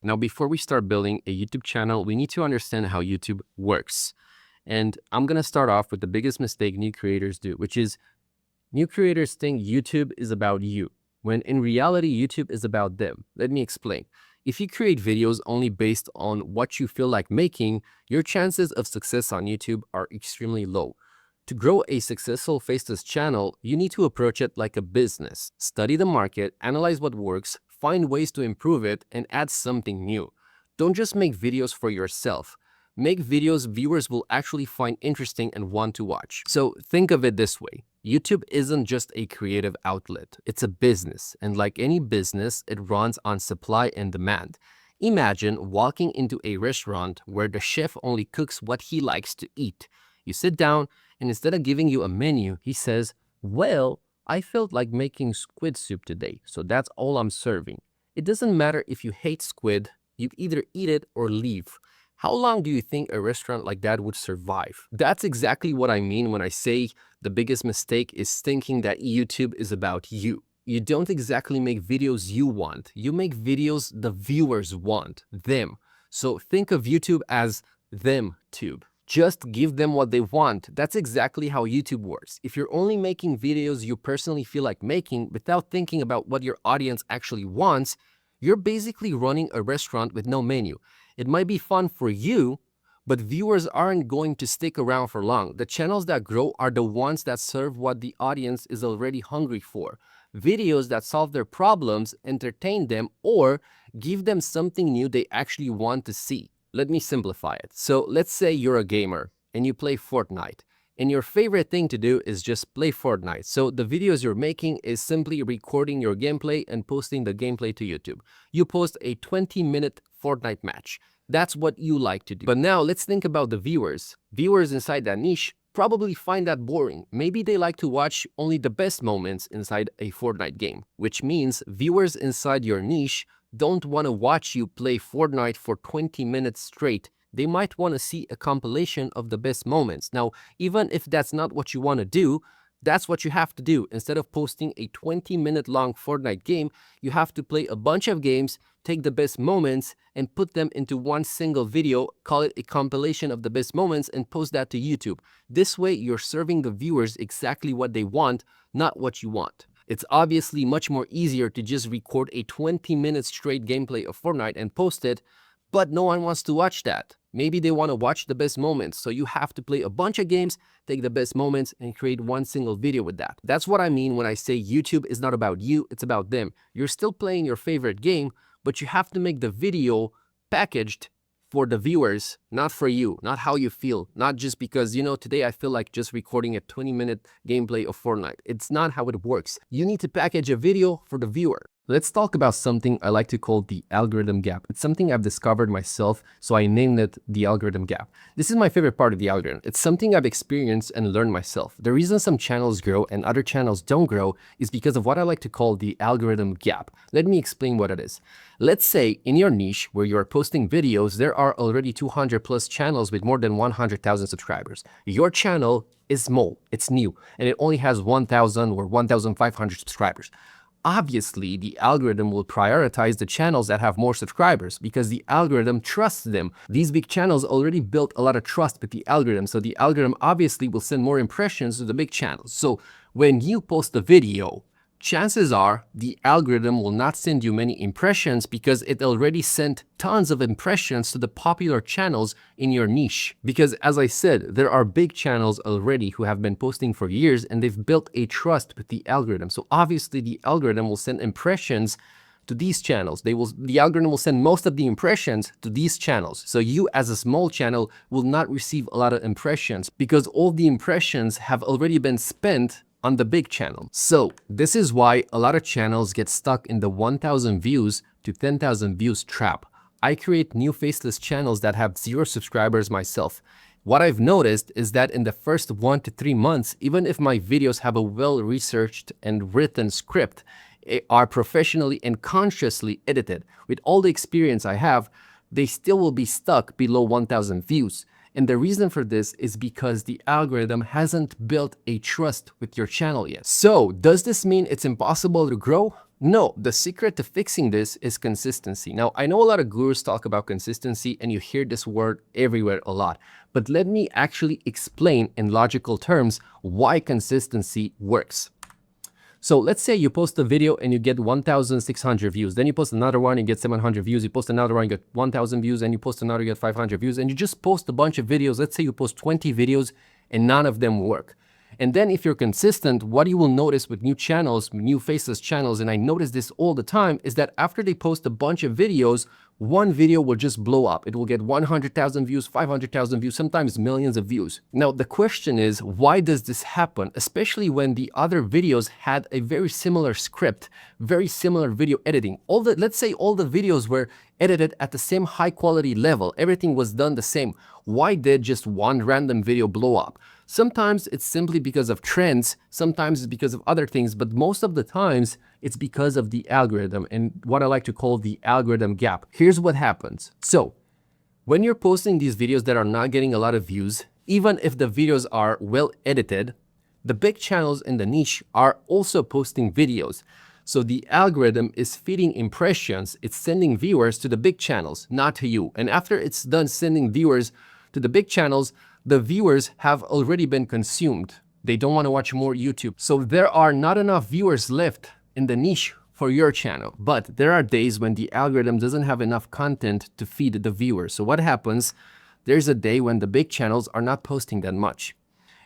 Now, before we start building a YouTube channel, we need to understand how YouTube works. And I'm going to start off with the biggest mistake new creators do, which is new creators think YouTube is about you, when in reality, YouTube is about them. Let me explain. If you create videos only based on what you feel like making, your chances of success on YouTube are extremely low. To grow a successful faceless channel, you need to approach it like a business. Study the market, analyze what works, find ways to improve it, and add something new. Don't just make videos for yourself. Make videos viewers will actually find interesting and want to watch. So think of it this way. YouTube isn't just a creative outlet. It's a business. And like any business, it runs on supply and demand. Imagine walking into a restaurant where the chef only cooks what he likes to eat. You sit down, and instead of giving you a menu, he says, "Well, I felt like making squid soup today, so that's all I'm serving." It doesn't matter if you hate squid, you either eat it or leave. How long do you think a restaurant like that would survive? That's exactly what I mean when I say the biggest mistake is thinking that YouTube is about you. You don't exactly make videos you want. You make videos the viewers want, them. So think of YouTube as them tube. Just give them what they want. That's exactly how YouTube works. If you're only making videos you personally feel like making without thinking about what your audience actually wants, you're basically running a restaurant with no menu. It might be fun for you, but viewers aren't going to stick around for long. The channels that grow are the ones that serve what the audience is already hungry for. Videos that solve their problems, entertain them, or give them something new they actually want to see. Let me simplify it. So let's say you're a gamer and you play Fortnite, and your favorite thing to do is just play Fortnite. So the videos you're making is simply recording your gameplay and posting the gameplay to YouTube. You post a 20-minute Fortnite match. That's what you like to do. But now let's think about the viewers. Viewers inside that niche probably find that boring. Maybe they like to watch only the best moments inside a Fortnite game, which means viewers inside your niche don't want to watch you play Fortnite for 20 minutes straight. They might want to see a compilation of the best moments. Now, even if that's not what you want to do, that's what you have to do. Instead of posting a 20-minute long Fortnite game, you have to play a bunch of games, take the best moments, and put them into one single video, call it a compilation of the best moments, and post that to YouTube. This way, you're serving the viewers exactly what they want, not what you want. It's obviously much more easier to just record a 20-minute straight gameplay of Fortnite and post it, but no one wants to watch that. Maybe they want to watch the best moments, so you have to play a bunch of games, take the best moments, and create one single video with that. That's what I mean when I say YouTube is not about you, it's about them. You're still playing your favorite game, but you have to make the video packaged for the viewers, not for you, not how you feel, not just because, today I feel like just recording a 20-minute gameplay of Fortnite. It's not how it works. You need to package a video for the viewer. Let's talk about something I like to call the algorithm gap. It's something I've discovered myself, so I named it the algorithm gap. This is my favorite part of the algorithm. It's something I've experienced and learned myself. The reason some channels grow and other channels don't grow is because of what I like to call the algorithm gap. Let me explain what it is. Let's say in your niche where you are posting videos, there are already 200 plus channels with more than 100,000 subscribers. Your channel is small, it's new, and it only has 1,000 or 1,500 subscribers. Obviously, the algorithm will prioritize the channels that have more subscribers because the algorithm trusts them. These big channels already built a lot of trust with the algorithm, so the algorithm obviously will send more impressions to the big channels. So when you post a video, chances are the algorithm will not send you many impressions because it already sent tons of impressions to the popular channels in your niche. Because as I said, there are big channels already who have been posting for years and they've built a trust with the algorithm. So obviously the algorithm will send impressions to these channels. The algorithm will send most of the impressions to these channels. So you as a small channel will not receive a lot of impressions because all the impressions have already been spent on the big channel. So this is why a lot of channels get stuck in the 1,000 views to 10,000 views trap. I create new faceless channels that have 0 subscribers myself. What I've noticed is that in the first 1 to 3 months, even if my videos have a well-researched and written script, are professionally and consciously edited, with all the experience I have, they still will be stuck below 1,000 views. And the reason for this is because the algorithm hasn't built a trust with your channel yet. So, does this mean it's impossible to grow? No, the secret to fixing this is consistency. Now, I know a lot of gurus talk about consistency and you hear this word everywhere a lot, but let me actually explain in logical terms why consistency works. So let's say you post a video and you get 1,600 views. Then you post another one, you get 700 views. You post another one, you get 1,000 views. And you post another, you get 500 views. And you just post a bunch of videos. Let's say you post 20 videos and none of them work. And then if you're consistent, what you will notice with new channels, new faceless channels, and I notice this all the time, is that after they post a bunch of videos, one video will just blow up. It will get 100,000 views, 500,000 views, sometimes millions of views. Now, the question is, why does this happen? Especially when the other videos had a very similar script, very similar video editing. Let's say all the videos were edited at the same high quality level. Everything was done the same. Why did just one random video blow up? Sometimes it's simply because of trends, sometimes it's because of other things, but most of the times it's because of the algorithm and what I like to call the algorithm gap. Here's what happens. So when you're posting these videos that are not getting a lot of views, even if the videos are well edited, the big channels in the niche are also posting videos. So the algorithm is feeding impressions, it's sending viewers to the big channels, not to you. And after it's done sending viewers to the big channels, the viewers have already been consumed. They don't want to watch more YouTube. So there are not enough viewers left in the niche for your channel. But there are days when the algorithm doesn't have enough content to feed the viewers. So what happens? There's a day when the big channels are not posting that much.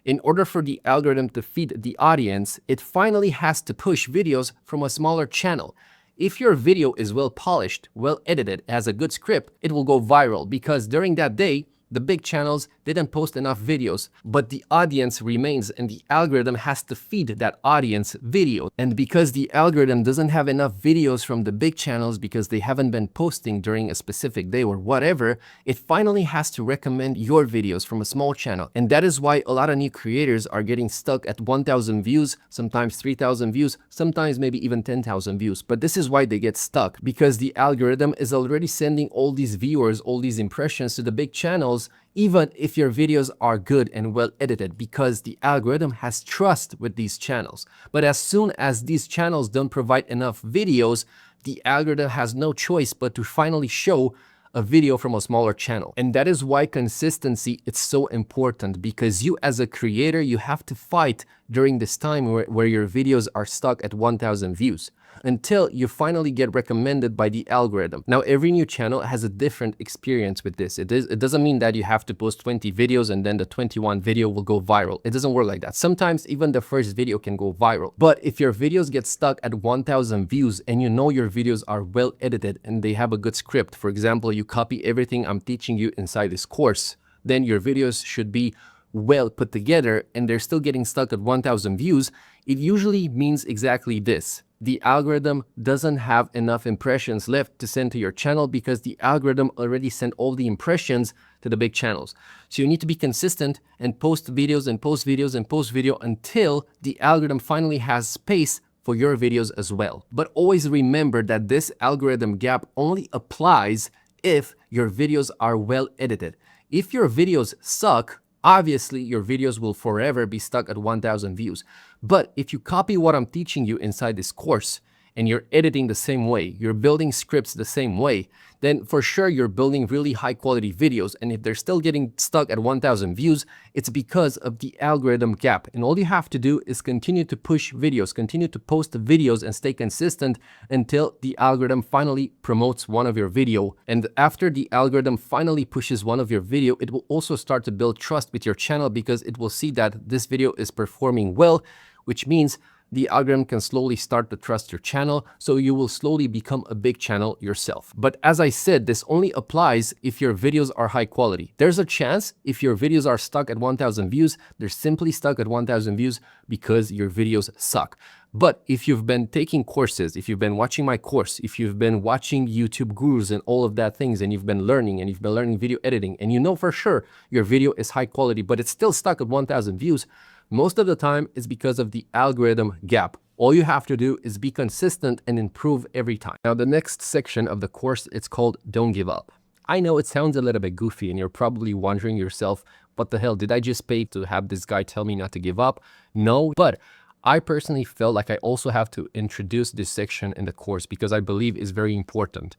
In order for the algorithm to feed the audience, it finally has to push videos from a smaller channel. If your video is well polished, well edited, has a good script, it will go viral because during that day, the big channels didn't post enough videos, but the audience remains and the algorithm has to feed that audience video. And because the algorithm doesn't have enough videos from the big channels because they haven't been posting during a specific day or whatever, it finally has to recommend your videos from a small channel. And that is why a lot of new creators are getting stuck at 1,000 views, sometimes 3,000 views, sometimes maybe even 10,000 views. But this is why they get stuck, because the algorithm is already sending all these viewers, all these impressions to the big channels, even if your videos are good and well edited, because the algorithm has trust with these channels. But as soon as these channels don't provide enough videos, the algorithm has no choice but to finally show a video from a smaller channel. And that is why consistency is so important, because you as a creator, you have to fight during this time where your videos are stuck at 1,000 views until you finally get recommended by the algorithm. Now, every new channel has a different experience with this. It doesn't mean that you have to post 20 videos and then the 21 video will go viral. It doesn't work like that. Sometimes even the first video can go viral. But if your videos get stuck at 1,000 views and you know your videos are well edited and they have a good script, for example, you copy everything I'm teaching you inside this course, then your videos should be well put together and they're still getting stuck at 1,000 views, it usually means exactly this. The algorithm doesn't have enough impressions left to send to your channel because the algorithm already sent all the impressions to the big channels. So you need to be consistent and post videos and post videos and post video until the algorithm finally has space for your videos as well. But always remember that this algorithm gap only applies if your videos are well edited. If your videos suck, obviously, your videos will forever be stuck at 1,000 views. But if you copy what I'm teaching you inside this course and you're editing the same way, you're building scripts the same way, then for sure you're building really high quality videos. And if they're still getting stuck at 1,000 views, it's because of the algorithm gap. And all you have to do is continue to push videos, continue to post the videos and stay consistent until the algorithm finally promotes one of your video. And after the algorithm finally pushes one of your video, it will also start to build trust with your channel because it will see that this video is performing well, which means the algorithm can slowly start to trust your channel, so you will slowly become a big channel yourself. But as I said, this only applies if your videos are high quality. There's a chance if your videos are stuck at 1,000 views, they're simply stuck at 1,000 views because your videos suck. But if you've been taking courses, if you've been watching my course, if you've been watching YouTube gurus and all of that things, and you've been learning video editing, and you know for sure your video is high quality, but it's still stuck at 1,000 views, most of the time it's because of the algorithm gap. All you have to do is be consistent and improve every time. Now, the next section of the course, it's called Don't Give Up. I know it sounds a little bit goofy and you're probably wondering yourself, what the hell, did I just pay to have this guy tell me not to give up? No, but I personally felt like I also have to introduce this section in the course because I believe it's very important.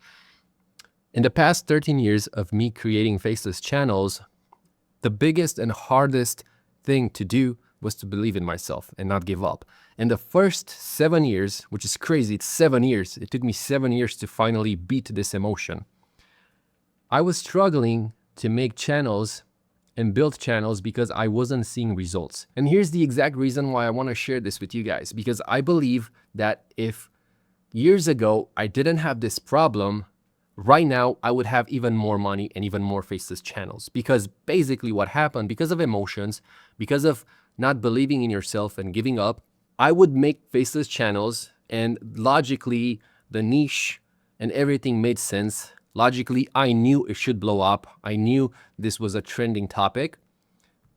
In the past 13 years of me creating faceless channels, the biggest and hardest thing to do was to believe in myself and not give up. In the first 7 years, which is crazy, it's 7 years. It took me 7 years to finally beat this emotion. I was struggling to make channels and build channels because I wasn't seeing results. And here's the exact reason why I want to share this with you guys, because I believe that if years ago I didn't have this problem, right now I would have even more money and even more faceless channels. Because basically what happened, because of emotions, because of not believing in yourself and giving up, I would make faceless channels, and logically the niche and everything made sense. Logically, I knew it should blow up. I knew this was a trending topic,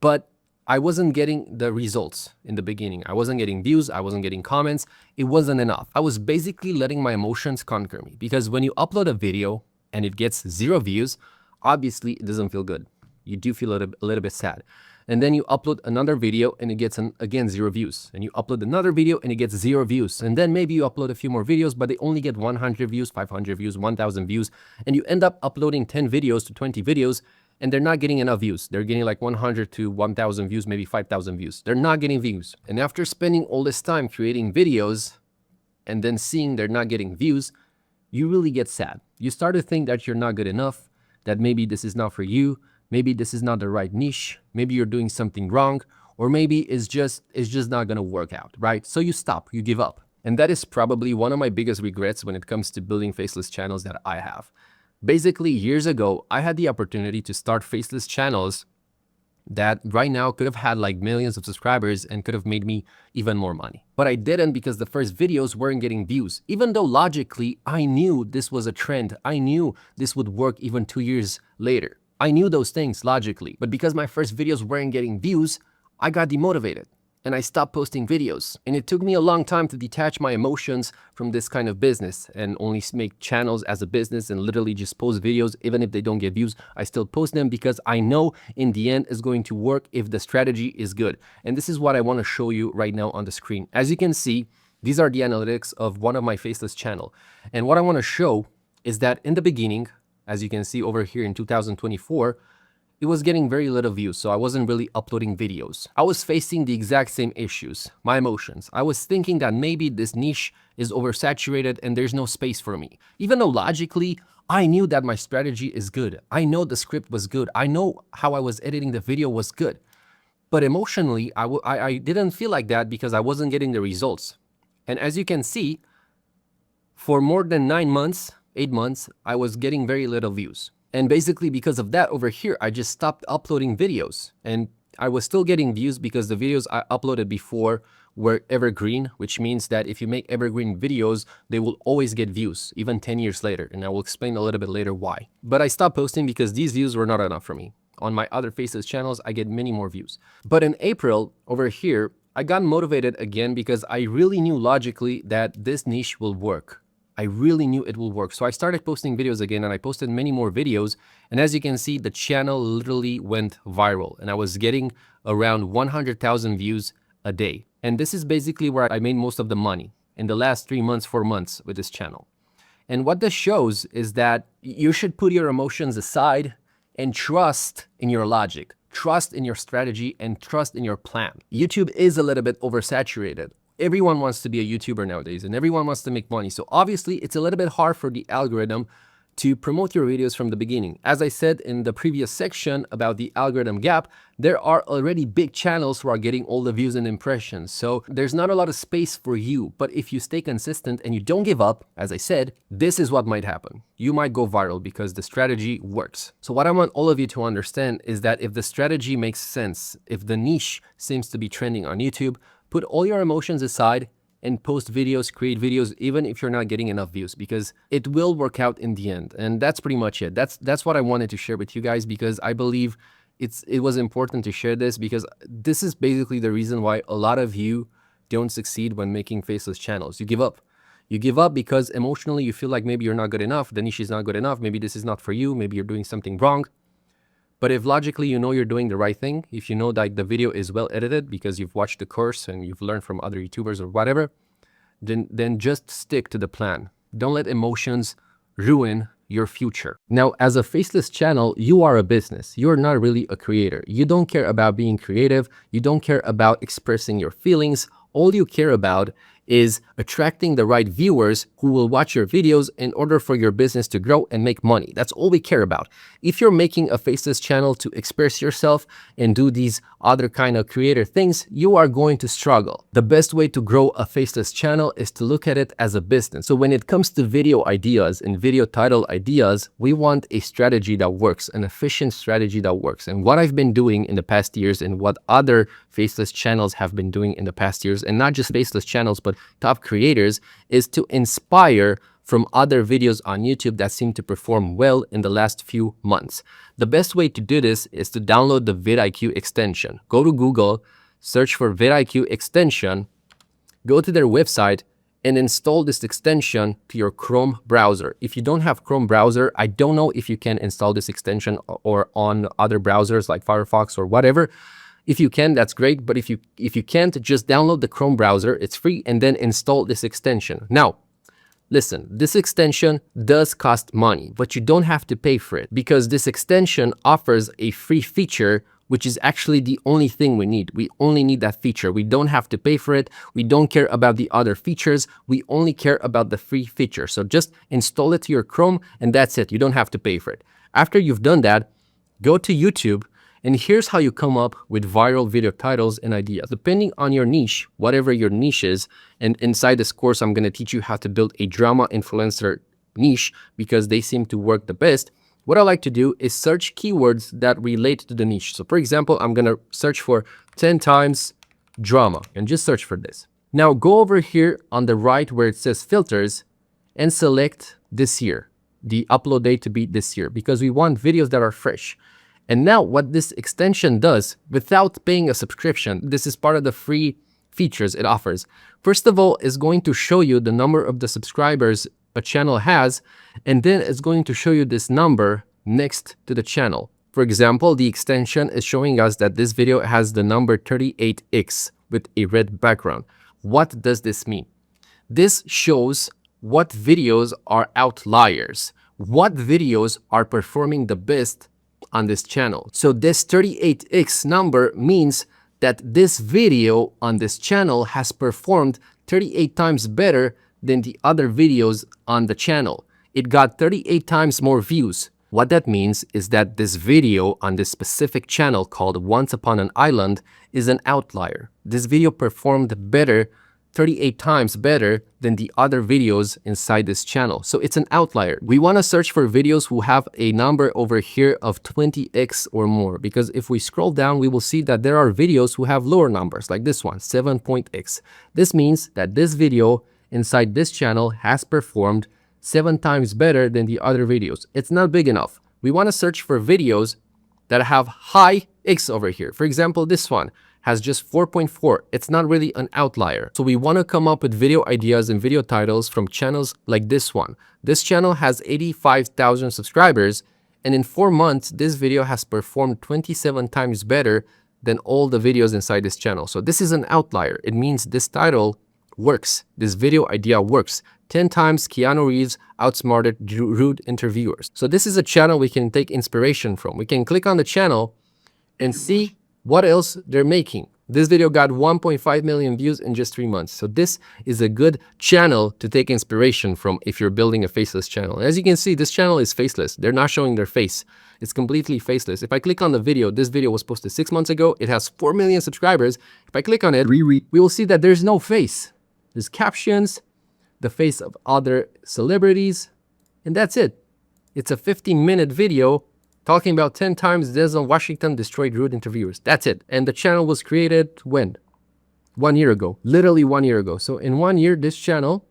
but I wasn't getting the results in the beginning. I wasn't getting views. I wasn't getting comments. It wasn't enough. I was basically letting my emotions conquer me, because when you upload a video and it gets 0 views, obviously it doesn't feel good. You do feel a little bit sad. And then you upload another video and it gets, again, 0 views. And you upload another video and it gets 0 views. And then maybe you upload a few more videos, but they only get 100 views, 500 views, 1,000 views. And you end up uploading 10 videos to 20 videos and they're not getting enough views. They're getting like 100 to 1,000 views, maybe 5,000 views. They're not getting views. And after spending all this time creating videos and then seeing they're not getting views, you really get sad. You start to think that you're not good enough, that maybe this is not for you. Maybe this is not the right niche. Maybe you're doing something wrong, or maybe it's just not going to work out, right? So you stop, you give up. And that is probably one of my biggest regrets when it comes to building faceless channels that I have. Basically, years ago, I had the opportunity to start faceless channels that right now could have had like millions of subscribers and could have made me even more money. But I didn't, because the first videos weren't getting views. Even though logically, I knew this was a trend. I knew this would work even 2 years later. I knew those things logically, but because my first videos weren't getting views, I got demotivated and I stopped posting videos. And it took me a long time to detach my emotions from this kind of business and only make channels as a business and literally just post videos. Even if they don't get views, I still post them because I know in the end it's going to work if the strategy is good. And this is what I want to show you right now on the screen. As you can see, these are the analytics of one of my faceless channel. And what I want to show is that in the beginning, as you can see over here in 2024, it was getting very little views, so I wasn't really uploading videos. I was facing the exact same issues, my emotions. I was thinking that maybe this niche is oversaturated and there's no space for me. Even though logically, I knew that my strategy is good. I know the script was good. I know how I was editing the video was good. But emotionally, I didn't feel like that because I wasn't getting the results. And as you can see, for more than 9 months, 8 months, I was getting very little views. And basically because of that over here, I just stopped uploading videos. And I was still getting views because the videos I uploaded before were evergreen, which means that if you make evergreen videos, they will always get views, even 10 years later. And I will explain a little bit later why. But I stopped posting because these views were not enough for me. On my other faceless channels, I get many more views. But in April, over here, I got motivated again because I really knew logically that this niche will work. I really knew it will work. So I started posting videos again and I posted many more videos. And as you can see, the channel literally went viral and I was getting around 100,000 views a day. And this is basically where I made most of the money in the last 3 months, 4 months with this channel. And what this shows is that you should put your emotions aside and trust in your logic, trust in your strategy, and trust in your plan. YouTube is a little bit oversaturated. Everyone wants to be a YouTuber nowadays and everyone wants to make money. So obviously it's a little bit hard for the algorithm to promote your videos from the beginning. As I said in the previous section about the algorithm gap, there are already big channels who are getting all the views and impressions. So there's not a lot of space for you. But if you stay consistent and you don't give up, as I said, this is what might happen. You might go viral because the strategy works. So what I want all of you to understand is that if the strategy makes sense, if the niche seems to be trending on YouTube, put all your emotions aside and post videos, create videos, even if you're not getting enough views, because it will work out in the end. And that's pretty much it. That's what I wanted to share with you guys, because I believe it was important to share this, because this is basically the reason why a lot of you don't succeed when making faceless channels. You give up. You give up because emotionally you feel like maybe you're not good enough, the niche is not good enough, maybe this is not for you, maybe you're doing something wrong. But if logically you know you're doing the right thing, if you know that the video is well edited because you've watched the course and you've learned from other YouTubers or whatever, then just stick to the plan. Don't let emotions ruin your future. Now, as a faceless channel, you are a business. You're not really a creator. You don't care about being creative. You don't care about expressing your feelings. All you care about is attracting the right viewers who will watch your videos in order for your business to grow and make money. That's all we care about. If you're making a faceless channel to express yourself and do these other kind of creator things, you are going to struggle. The best way to grow a faceless channel is to look at it as a business. So when it comes to video ideas and video title ideas, we want a strategy that works, an efficient strategy that works. And what I've been doing in the past years and what other faceless channels have been doing in the past years, and not just faceless channels, but top creators, is to inspire from other videos on YouTube that seem to perform well in the last few months. The best way to do this is to download the vidIQ extension. Go to Google, search for vidIQ extension, go to their website, and install this extension to your Chrome browser. If you don't have Chrome browser, I don't know if you can install this extension or on other browsers like Firefox or whatever. If you can, that's great. But if you can't, just download the Chrome browser. It's free, and then install this extension. Now, listen, this extension does cost money, but you don't have to pay for it because this extension offers a free feature, which is actually the only thing we need. We only need that feature. We don't have to pay for it. We don't care about the other features. We only care about the free feature. So just install it to your Chrome, and that's it. You don't have to pay for it. After you've done that, go to YouTube. And here's how you come up with viral video titles and ideas. Depending on your niche, whatever your niche is, and inside this course, I'm going to teach you how to build a drama influencer niche because they seem to work the best. What I like to do is search keywords that relate to the niche. So for example, I'm going to search for 10 times drama and just search for this. Now go over here on the right where it says filters and select this year, the upload date to be this year, because we want videos that are fresh. And now what this extension does without paying a subscription, this is part of the free features it offers. First of all, it's going to show you the number of the subscribers a channel has, and then it's going to show you this number next to the channel. For example, the extension is showing us that this video has the number 38x with a red background. What does this mean? This shows what videos are outliers, what videos are performing the best on this channel. So this 38x number means that this video on this channel has performed 38 times better than the other videos on the channel. It got 38 times more views. What that means is that this video on this specific channel called Once Upon an Island is an outlier. This video performed better, 38 times better than the other videos inside this channel. So it's an outlier. We want to search for videos who have a number over here of 20x or more, because if we scroll down, we will see that there are videos who have lower numbers like this one, 7.x. This means that this video inside this channel has performed 7 times better than the other videos. It's not big enough. We want to search for videos that have high x over here. For example, this one has just 4.4. It's not really an outlier. So we want to come up with video ideas and video titles from channels like this one. This channel has 85,000 subscribers, and in 4 months, this video has performed 27 times better than all the videos inside this channel. So this is an outlier. It means this title works. This video idea works. 10 times Keanu Reeves outsmarted rude interviewers. So this is a channel we can take inspiration from. We can click on the channel and see what else they're making. This video got 1.5 million views in just 3 months. So this is a good channel to take inspiration from if you're building a faceless channel. As you can see, this channel is faceless. They're not showing their face. It's completely faceless. If I click on the video, this video was posted 6 months ago. It has 4 million subscribers. If I click on it, we will see that there's no face. There's captions, the face of other celebrities, and that's it. It's a 15-minute video talking about 10 times Denzel Washington destroyed rude interviewers. That's it. And the channel was created when? 1 year ago. Literally 1 year ago. So in 1 year, this channel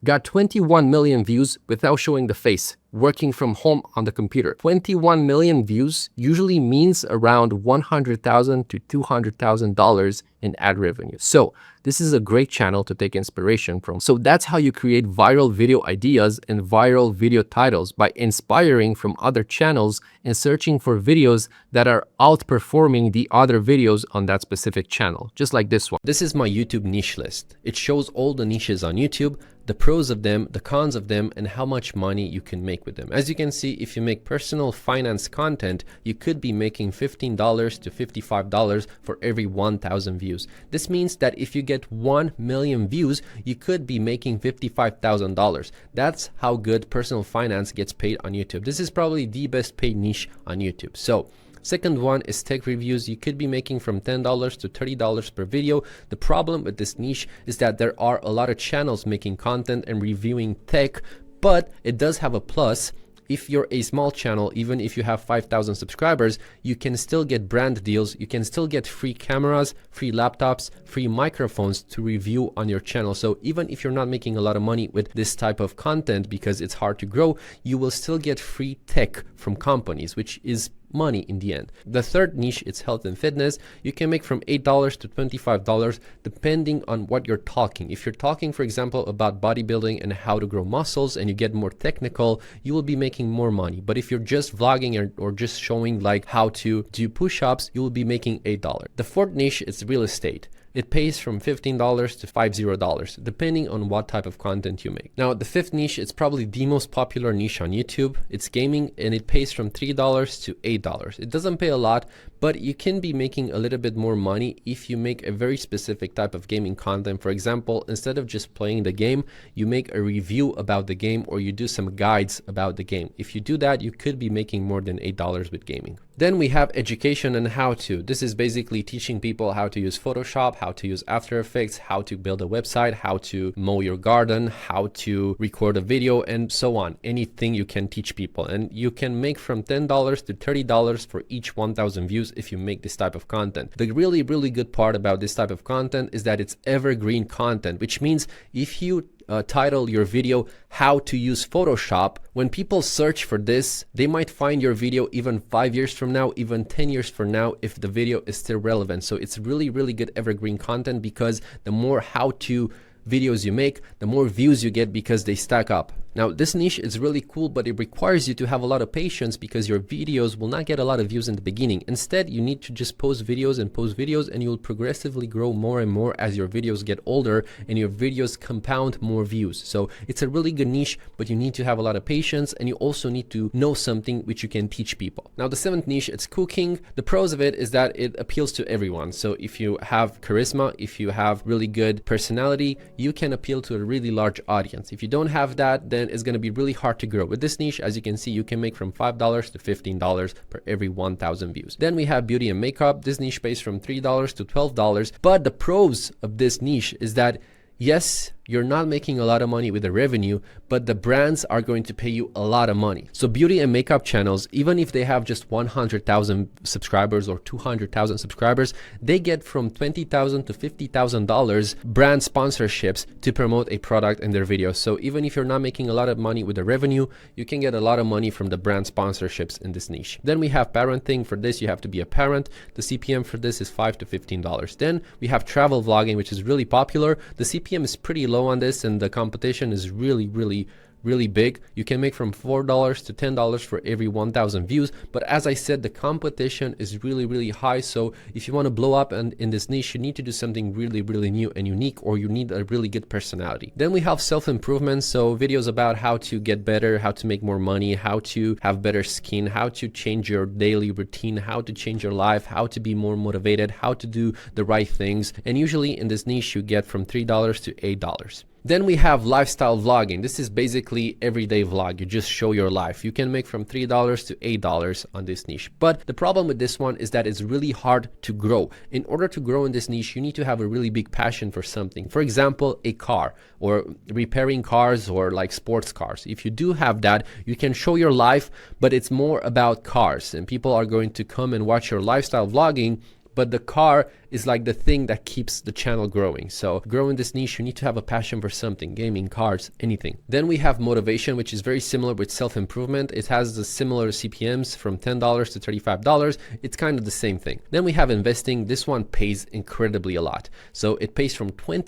got 21 million views without showing the face, working from home on the computer. 21 million views usually means around $100,000 to $200,000 in ad revenue. So this is a great channel to take inspiration from. So that's how you create viral video ideas and viral video titles, by inspiring from other channels and searching for videos that are outperforming the other videos on that specific channel, just like this one. This is my YouTube niche list. It shows all the niches on YouTube, the pros of them, the cons of them, and how much money you can make with them. As you can see, if you make personal finance content, you could be making $15 to $55 for every 1,000 views. This means that if you get 1 million views, you could be making $55,000. That's how good personal finance gets paid on YouTube. This is probably the best paid niche on YouTube. So second one is tech reviews. You could be making from $10 to $30 per video. The problem with this niche is that there are a lot of channels making content and reviewing tech, but it does have a plus. If you're a small channel, even if you have 5,000 subscribers, you can still get brand deals. You can still get free cameras, free laptops, free microphones to review on your channel. So even if you're not making a lot of money with this type of content because it's hard to grow, you will still get free tech from companies, which is money in the end. The third niche is health and fitness. You can make from $8 to $25 depending on what you're talking. If you're talking, for example, about bodybuilding and how to grow muscles and you get more technical, you will be making more money. But if you're just vlogging or just showing like how to do push-ups, you will be making $8. The fourth niche is real estate. It pays from $15 to $50, depending on what type of content you make. Now, the fifth niche is probably the most popular niche on YouTube. It's gaming, and it pays from $3 to $8. It doesn't pay a lot, but you can be making a little bit more money if you make a very specific type of gaming content. For example, instead of just playing the game, you make a review about the game or you do some guides about the game. If you do that, you could be making more than $8 with gaming. Then we have education and how to. This is basically teaching people how to use Photoshop, how to use After Effects, how to build a website, how to mow your garden, how to record a video, and so on. Anything you can teach people. And you can make from $10 to $30 for each 1,000 views if you make this type of content. The really, really good part about this type of content is that it's evergreen content, which means if you title your video how to use Photoshop, when people search for this, they might find your video even 5 years from now, even 10 years from now, if the video is still relevant. So it's really, really good evergreen content, because the more how to videos you make, the more views you get because they stack up. Now, this niche is really cool, but it requires you to have a lot of patience because your videos will not get a lot of views in the beginning. Instead, you need to just post videos, and you will progressively grow more and more as your videos get older and your videos compound more views. So it's a really good niche, but you need to have a lot of patience, and you also need to know something which you can teach people. Now, the seventh niche, it's cooking. The pros of it is that it appeals to everyone. So if you have charisma, if you have really good personality, you can appeal to a really large audience. If you don't have that, then it's going to be really hard to grow. With this niche, as you can see, you can make from $5 to $15 per every 1,000 views. Then we have beauty and makeup. This niche pays from $3 to $12. But the pros of this niche is that, yes, you're not making a lot of money with the revenue, but the brands are going to pay you a lot of money. So beauty and makeup channels, even if they have just 100,000 subscribers or 200,000 subscribers, they get from $20,000 to $50,000 brand sponsorships to promote a product in their videos. So even if you're not making a lot of money with the revenue, you can get a lot of money from the brand sponsorships in this niche. Then we have parenting. For this, you have to be a parent. The CPM for this is $5 to $15. Then we have travel vlogging, which is really popular. The CPM is pretty low on this, and the competition is really big. You can make from $4 to $10 for every 1,000 views, but as I said, the competition is really high. So if you want to blow up in this niche, you need to do something really new and unique, or you need a really good personality. Then we have self-improvement, so videos about how to get better, how to make more money, how to have better skin, how to change your daily routine, how to change your life, how to be more motivated, how to do the right things. And usually in this niche, you get from $3 to $8. Then we have lifestyle vlogging. This is basically everyday vlog. You just show your life. You can make from $3 to $8 on this niche. But the problem with this one is that it's really hard to grow. In order to grow in this niche, you need to have a really big passion for something. For example, a car, or repairing cars, or like sports cars. If you do have that, you can show your life, but it's more about cars, and people are going to come and watch your lifestyle vlogging but the car is like the thing that keeps the channel growing. So growing this niche, you need to have a passion for something, gaming, cars, anything. Then we have motivation, which is very similar with self-improvement. It has the similar CPMs from $10 to $35. It's kind of the same thing. Then we have investing. This one pays incredibly a lot. So it pays from $20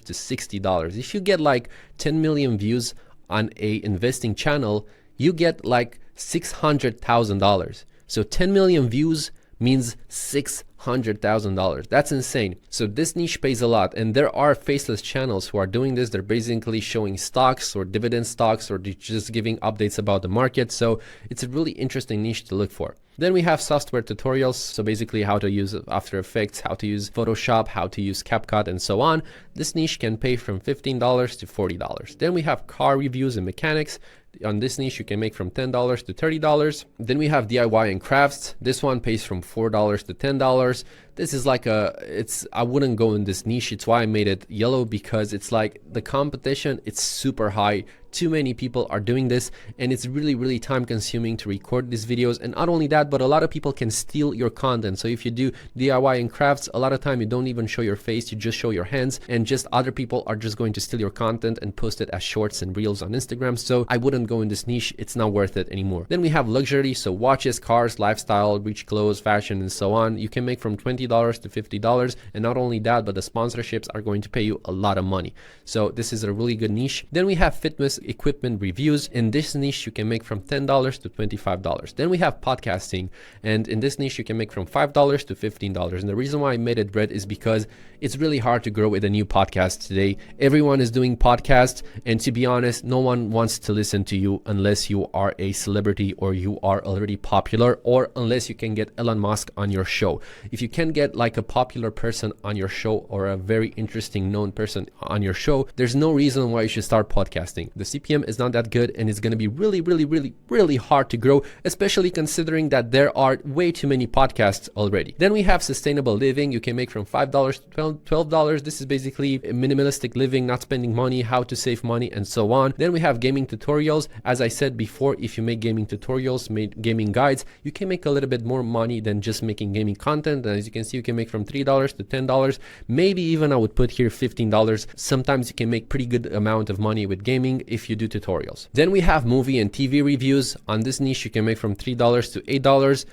to $60. If you get like 10 million views on a investing channel, you get like $600,000. So 10 million views means $600,000. That's insane. So this niche pays a lot, and there are faceless channels who are doing this. They're basically showing stocks or dividend stocks, or just giving updates about the market. So it's a really interesting niche to look for. Then we have software tutorials. So basically how to use After Effects, how to use Photoshop, how to use CapCut, and so on. This niche can pay from $15 to $40. Then we have car reviews and mechanics. On this niche, you can make from $10 to $30. Then we have DIY and crafts. This one pays from $4 to $10. This is like I wouldn't go in this niche. It's why I made it yellow, because it's like the competition, it's super high. Too many people are doing this, and it's really, really time consuming to record these videos. And not only that, but a lot of people can steal your content. So if you do DIY and crafts, a lot of time you don't even show your face, you just show your hands, and just other people are just going to steal your content and post it as shorts and reels on Instagram. So I wouldn't go in this niche. It's not worth it anymore. Then we have luxury. So watches, cars, lifestyle, rich clothes, fashion, and so on. You can make from $20 to $50. And not only that, but the sponsorships are going to pay you a lot of money. So this is a really good niche. Then we have fitness equipment reviews. In this niche, you can make from $10 to $25. Then we have podcasting, and in this niche, you can make from $5 to $15. And the reason why I made it red is because it's really hard to grow with a new podcast today. Everyone is doing podcasts, and to be honest, no one wants to listen to you unless you are a celebrity or you are already popular, or unless you can get Elon Musk on your show. If you can get like a popular person on your show or a very interesting known person on your show, there's no reason why you should start podcasting. The CPM is not that good, and it's going to be really, really, really, really hard to grow, especially considering that there are way too many podcasts already. Then we have sustainable living. You can make from $5 to $12. This is basically minimalistic living, not spending money, how to save money, and so on. Then we have gaming tutorials. As I said before, if you make gaming tutorials, make gaming guides, you can make a little bit more money than just making gaming content. And as you can see, you can make from $3 to $10. Maybe even I would put here $15. Sometimes you can make pretty good amount of money with gaming if you do tutorials. Then we have movie and TV reviews. On this niche, you can make from $3 to $8.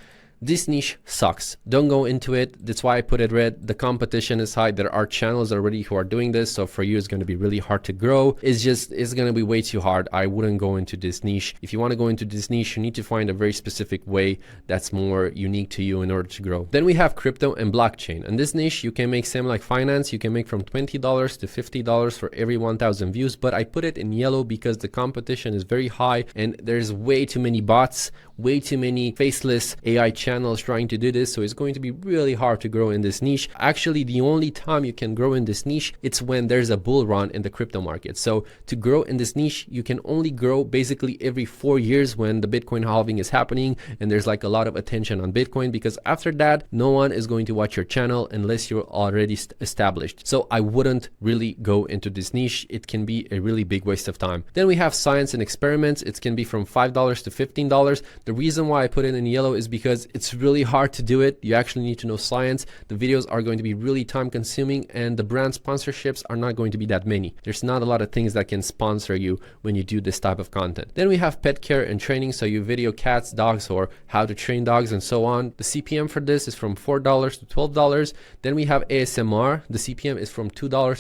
This niche sucks. Don't go into it. That's why I put it red. The competition is high. There are channels already who are doing this. So for you, it's going to be really hard to grow. It's going to be way too hard. I wouldn't go into this niche. If you want to go into this niche, you need to find a very specific way that's more unique to you in order to grow. Then we have crypto and blockchain. In this niche, you can make same like finance. You can make from $20 to $50 for every 1,000 views. But I put it in yellow because the competition is very high and there's way too many bots, way too many faceless AI channels trying to do this, so it's going to be really hard to grow in this niche. Actually, the only time you can grow in this niche, it's when there's a bull run in the crypto market. So to grow in this niche, you can only grow basically every 4 years when the Bitcoin halving is happening and there's like a lot of attention on Bitcoin, because after that, no one is going to watch your channel unless you're already established. So I wouldn't really go into this niche. It can be a really big waste of time. Then we have science and experiments. It can be from $5 to $15. The reason why I put it in yellow is because it's really hard to do it. You actually need to know science. The videos are going to be really time consuming, and the brand sponsorships are not going to be that many. There's not a lot of things that can sponsor you when you do this type of content. Then we have pet care and training. So you video cats, dogs, or how to train dogs and so on. The CPM for this is from $4 to $12. Then we have ASMR. The CPM is from $2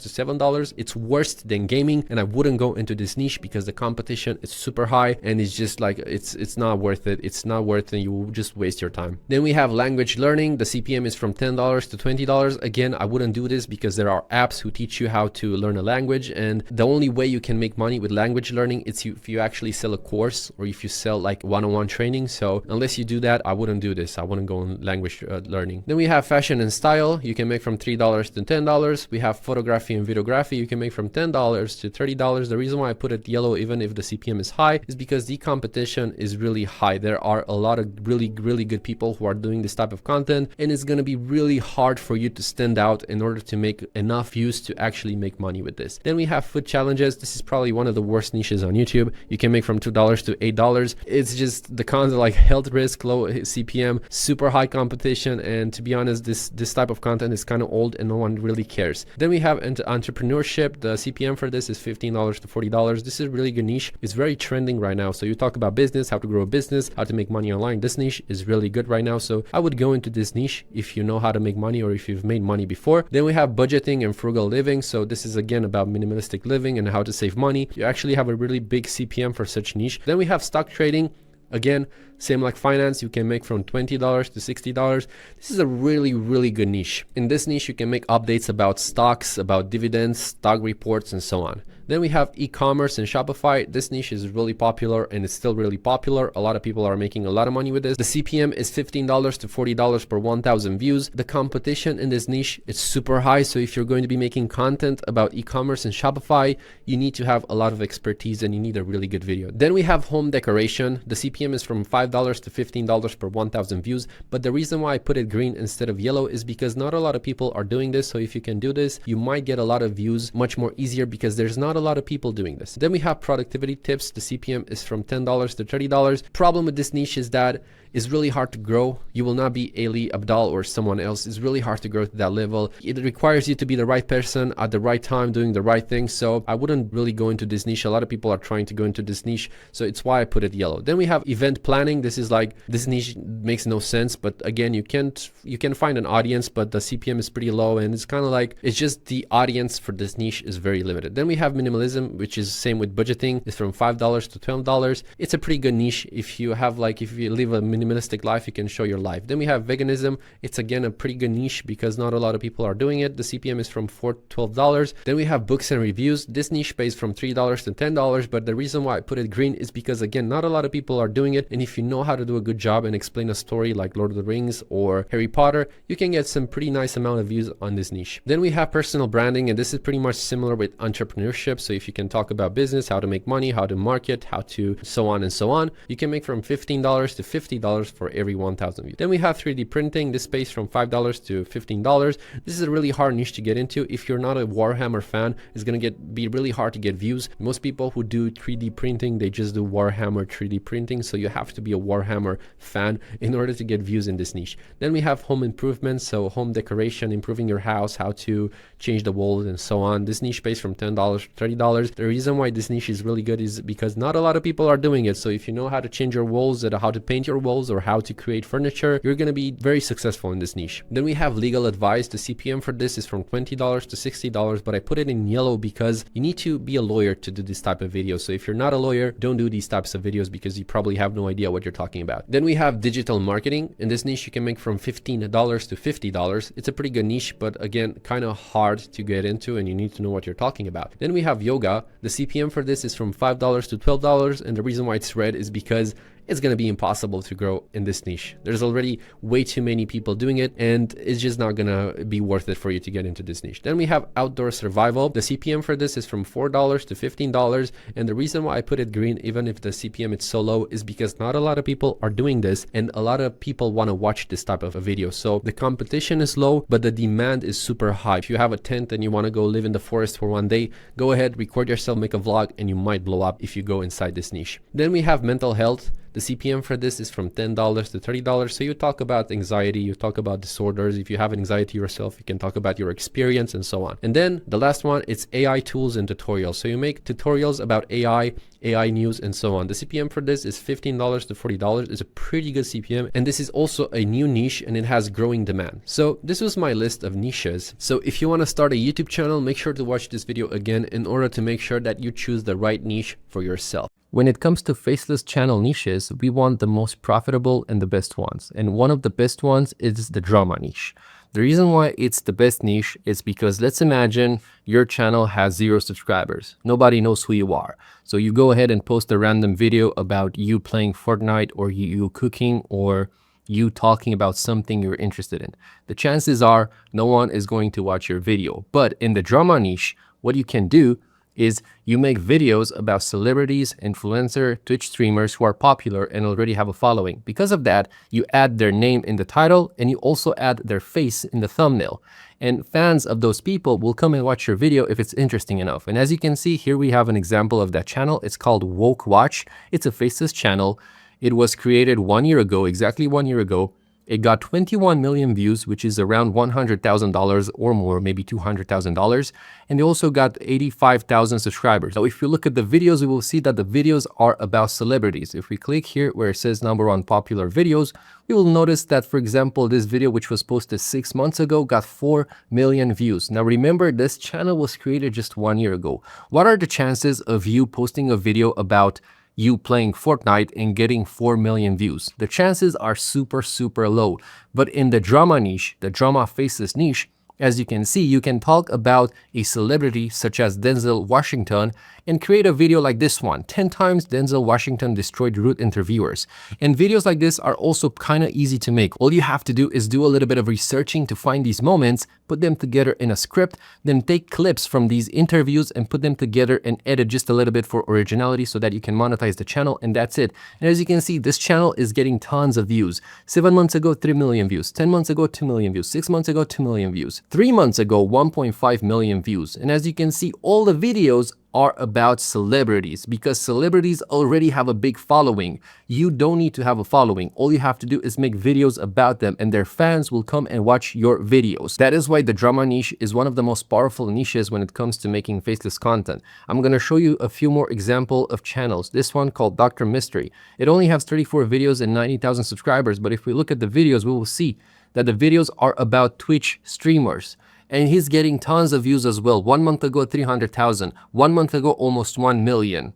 to $7. It's worse than gaming, and I wouldn't go into this niche because the competition is super high and it's just like it's not worth it. It's not worth it. You will just waste your time. Then we have language learning. The CPM is from $10 to $20. Again, I wouldn't do this because there are apps who teach you how to learn a language, and the only way you can make money with language learning is if you actually sell a course or if you sell like one-on-one training. So unless you do that, I wouldn't do this. I wouldn't go on language learning. Then we have fashion and style. You can make from $3 to $10. We have photography and videography. You can make from $10 to $30. The reason why I put it yellow, even if the CPM is high, is because the competition is really high There are a lot of really good people who are doing this type of content, and it's going to be really hard for you to stand out in order to make enough views to actually make money with this. Then we have food challenges. This is probably one of the worst niches on YouTube. You can make from $2 to $8. It's just the content like health risk, low CPM, super high competition, and to be honest, this type of content is kind of old and no one really cares. Then we have entrepreneurship. The CPM for this is $15 to $40. This is a really good niche. It's very trending right now. So you talk about business, how to grow a business, how to make money online. This niche is really good right now. So I would go into this niche if you know how to make money or if you've made money before. Then we have budgeting and frugal living. So this is again about minimalistic living and how to save money. You actually have a really big CPM for such niche. Then we have stock trading. Again, same like finance, you can make from $20 to $60. This is a really good niche. In this niche, you can make updates about stocks, about dividends, stock reports, and so on. Then we have e-commerce and Shopify. This niche is really popular and it's still really popular. A lot of people are making a lot of money with this. The CPM is $15 to $40 per 1,000 views. The competition in this niche is super high. So if you're going to be making content about e-commerce and Shopify, you need to have a lot of expertise and you need a really good video. Then we have home decoration. The CPM is from $5 to $15 per 1,000 views. But the reason why I put it green instead of yellow is because not a lot of people are doing this. So if you can do this, you might get a lot of views much more easier because there's not a lot of people doing this. Then we have productivity tips. The CPM is from $10 to $30. Problem with this niche is that it's really hard to grow. You will not be Ali Abdaal or someone else. It's really hard to grow to that level. It requires you to be the right person at the right time, doing the right thing. So I wouldn't really go into this niche. A lot of people are trying to go into this niche. So it's why I put it yellow. Then we have event planning. This is like, this niche makes no sense, but again, you can find an audience, but the CPM is pretty low and it's kind of like, it's just the audience for this niche is very limited. Then we have minimalism, which is same with budgeting. It's from $5 to $12. It's a pretty good niche. If you have like, if you live a minimalistic life, you can show your life. Then we have veganism. It's again a pretty good niche because not a lot of people are doing it. The CPM is from $4 to $12. Then we have books and reviews. This niche pays from $3 to $10, but the reason why I put it green is because again, not a lot of people are doing it. And if you know how to do a good job and explain a story like Lord of the Rings or Harry Potter, you can get some pretty nice amount of views on this niche. Then we have personal branding, and this is pretty much similar with entrepreneurship. So if you can talk about business, how to make money, how to market, how to so on and so on, you can make from $15 to $50 for every 1,000 views. Then we have 3D printing. This pays from $5 to $15. This is a really hard niche to get into. If you're not a Warhammer fan, it's gonna be really hard to get views. Most people who do 3D printing, they just do Warhammer 3D printing. So you have to be a Warhammer fan in order to get views in this niche. Then we have home improvements, so home decoration, improving your house, how to change the walls and so on. This niche pays from $10 to $30. The reason why this niche is really good is because not a lot of people are doing it. So if you know how to change your walls, how to paint your walls, or how to create furniture, you're going to be very successful in this niche. Then we have legal advice. The CPM for this is from $20 to $60, but I put it in yellow because you need to be a lawyer to do this type of video. So if you're not a lawyer, don't do these types of videos because you probably have no idea what you're talking about. Then we have digital marketing. In this niche, you can make from $15 to $50. It's a pretty good niche, but again, kind of hard to get into and you need to know what you're talking about. Then we have yoga. The CPM for this is from $5 to $12. And the reason why it's red is because it's going to be impossible to grow in this niche. There's already way too many people doing it and it's just not going to be worth it for you to get into this niche. Then we have outdoor survival. The CPM for this is from $4 to $15. And the reason why I put it green, even if the CPM is so low, is because not a lot of people are doing this and a lot of people want to watch this type of a video. So the competition is low, but the demand is super high. If you have a tent and you want to go live in the forest for one day, go ahead, record yourself, make a vlog, and you might blow up if you go inside this niche. Then we have mental health. The CPM for this is from $10 to $30. So you talk about anxiety, you talk about disorders. If you have anxiety yourself, you can talk about your experience and so on. And then the last one, it's AI tools and tutorials. So you make tutorials about AI news and so on. The CPM for this is $15 to $40. It's a pretty good CPM. And this is also a new niche and it has growing demand. So this was my list of niches. So if you want to start a YouTube channel, make sure to watch this video again in order to make sure that you choose the right niche for yourself. When it comes to faceless channel niches, we want the most profitable and the best ones. And one of the best ones is the drama niche. The reason why it's the best niche is because let's imagine your channel has 0 subscribers. Nobody knows who you are. So you go ahead and post a random video about you playing Fortnite or you cooking or you talking about something you're interested in. The chances are no one is going to watch your video. But in the drama niche, what you can do is you make videos about celebrities, influencer, Twitch streamers who are popular and already have a following. Because of that, you add their name in the title and you also add their face in the thumbnail. And fans of those people will come and watch your video if it's interesting enough. And as you can see, here we have an example of that channel. It's called Woke Watch. It's a faceless channel. It was created 1 year ago, exactly 1 year ago. It got 21 million views, which is around $100,000 or more, maybe $200,000. And they also got 85,000 subscribers. So if you look at the videos, we will see that the videos are about celebrities. If we click here where it says #1 popular videos, we will notice that, for example, this video, which was posted 6 months ago, got 4 million views. Now, remember, this channel was created just 1 year ago. What are the chances of you posting a video about you playing Fortnite and getting 4 million views? The chances are super low. But in the drama niche, the drama faceless niche, as you can see, you can talk about a celebrity such as Denzel Washington and create a video like this one, 10 times Denzel Washington destroyed Root interviewers. And videos like this are also kind of easy to make. All you have to do is do a little bit of researching to find these moments, put them together in a script, then take clips from these interviews and put them together and edit just a little bit for originality so that you can monetize the channel, and that's it. And as you can see, this channel is getting tons of views. 7 months ago, 3 million views. 10 months ago, 2 million views. 6 months ago, 2 million views. 3 months ago, 1.5 million views. And as you can see, all the videos are about celebrities because celebrities already have a big following. You don't need to have a following. All you have to do is make videos about them and their fans will come and watch your videos. That is why the drama niche is one of the most powerful niches when it comes to making faceless content. I'm going to show you a few more examples of channels. This one called Dr. Mystery. It only has 34 videos and 90,000 subscribers, but if we look at the videos, we will see that the videos are about Twitch streamers. And he's getting tons of views as well. 1 month ago, 300,000. 1 month ago, almost 1 million.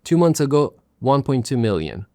2 months ago, 1.2 million.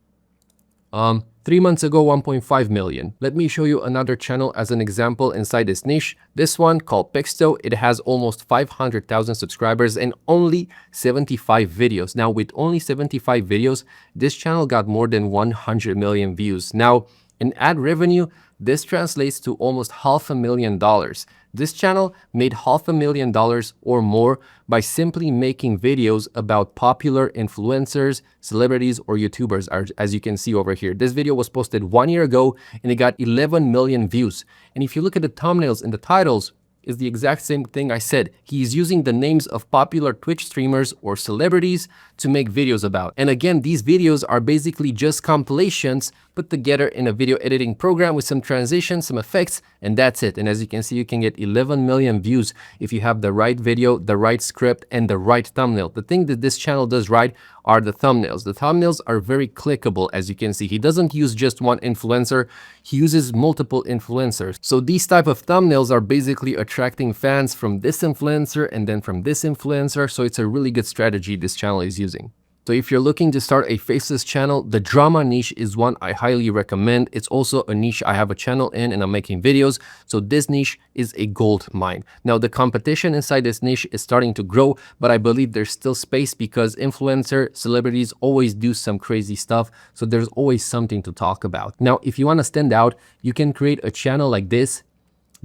3 months ago, 1.5 million. Let me show you another channel as an example inside this niche. This one called Pixto. It has almost 500,000 subscribers and only 75 videos. Now, with only 75 videos, this channel got more than 100 million views. Now, in ad revenue, this translates to almost $500,000. This channel made $500,000 or more by simply making videos about popular influencers, celebrities, or YouTubers, as you can see over here. This video was posted 1 year ago and it got 11 million views. And if you look at the thumbnails and the titles, is the exact same thing I said. He's using the names of popular Twitch streamers or celebrities to make videos about. And again, these videos are basically just compilations put together in a video editing program with some transitions, some effects, and that's it. And as you can see, you can get 11 million views if you have the right video, the right script, and the right thumbnail. The thing that this channel does right are the thumbnails. The thumbnails are very clickable, as you can see. He doesn't use just one influencer, he uses multiple influencers. So these type of thumbnails are basically attracting fans from this influencer and then from this influencer. So it's a really good strategy this channel is using. So if you're looking to start a faceless channel, the drama niche is one I highly recommend. It's also a niche I have a channel in and I'm making videos. So this niche is a gold mine. Now the competition inside this niche is starting to grow, but I believe there's still space because influencer celebrities always do some crazy stuff. So there's always something to talk about. Now, if you want to stand out, you can create a channel like this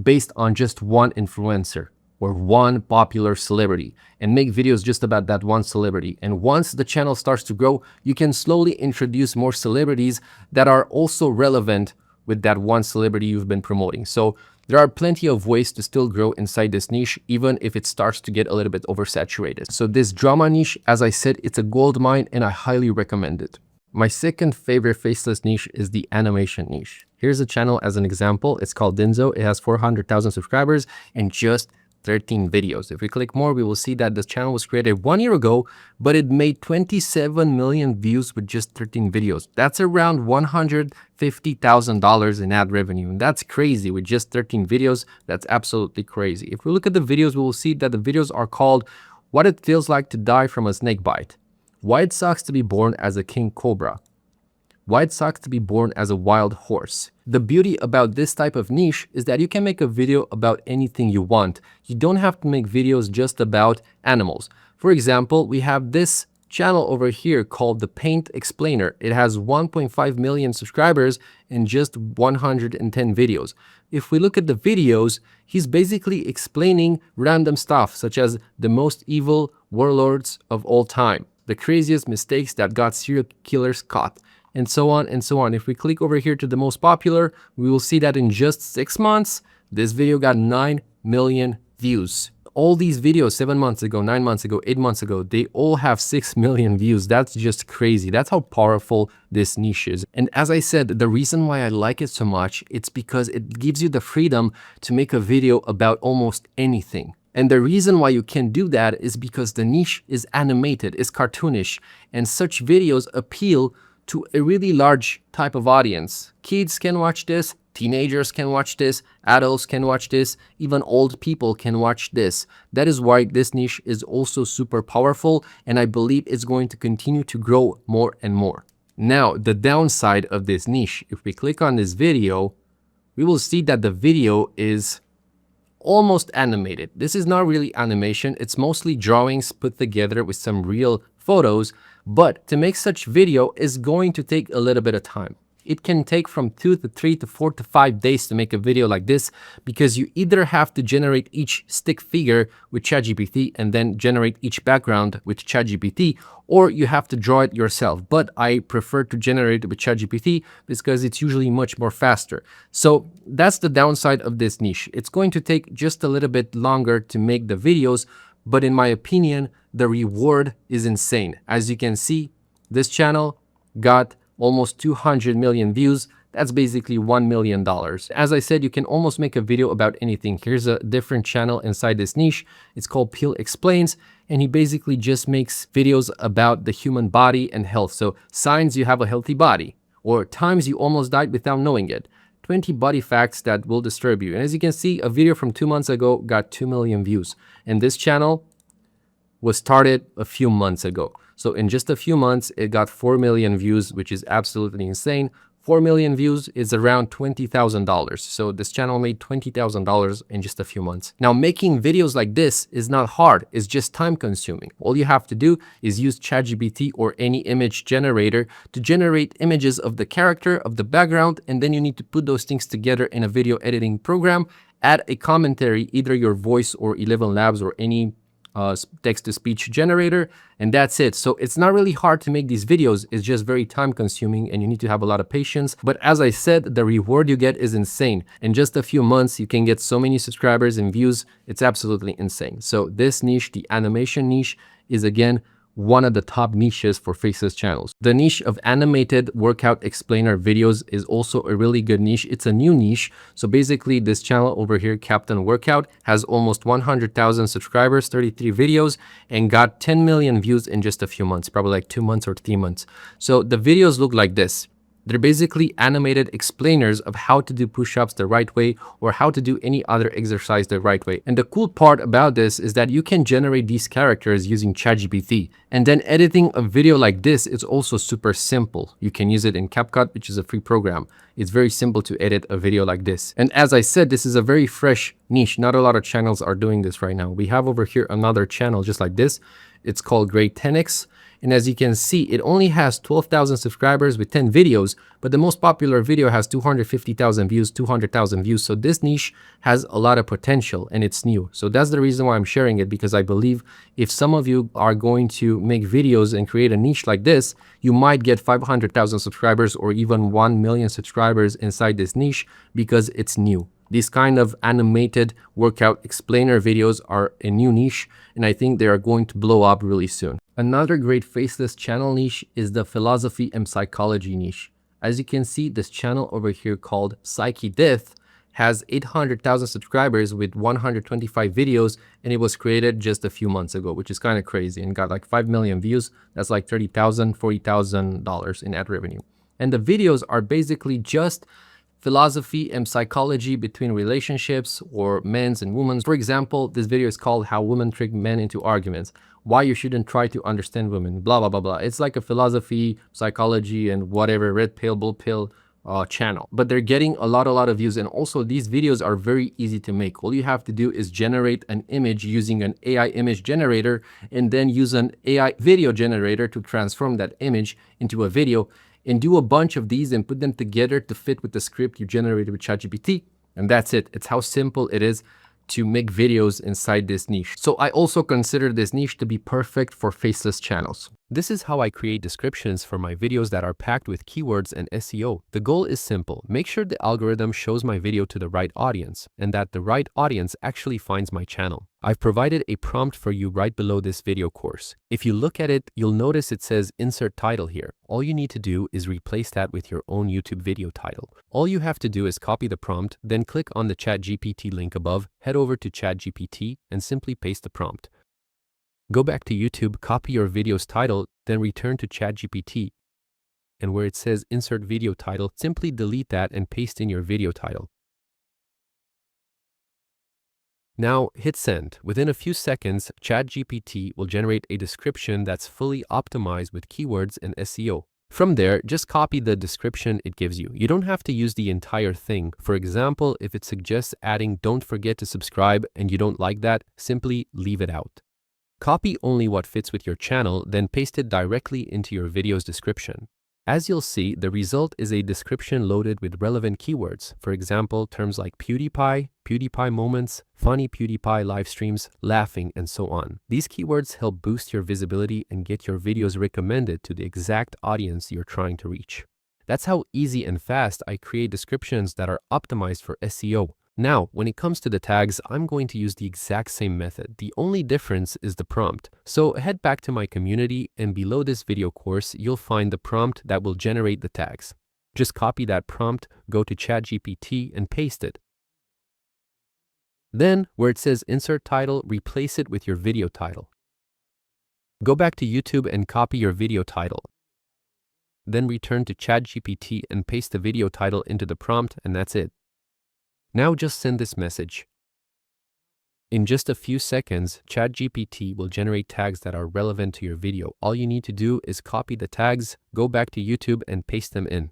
based on just one influencer or one popular celebrity and make videos just about that one celebrity. And once the channel starts to grow, you can slowly introduce more celebrities that are also relevant with that one celebrity you've been promoting. So there are plenty of ways to still grow inside this niche, even if it starts to get a little bit oversaturated. So this drama niche, as I said, it's a gold mine and I highly recommend it. My second favorite faceless niche is the animation niche. Here's a channel as an example. It's called Dinzo. It has 400,000 subscribers and just 13 videos. If we click more, we will see that this channel was created 1 year ago, but it made 27 million views with just 13 videos. That's around $150,000 in ad revenue. And that's crazy with just 13 videos. That's absolutely crazy. If we look at the videos, we will see that the videos are called What It Feels Like to Die from a Snake Bite, Why It Sucks to Be Born as a King Cobra, Why It Sucks to Be Born as a Wild Horse. The beauty about this type of niche is that you can make a video about anything you want. You don't have to make videos just about animals. For example, we have this channel over here called The Paint Explainer. It has 1.5 million subscribers and just 110 videos. If we look at the videos, he's basically explaining random stuff such as the most evil warlords of all time, the craziest mistakes that got serial killers caught, and so on and so on. If we click over here to the most popular, we will see that in just 6 months, this video got 9 million views. All these videos 7 months ago, 9 months ago, 8 months ago, they all have 6 million views. That's just crazy. That's how powerful this niche is. And as I said, the reason why I like it so much, it's because it gives you the freedom to make a video about almost anything. And the reason why you can do that is because the niche is animated, is cartoonish, and such videos appeal to a really large type of audience. Kids can watch this, teenagers can watch this, adults can watch this, even old people can watch this. That is why this niche is also super powerful, and I believe it's going to continue to grow more and more. Now, the downside of this niche, if we click on this video, we will see that the video is almost animated. This is not really animation, it's mostly drawings put together with some real photos, but to make such video is going to take a little bit of time. It can take from 2 to 3 to 4 to 5 days to make a video like this, because you either have to generate each stick figure with ChatGPT and then generate each background with ChatGPT, or you have to draw it yourself. But I prefer to generate it with ChatGPT because it's usually much more faster. So that's the downside of this niche. It's going to take just a little bit longer to make the videos, but in my opinion, the reward is insane. As you can see, this channel got almost 200 million views. That's basically $1 million. As I said, you can almost make a video about anything. Here's a different channel inside this niche. It's called Peel Explains, and he basically just makes videos about the human body and health. So signs you have a healthy body, or times you almost died without knowing it. 20 body facts that will disturb you. And as you can see, a video from 2 months ago got 2 million views. And this channel was started a few months ago. So in just a few months, it got 4 million views, which is absolutely insane. 4 million views is around $20,000. So this channel made $20,000 in just a few months. Now, making videos like this is not hard. It's just time consuming. All you have to do is use ChatGPT or any image generator to generate images of the character, of the background, and then you need to put those things together in a video editing program, add a commentary, either your voice or 11 Labs or any text-to-speech generator, and that's it. So it's not really hard to make these videos. It's just very time consuming and you need to have a lot of patience. But as I said, the reward you get is insane. In just a few months, you can get so many subscribers and views. It's absolutely insane. So this niche, the animation niche, is again one of the top niches for faceless channels. The niche of animated workout explainer videos is also a really good niche. It's a new niche. So basically this channel over here, Captain Workout, has almost 100,000 subscribers, 33 videos, and got 10 million views in just a few months, probably like 2 months or 3 months. So the videos look like this. They're basically animated explainers of how to do push-ups the right way or how to do any other exercise the right way. And the cool part about this is that you can generate these characters using ChatGPT. And then editing a video like this is also super simple. You can use it in CapCut, which is a free program. It's very simple to edit a video like this. And as I said, this is a very fresh niche. Not a lot of channels are doing this right now. We have over here another channel just like this. It's called Great 10X. And as you can see, it only has 12,000 subscribers with 10 videos, but the most popular video has 250,000 views, 200,000 views. So this niche has a lot of potential and it's new. So that's the reason why I'm sharing it, because I believe if some of you are going to make videos and create a niche like this, you might get 500,000 subscribers or even 1 million subscribers inside this niche because it's new. These kind of animated workout explainer videos are a new niche, and I think they are going to blow up really soon. Another great faceless channel niche is the philosophy and psychology niche. As you can see, this channel over here called Psyche Death has 800,000 subscribers with 125 videos, and it was created just a few months ago, which is kind of crazy, and got like 5 million views. That's like $30,000, $40,000 in ad revenue. And the videos are basically just philosophy and psychology between relationships or men's and women's. For example, this video is called How Women Trick Men into Arguments, why you shouldn't try to understand women, blah, blah, blah, blah. It's like a philosophy, psychology, and whatever, red pill, blue pill channel. But they're getting a lot of views. And also these videos are very easy to make. All you have to do is generate an image using an AI image generator and then use an AI video generator to transform that image into a video, and do a bunch of these and put them together to fit with the script you generated with ChatGPT. And that's it. It's how simple it is to make videos inside this niche. So I also consider this niche to be perfect for faceless channels. This is how I create descriptions for my videos that are packed with keywords and SEO. The goal is simple. Make sure the algorithm shows my video to the right audience and that the right audience actually finds my channel. I've provided a prompt for you right below this video course. If you look at it, you'll notice it says insert title here. All you need to do is replace that with your own YouTube video title. All you have to do is copy the prompt, then click on the ChatGPT link above, head over to ChatGPT and simply paste the prompt. Go back to YouTube, copy your video's title, then return to ChatGPT. And where it says insert video title, simply delete that and paste in your video title. Now hit send. Within a few seconds, ChatGPT will generate a description that's fully optimized with keywords and SEO. From there, just copy the description it gives you. You don't have to use the entire thing. For example, if it suggests adding "don't forget to subscribe" and you don't like that, simply leave it out. Copy only what fits with your channel, then paste it directly into your video's description. As you'll see, the result is a description loaded with relevant keywords. For example, terms like PewDiePie, PewDiePie moments, funny PewDiePie live streams, laughing, and so on. These keywords help boost your visibility and get your videos recommended to the exact audience you're trying to reach. That's how easy and fast I create descriptions that are optimized for SEO. Now, when it comes to the tags, I'm going to use the exact same method. The only difference is the prompt. So head back to my community and below this video course, you'll find the prompt that will generate the tags. Just copy that prompt, go to ChatGPT and paste it. Then, where it says insert title, replace it with your video title. Go back to YouTube and copy your video title. Then return to ChatGPT and paste the video title into the prompt, and that's it. Now just send this message. In just a few seconds, ChatGPT will generate tags that are relevant to your video. All you need to do is copy the tags, go back to YouTube and paste them in.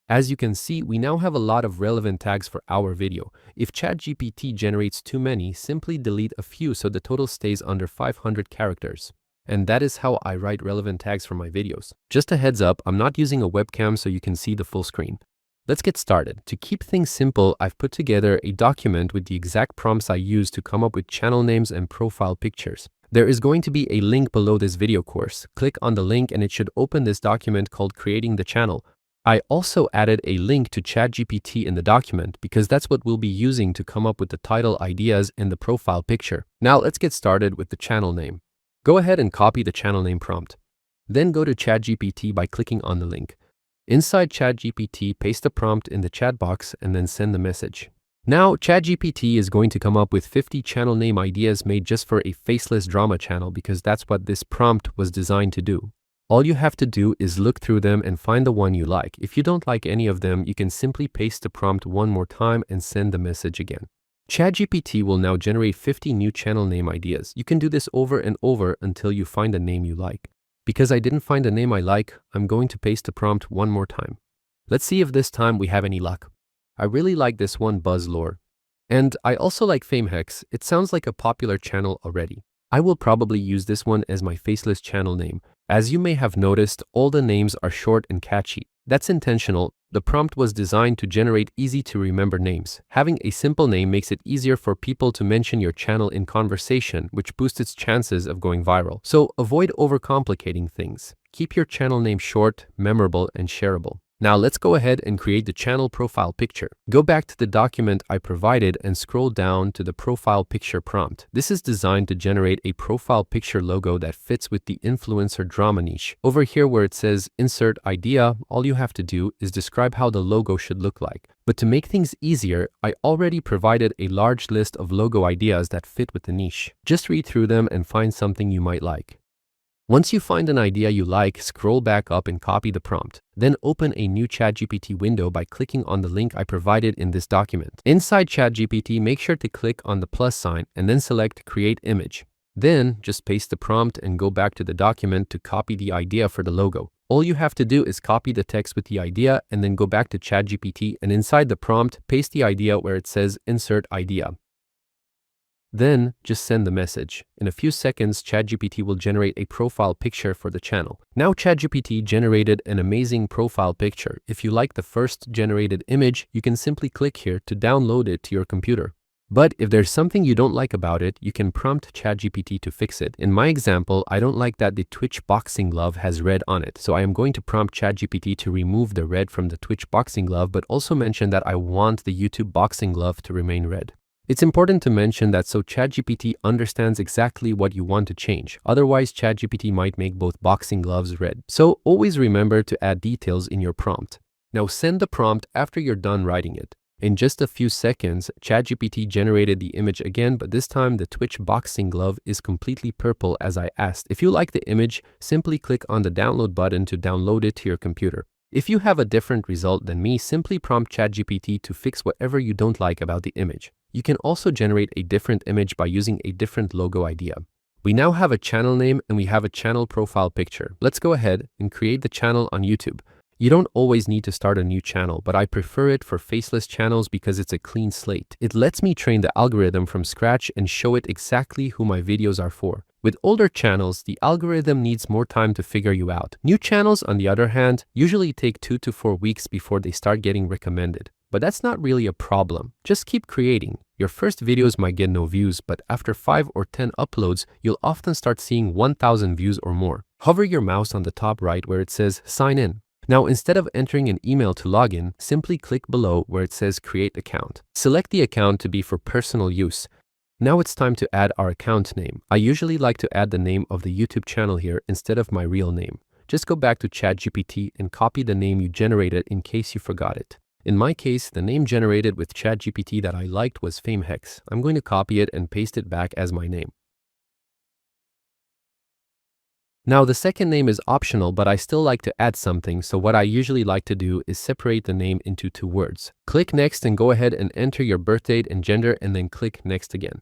As you can see, we now have a lot of relevant tags for our video. If ChatGPT generates too many, simply delete a few so the total stays under 500 characters. And that is how I write relevant tags for my videos. Just a heads up, I'm not using a webcam so you can see the full screen. Let's get started. To keep things simple, I've put together a document with the exact prompts I use to come up with channel names and profile pictures. There is going to be a link below this video course. Click on the link and it should open this document called Creating the Channel. I also added a link to ChatGPT in the document because that's what we'll be using to come up with the title ideas and the profile picture. Now let's get started with the channel name. Go ahead and copy the channel name prompt. Then go to ChatGPT by clicking on the link. Inside ChatGPT, paste the prompt in the chat box and then send the message. Now, ChatGPT is going to come up with 50 channel name ideas made just for a faceless drama channel because that's what this prompt was designed to do. All you have to do is look through them and find the one you like. If you don't like any of them, you can simply paste the prompt one more time and send the message again. ChatGPT will now generate 50 new channel name ideas. You can do this over and over until you find a name you like. Because I didn't find a name I like, I'm going to paste the prompt one more time. Let's see if this time we have any luck. I really like this one, Buzz Lore. And I also like FameHex. It sounds like a popular channel already. I will probably use this one as my faceless channel name. As you may have noticed, all the names are short and catchy. That's intentional. The prompt was designed to generate easy to remember names. Having a simple name makes it easier for people to mention your channel in conversation, which boosts its chances of going viral. So avoid overcomplicating things. Keep your channel name short, memorable, and shareable. Now let's go ahead and create the channel profile picture. Go back to the document I provided and scroll down to the profile picture prompt. This is designed to generate a profile picture logo that fits with the influencer drama niche. Over here where it says insert idea, all you have to do is describe how the logo should look like. But to make things easier, I already provided a large list of logo ideas that fit with the niche. Just read through them and find something you might like. Once you find an idea you like, scroll back up and copy the prompt. Then open a new ChatGPT window by clicking on the link I provided in this document. Inside ChatGPT, make sure to click on the plus sign and then select Create Image. Then just paste the prompt and go back to the document to copy the idea for the logo. All you have to do is copy the text with the idea and then go back to ChatGPT and inside the prompt, paste the idea where it says Insert Idea. Then just send the message. In a few seconds, ChatGPT will generate a profile picture for the channel. Now ChatGPT generated an amazing profile picture. If you like the first generated image, you can simply click here to download it to your computer. But if there's something you don't like about it, you can prompt ChatGPT to fix it. In my example, I don't like that the Twitch boxing glove has red on it. So I am going to prompt ChatGPT to remove the red from the Twitch boxing glove, but also mention that I want the YouTube boxing glove to remain red. It's important to mention that so ChatGPT understands exactly what you want to change. Otherwise, ChatGPT might make both boxing gloves red. So always remember to add details in your prompt. Now send the prompt after you're done writing it. In just a few seconds, ChatGPT generated the image again, but this time the Twitch boxing glove is completely purple as I asked. If you like the image, simply click on the download button to download it to your computer. If you have a different result than me, simply prompt ChatGPT to fix whatever you don't like about the image. You can also generate a different image by using a different logo idea. We now have a channel name and we have a channel profile picture. Let's go ahead and create the channel on YouTube. You don't always need to start a new channel, but I prefer it for faceless channels because it's a clean slate. It lets me train the algorithm from scratch and show it exactly who my videos are for. With older channels, the algorithm needs more time to figure you out. New channels, on the other hand, usually take 2 to 4 weeks before they start getting recommended. But that's not really a problem. Just keep creating. Your first videos might get no views, but after 5 or 10 uploads, you'll often start seeing 1,000 views or more. Hover your mouse on the top right where it says sign in. Now, instead of entering an email to log in, simply click below where it says create account. Select the account to be for personal use. Now it's time to add our account name. I usually like to add the name of the YouTube channel here instead of my real name. Just go back to ChatGPT and copy the name you generated in case you forgot it. In my case, the name generated with ChatGPT that I liked was FameHex. I'm going to copy it and paste it back as my name. Now the second name is optional, but I still like to add something, so what I usually like to do is separate the name into 2 words. Click next and go ahead and enter your birth date and gender and then click next again.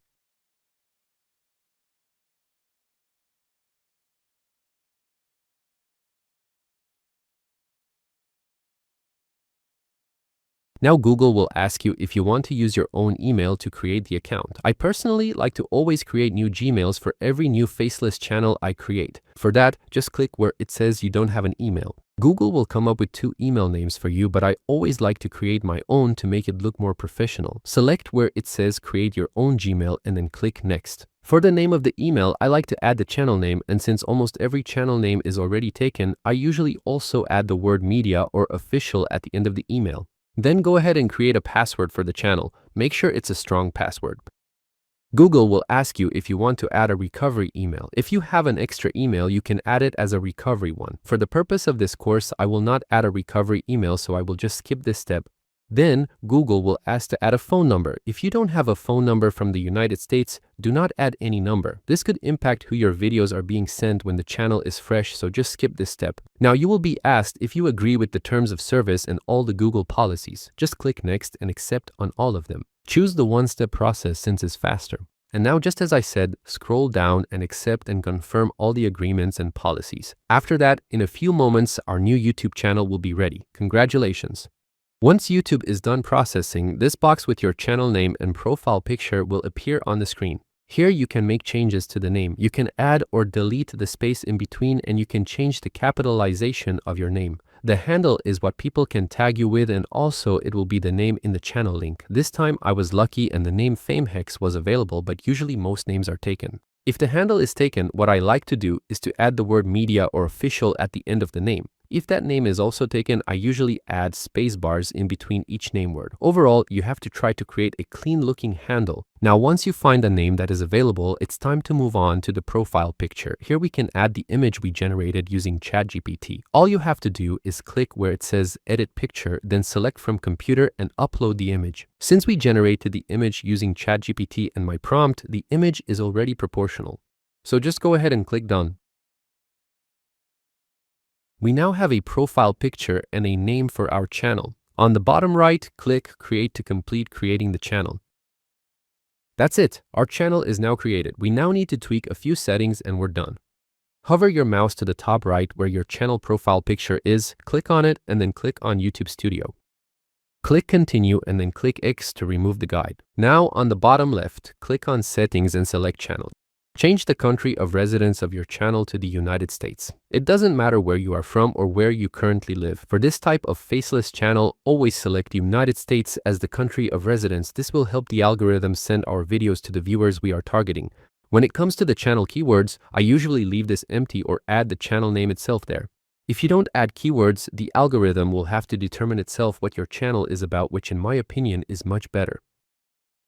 Now Google will ask you if you want to use your own email to create the account. I personally like to always create new Gmails for every new faceless channel I create. For that, just click where it says you don't have an email. Google will come up with 2 email names for you, but I always like to create my own to make it look more professional. Select where it says create your own Gmail and then click next. For the name of the email, I like to add the channel name, and since almost every channel name is already taken, I usually also add the word media or official at the end of the email. Then go ahead and create a password for the channel. Make sure it's a strong password. Google will ask you if you want to add a recovery email. If you have an extra email, you can add it as a recovery one. For the purpose of this course, I will not add a recovery email, so I will just skip this step. Then Google will ask to add a phone number. If you don't have a phone number from the United States, do not add any number. This could impact who your videos are being sent when the channel is fresh, so just skip this step. Now you will be asked if you agree with the terms of service and all the Google policies. Just click next and accept on all of them. Choose the one-step process since it's faster. And now, just as I said, scroll down and accept and confirm all the agreements and policies. After that, in a few moments, our new YouTube channel will be ready. Congratulations! Once YouTube is done processing, this box with your channel name and profile picture will appear on the screen. Here you can make changes to the name. You can add or delete the space in between, and you can change the capitalization of your name. The handle is what people can tag you with, and also it will be the name in the channel link. This time I was lucky and the name FameHex was available, but usually most names are taken. If the handle is taken, what I like to do is to add the word media or official at the end of the name. If that name is also taken, I usually add space bars in between each name word. Overall, you have to try to create a clean looking handle. Now, once you find a name that is available, it's time to move on to the profile picture. Here we can add the image we generated using ChatGPT. All you have to do is click where it says edit picture, then select from computer and upload the image. Since we generated the image using ChatGPT and my prompt, the image is already proportional. So just go ahead and click done. We now have a profile picture and a name for our channel. On the bottom right, click Create to complete creating the channel. That's it. Our channel is now created. We now need to tweak a few settings and we're done. Hover your mouse to the top right where your channel profile picture is, click on it, and then click on YouTube Studio. Click Continue and then click X to remove the guide. Now on the bottom left, click on Settings and select Channel. Change the country of residence of your channel to the United States. It doesn't matter where you are from or where you currently live. For this type of faceless channel, always select United States as the country of residence. This will help the algorithm send our videos to the viewers we are targeting. When it comes to the channel keywords, I usually leave this empty or add the channel name itself there. If you don't add keywords, the algorithm will have to determine itself what your channel is about, which in my opinion is much better.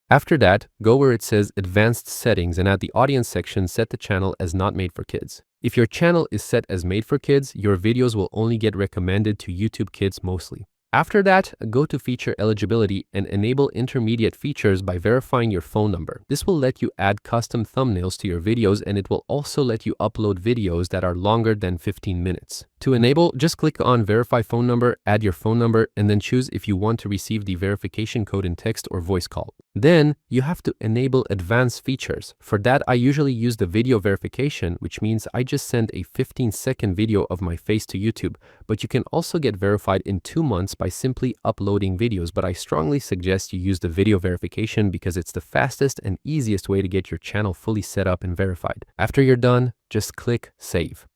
After that, go where it says Advanced Settings and at the Audience section, set the channel as Not Made for Kids. If your channel is set as Made for Kids, your videos will only get recommended to YouTube Kids mostly. After that, go to Feature Eligibility and enable intermediate features by verifying your phone number. This will let you add custom thumbnails to your videos, and it will also let you upload videos that are longer than 15 minutes. To enable, just click on Verify Phone Number, add your phone number, and then choose if you want to receive the verification code in text or voice call. Then, you have to enable advanced features. For that, I usually use the video verification, which means I just send a 15-second video of my face to YouTube, but you can also get verified in 2 months by simply uploading videos, but I strongly suggest you use the video verification because it's the fastest and easiest way to get your channel fully set up and verified. After you're done, just click Save.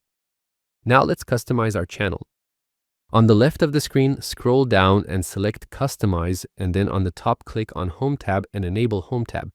Now let's customize our channel. On the left of the screen, scroll down and select Customize, and then on the top click on Home tab and enable Home tab.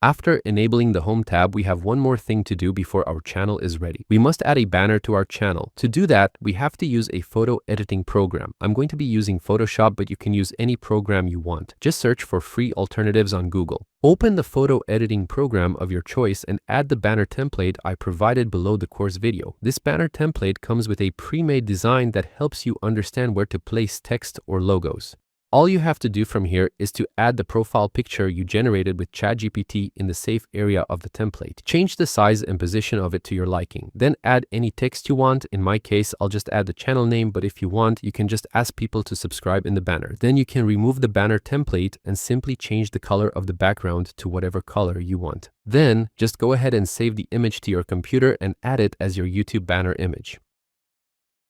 After enabling the Home tab, we have one more thing to do before our channel is ready. We must add a banner to our channel. To do that, we have to use a photo editing program. I'm going to be using Photoshop, but you can use any program you want. Just search for free alternatives on Google. Open the photo editing program of your choice and add the banner template I provided below the course video. This banner template comes with a pre-made design that helps you understand where to place text or logos. All you have to do from here is to add the profile picture you generated with ChatGPT in the safe area of the template. Change the size and position of it to your liking. Then add any text you want. In my case, I'll just add the channel name, but if you want, you can just ask people to subscribe in the banner. Then you can remove the banner template and simply change the color of the background to whatever color you want. Then just go ahead and save the image to your computer and add it as your YouTube banner image.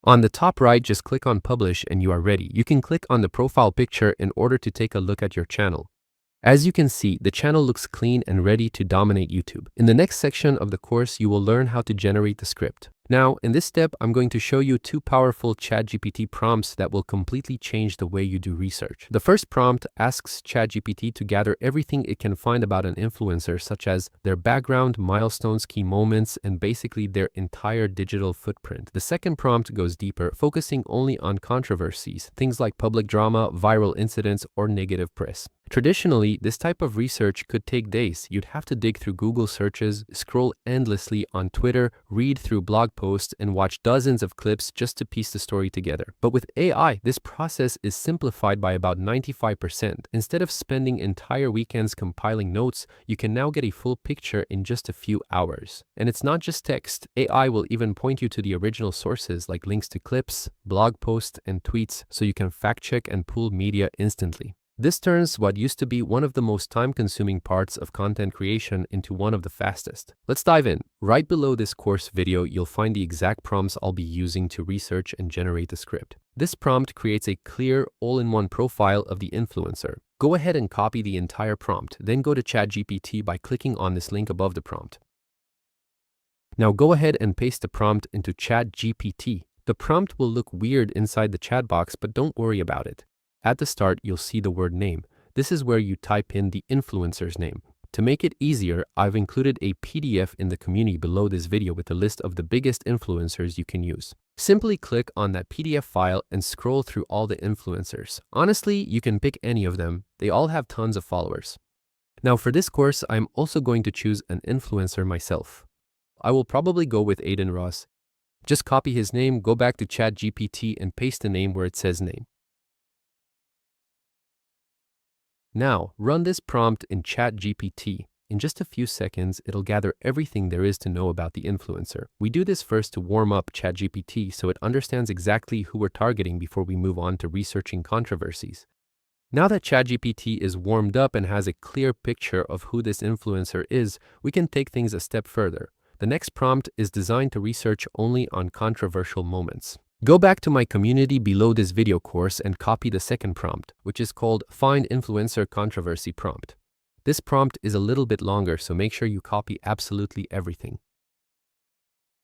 On the top right, just click on Publish and you are ready. You can click on the profile picture in order to take a look at your channel. As you can see, the channel looks clean and ready to dominate YouTube. In the next section of the course, you will learn how to generate the script. Now, in this step, I'm going to show you 2 powerful ChatGPT prompts that will completely change the way you do research. The first prompt asks ChatGPT to gather everything it can find about an influencer, such as their background, milestones, key moments, and basically their entire digital footprint. The second prompt goes deeper, focusing only on controversies, things like public drama, viral incidents, or negative press. Traditionally, this type of research could take days. You'd have to dig through Google searches, scroll endlessly on Twitter, read through blog posts, and watch dozens of clips just to piece the story together. But with AI, this process is simplified by about 95%. Instead of spending entire weekends compiling notes, you can now get a full picture in just a few hours. And it's not just text. AI will even point you to the original sources like links to clips, blog posts, and tweets, so you can fact check and pull media instantly. This turns what used to be one of the most time-consuming parts of content creation into one of the fastest. Let's dive in. Right below this course video, you'll find the exact prompts I'll be using to research and generate the script. This prompt creates a clear, all-in-one profile of the influencer. Go ahead and copy the entire prompt, then go to ChatGPT by clicking on this link above the prompt. Now go ahead and paste the prompt into ChatGPT. The prompt will look weird inside the chat box, but don't worry about it. At the start, you'll see the word name. This is where you type in the influencer's name. To make it easier, I've included a PDF in the community below this video with a list of the biggest influencers you can use. Simply click on that PDF file and scroll through all the influencers. Honestly, you can pick any of them. They all have tons of followers. Now for this course, I'm also going to choose an influencer myself. I will probably go with Aiden Ross. Just copy his name, go back to ChatGPT and paste the name where it says name. Now, run this prompt in ChatGPT. In just a few seconds, it'll gather everything there is to know about the influencer. We do this first to warm up ChatGPT so it understands exactly who we're targeting before we move on to researching controversies. Now that ChatGPT is warmed up and has a clear picture of who this influencer is, we can take things a step further. The next prompt is designed to research only on controversial moments. Go back to my community below this video course and copy the second prompt, which is called Find Influencer Controversy Prompt. This prompt is a little bit longer, so make sure you copy absolutely everything.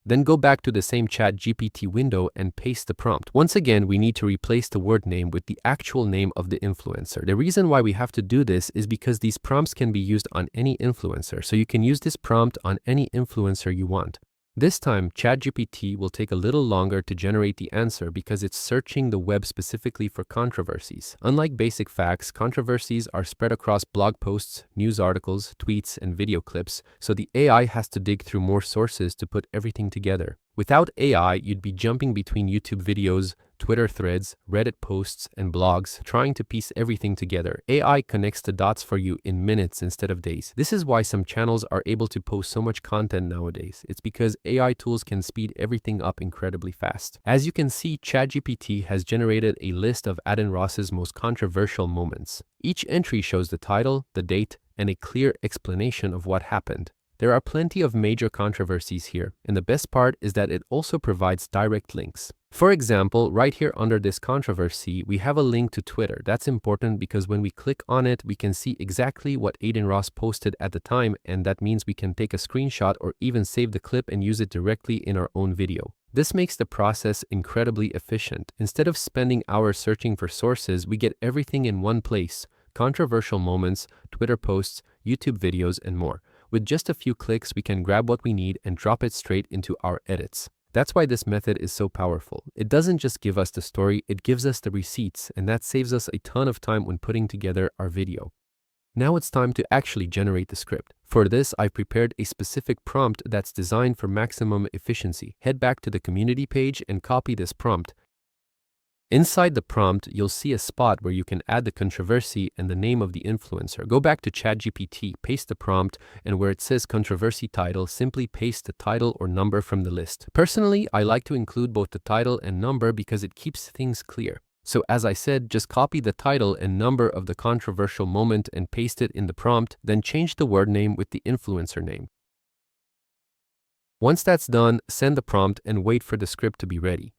Then go back to the same ChatGPT window and paste the prompt. Once again, we need to replace the word name with the actual name of the influencer. The reason why we have to do this is because these prompts can be used on any influencer, so you can use this prompt on any influencer you want. This time, ChatGPT will take a little longer to generate the answer because it's searching the web specifically for controversies. Unlike basic facts, controversies are spread across blog posts, news articles, tweets, and video clips, so the AI has to dig through more sources to put everything together. Without AI, you'd be jumping between YouTube videos, Twitter threads, Reddit posts, and blogs, trying to piece everything together. AI connects the dots for you in minutes instead of days. This is why some channels are able to post so much content nowadays. It's because AI tools can speed everything up incredibly fast. As you can see, ChatGPT has generated a list of Adin Ross's most controversial moments. Each entry shows the title, the date, and a clear explanation of what happened. There are plenty of major controversies here, and the best part is that it also provides direct links. For example, right here under this controversy, we have a link to Twitter. That's important because when we click on it, we can see exactly what Adin Ross posted at the time, and that means we can take a screenshot or even save the clip and use it directly in our own video. This makes the process incredibly efficient. Instead of spending hours searching for sources, we get everything in one place: controversial moments, Twitter posts, YouTube videos, and more. With just a few clicks, we can grab what we need and drop it straight into our edits. That's why this method is so powerful. It doesn't just give us the story, it gives us the receipts, and that saves us a ton of time when putting together our video. Now it's time to actually generate the script. For this, I've prepared a specific prompt that's designed for maximum efficiency. Head back to the community page and copy this prompt. Inside the prompt, you'll see a spot where you can add the controversy and the name of the influencer. Go back to ChatGPT, paste the prompt, and where it says controversy title, simply paste the title or number from the list. Personally, I like to include both the title and number because it keeps things clear. So as I said, just copy the title and number of the controversial moment and paste it in the prompt, then change the word name with the influencer name. Once that's done, send the prompt and wait for the script to be ready.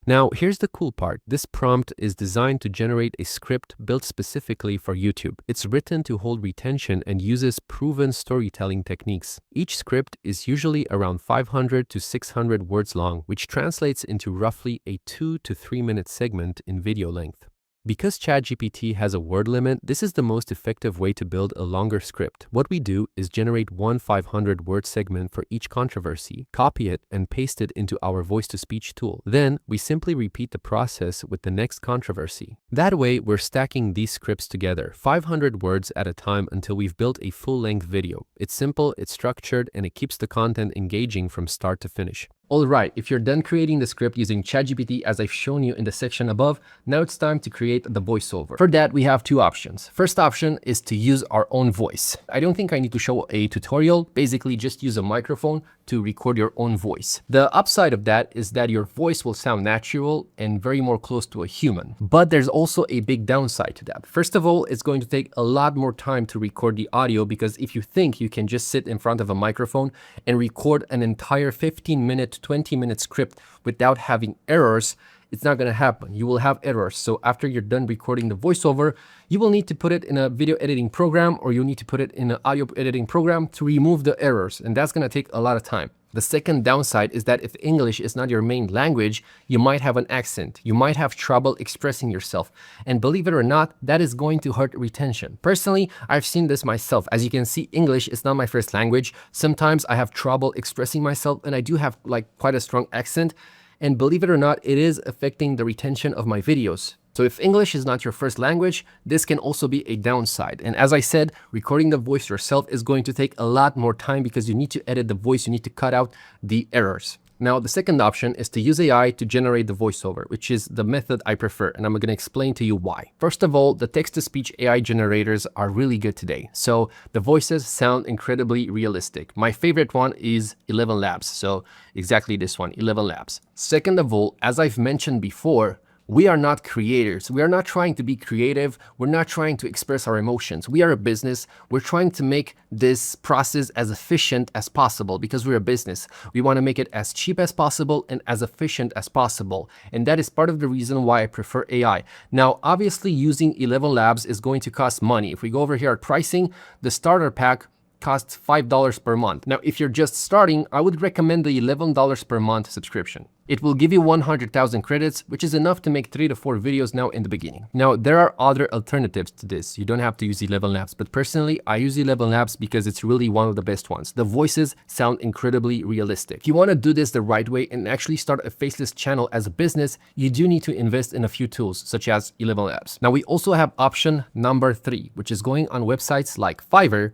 Now, here's the cool part. This prompt is designed to generate a script built specifically for YouTube. It's written to hold retention and uses proven storytelling techniques. Each script is usually around 500 to 600 words long, which translates into roughly a 2 to 3 minute segment in video length. Because ChatGPT has a word limit, this is the most effective way to build a longer script. What we do is generate one 500-word segment for each controversy, copy it, and paste it into our voice-to-speech tool. Then, we simply repeat the process with the next controversy. That way, we're stacking these scripts together, 500 words at a time until we've built a full-length video. It's simple, it's structured, and it keeps the content engaging from start to finish. Alright, if you're done creating the script using ChatGPT as I've shown you in the section above, now it's time to create the voiceover. For that, we have two options. First option is to use our own voice. I don't think I need to show a tutorial. Basically, just use a microphone to record your own voice. The upside of that is that your voice will sound natural and very more close to a human. But there's also a big downside to that. First of all, it's going to take a lot more time to record the audio because if you think you can just sit in front of a microphone and record an entire 15-minute 20-minute script without having errors, it's not going to happen. You will have errors. So after you're done recording the voiceover, you will need to put it in a video editing program or you'll need to put it in an audio editing program to remove the errors. And that's going to take a lot of time. The second downside is that if English is not your main language, you might have an accent. You might have trouble expressing yourself. And believe it or not, that is going to hurt retention. Personally, I've seen this myself. As you can see, English is not my first language. Sometimes I have trouble expressing myself and I do have quite a strong accent. And believe it or not, it is affecting the retention of my videos. So if English is not your first language, this can also be a downside. And as I said, recording the voice yourself is going to take a lot more time because you need to edit the voice, you need to cut out the errors. Now, the second option is to use AI to generate the voiceover, which is the method I prefer, and I'm going to explain to you why. First of all, the text-to-speech AI generators are really good today. So the voices sound incredibly realistic. My favorite one is ElevenLabs. So exactly this one, ElevenLabs. Second of all, as I've mentioned before, We are not creators. We are not trying to be creative. We're not trying to express our emotions. We are a business. We're trying to make this process as efficient as possible because we're a business. We want to make it as cheap as possible and as efficient as possible. And that is part of the reason why I prefer AI. Now, obviously, using 11 Labs is going to cost money. If we go over here at pricing, the starter pack costs $5 per month. Now, if you're just starting, I would recommend the $11 per month subscription. It will give you 100,000 credits, which is enough to make 3 to 4 videos now in the beginning. Now, there are other alternatives to this. You don't have to use 11 Labs, but personally, I use 11 Labs because it's really one of the best ones. The voices sound incredibly realistic. If you want to do this the right way and actually start a faceless channel as a business, you do need to invest in a few tools, such as 11 Labs. Now, we also have option number 3, which is going on websites like Fiverr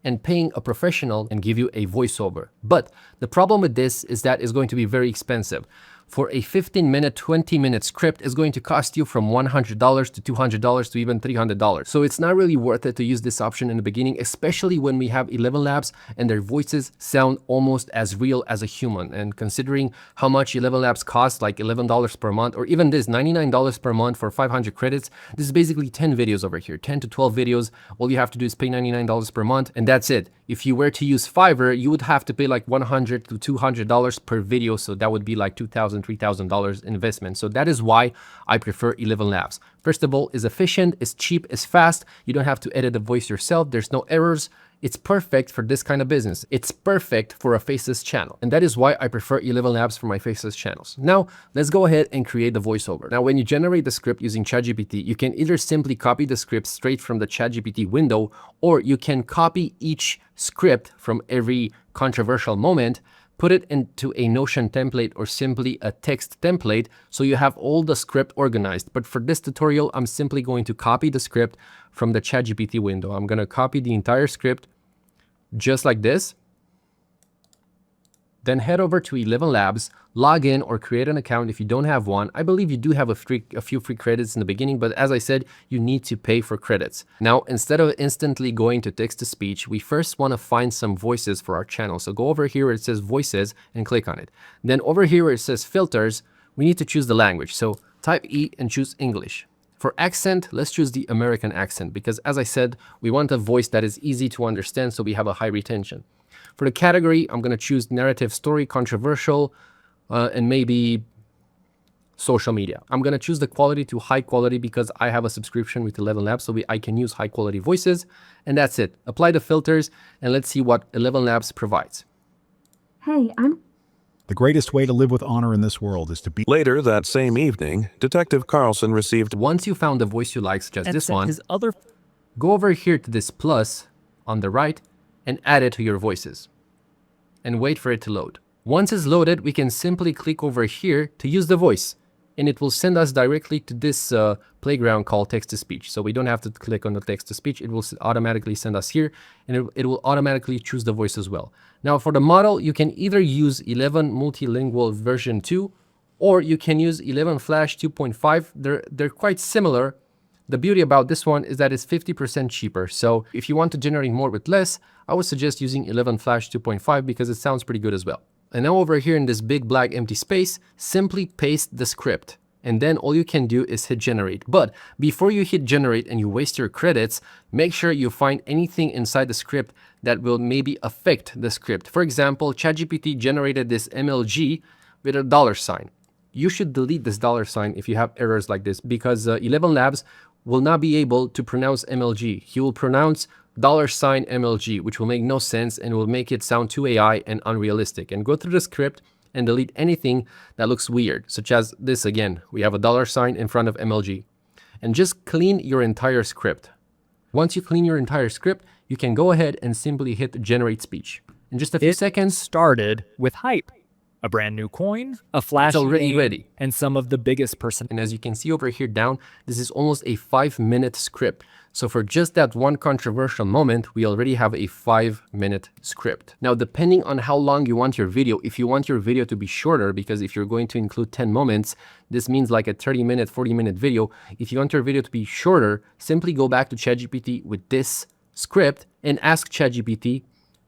and paying a professional and give you a voiceover. But the problem with this is that it's going to be very expensive. For a 15-minute, 20-minute script is going to cost you from $100 to $200 to even $300. So it's not really worth it to use this option in the beginning, especially when we have 11 Labs and their voices sound almost as real as a human. And considering how much 11 Labs costs, like $11 per month, or even this $99 per month for 500 credits, this is basically 10 videos over here, 10 to 12 videos. All you have to do is pay $99 per month, and that's it. If you were to use Fiverr, you would have to pay like $100 to $200 per video. So that would be like $2,000, $3,000 investment. So that is why I prefer 11 Labs. First of all, it's efficient, it's cheap, it's fast. You don't have to edit the voice yourself. There's no errors. It's perfect for this kind of business. It's perfect for a faceless channel. And that is why I prefer 11 Labs for my faceless channels. Now, let's go ahead and create the voiceover. Now, when you generate the script using ChatGPT, you can either simply copy the script straight from the ChatGPT window, or you can copy each script from every controversial moment, put it into a Notion template or simply a text template so you have all the script organized. But for this tutorial, I'm simply going to copy the script from the ChatGPT window. I'm going to copy the entire script just like this. Then head over to 11 Labs, log in or create an account if you don't have one. I believe you do have a few free credits in the beginning, but as I said, you need to pay for credits. Now, instead of instantly going to text-to-speech, we first want to find some voices for our channel. So go over here where it says voices and click on it. Then over here where it says filters, we need to choose the language. So type E and choose English. For accent, let's choose the American accent because as I said, we want a voice that is easy to understand so we have a high retention. For the category, I'm going to choose narrative, story, controversial, and maybe social media. I'm going to choose the quality to high quality because I have a subscription with 11 Labs, so I can use high quality voices. And that's it. Apply the filters and let's see what 11 Labs provides. Hey, The greatest way to live with honor in this world is to be. Later that same evening, Detective Carlson received. Once you found the voice you like, such as this one, go over here to this plus on the right and add it to your voices and wait for it to load. Once it's loaded, we can simply click over here to use the voice and it will send us directly to this playground called text-to-speech. So we don't have to click on the text-to-speech. It will automatically send us here and it will automatically choose the voice as well. Now for the model, you can either use 11 Multilingual version 2 or you can use 11 Flash 2.5. They're quite similar. The beauty about this one is that it's 50% cheaper. So if you want to generate more with less, I would suggest using 11 Flash 2.5 because it sounds pretty good as well. And now over here in this big black empty space, simply paste the script. And then all you can do is hit generate. But before you hit generate and you waste your credits, make sure you find anything inside the script that will maybe affect the script. For example, ChatGPT generated this MLG with a $sign. You should delete this $sign if you have errors like this because 11 Labs will not be able to pronounce MLG. He will pronounce $sign MLG, which will make no sense and will make it sound too AI and unrealistic. And go through the script and delete anything that looks weird, such as this again. We have a $sign in front of MLG. And just clean your entire script. Once you clean your entire script, you can go ahead and simply hit generate speech. In just a few seconds, started with hype. A brand new coin, a flash, it's already ready. And some of the biggest person. And as you can see over here down, this is almost a 5-minute script. So for just that one controversial moment, we already have a 5-minute script. Now, depending on how long you want your video, if you want your video to be shorter, because if you're going to include 10 moments, this means like a 30-minute, 40-minute video. If you want your video to be shorter, simply go back to ChatGPT with this script and ask ChatGPT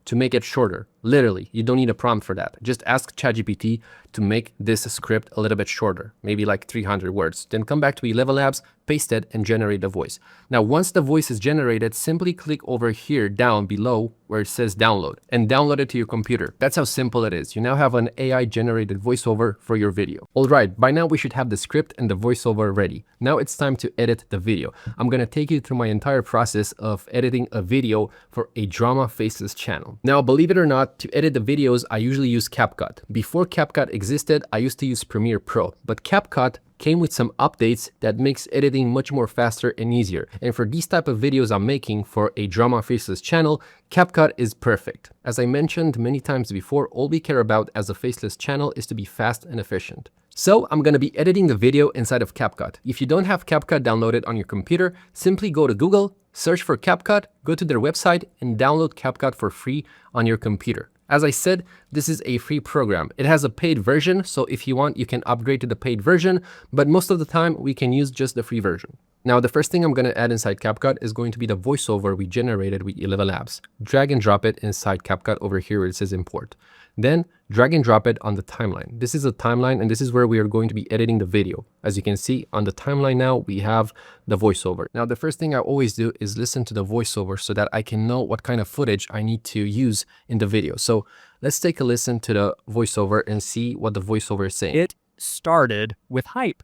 to make it shorter. Literally, you don't need a prompt for that. Just ask ChatGPT to make this script a little bit shorter, maybe like 300 words. Then come back to Eleven Labs, paste it, and generate the voice. Now, once the voice is generated, simply click over here down below where it says download and download it to your computer. That's how simple it is. You now have an AI generated voiceover for your video. All right, by now we should have the script and the voiceover ready. Now it's time to edit the video. I'm gonna take you through my entire process of editing a video for a Drama Faceless channel. Now, believe it or not, to edit the videos, I usually use CapCut. Before CapCut existed, I used to use Premiere Pro, but CapCut came with some updates that makes editing much more faster and easier. And for these type of videos I'm making for a Drama Faceless channel, CapCut is perfect. As I mentioned many times before, all we care about as a faceless channel is to be fast and efficient. So I'm gonna be editing the video inside of CapCut. If you don't have CapCut downloaded on your computer, simply go to Google, search for CapCut, go to their website, and download CapCut for free on your computer. As I said, this is a free program. It has a paid version, so if you want, you can upgrade to the paid version, but most of the time we can use just the free version. Now, the first thing I'm gonna add inside CapCut is going to be the voiceover we generated with Eleven Labs. Drag and drop it inside CapCut over here where it says import. Then drag and drop it on the timeline. This is a timeline and this is where we are going to be editing the video. As you can see on the timeline now, we have the voiceover. Now, the first thing I always do is listen to the voiceover so that I can know what kind of footage I need to use in the video. So let's take a listen to the voiceover and see what the voiceover is saying. It started with hype.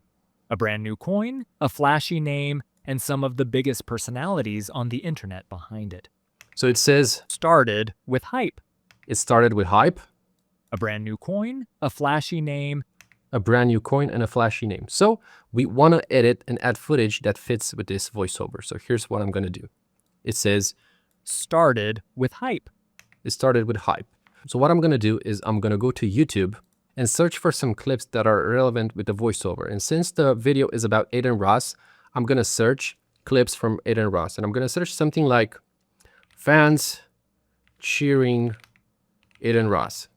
A brand new coin, a flashy name, and some of the biggest personalities on the internet behind it. So it says, Started with hype. it started with hype, A brand new coin, a flashy name, a brand new coin, and a flashy name. So we want to edit and add footage that fits with this voiceover. So here's what I'm going to do. It says, started with hype. it started with hype. So what I'm going to do is I'm going to go to YouTube and search for some clips that are relevant with the voiceover. And since the video is about Adin Ross, I'm going to search clips from Adin Ross. And I'm going to search something like fans cheering Adin Ross.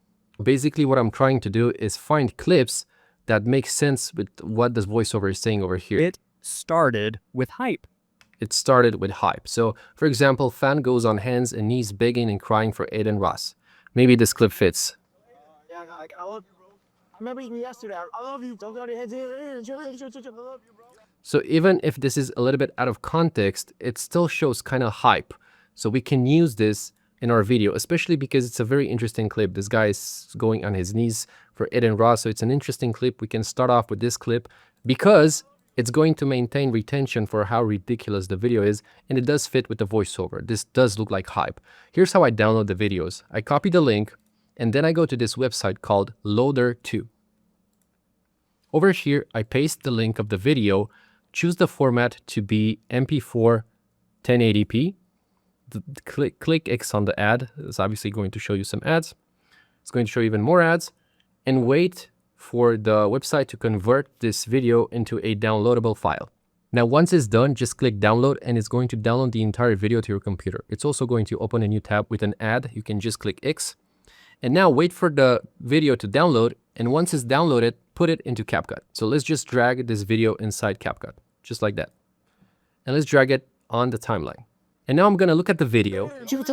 Basically, what I'm trying to do is find clips that make sense with what this voiceover is saying over here. It started with hype. It started with hype. So, for example, fan goes on hands and knees begging and crying for Adin Ross. Maybe this clip fits. Yeah, like, I love you, bro. I remember you yesterday. I love you. Don't go to your head. I love you, bro. So even if this is a little bit out of context, it still shows kind of hype. So we can use this in our video, especially because it's a very interesting clip. This guy is going on his knees for Adin Ross. So it's an interesting clip. We can start off with this clip because it's going to maintain retention for how ridiculous the video is. And it does fit with the voiceover. This does look like hype. Here's how I download the videos. I copy the link and then I go to this website called Loader2. Over here, I paste the link of the video, choose the format to be MP4 1080p. Click X on the ad. It's obviously going to show you some ads. It's going to show you even more ads, and wait for the website to convert this video into a downloadable file. Now, once it's done, just click download and it's going to download the entire video to your computer. It's also going to open a new tab with an ad. You can just click X and now wait for the video to download. And once it's downloaded, put it into CapCut. So let's just drag this video inside CapCut, just like that. And let's drag it on the timeline. And now I'm going to look at the video,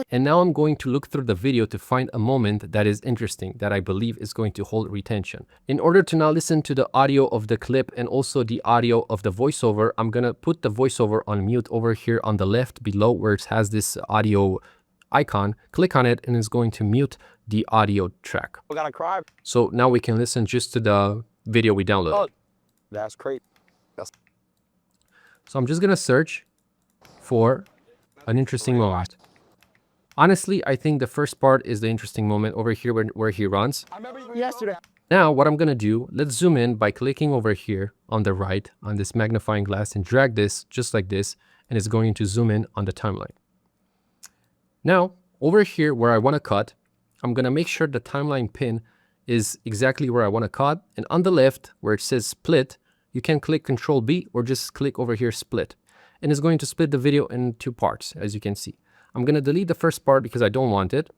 and now I'm going to look through the video to find a moment that is interesting, that I believe is going to hold retention. In order to now listen to the audio of the clip and also the audio of the voiceover, I'm going to put the voiceover on mute over here on the left below where it has this audio icon. Click on it and it's going to mute the audio track. I gotta cry. So now we can listen just to the video we downloaded. Oh, that's crazy. So I'm just going to search for an interesting moment. Honestly, I think the first part is the interesting moment over here where he runs. I remember you yesterday. Now, what I'm going to do, let's zoom in by clicking over here on the right on this magnifying glass and drag this just like this, and it's going to zoom in on the timeline. Now, over here where I want to cut, I'm going to make sure the timeline pin is exactly where I want to cut. And on the left where it says split, you can click Control B or just click over here split. And it's going to split the video in two parts, as you can see. I'm going to delete the first part because I don't want it.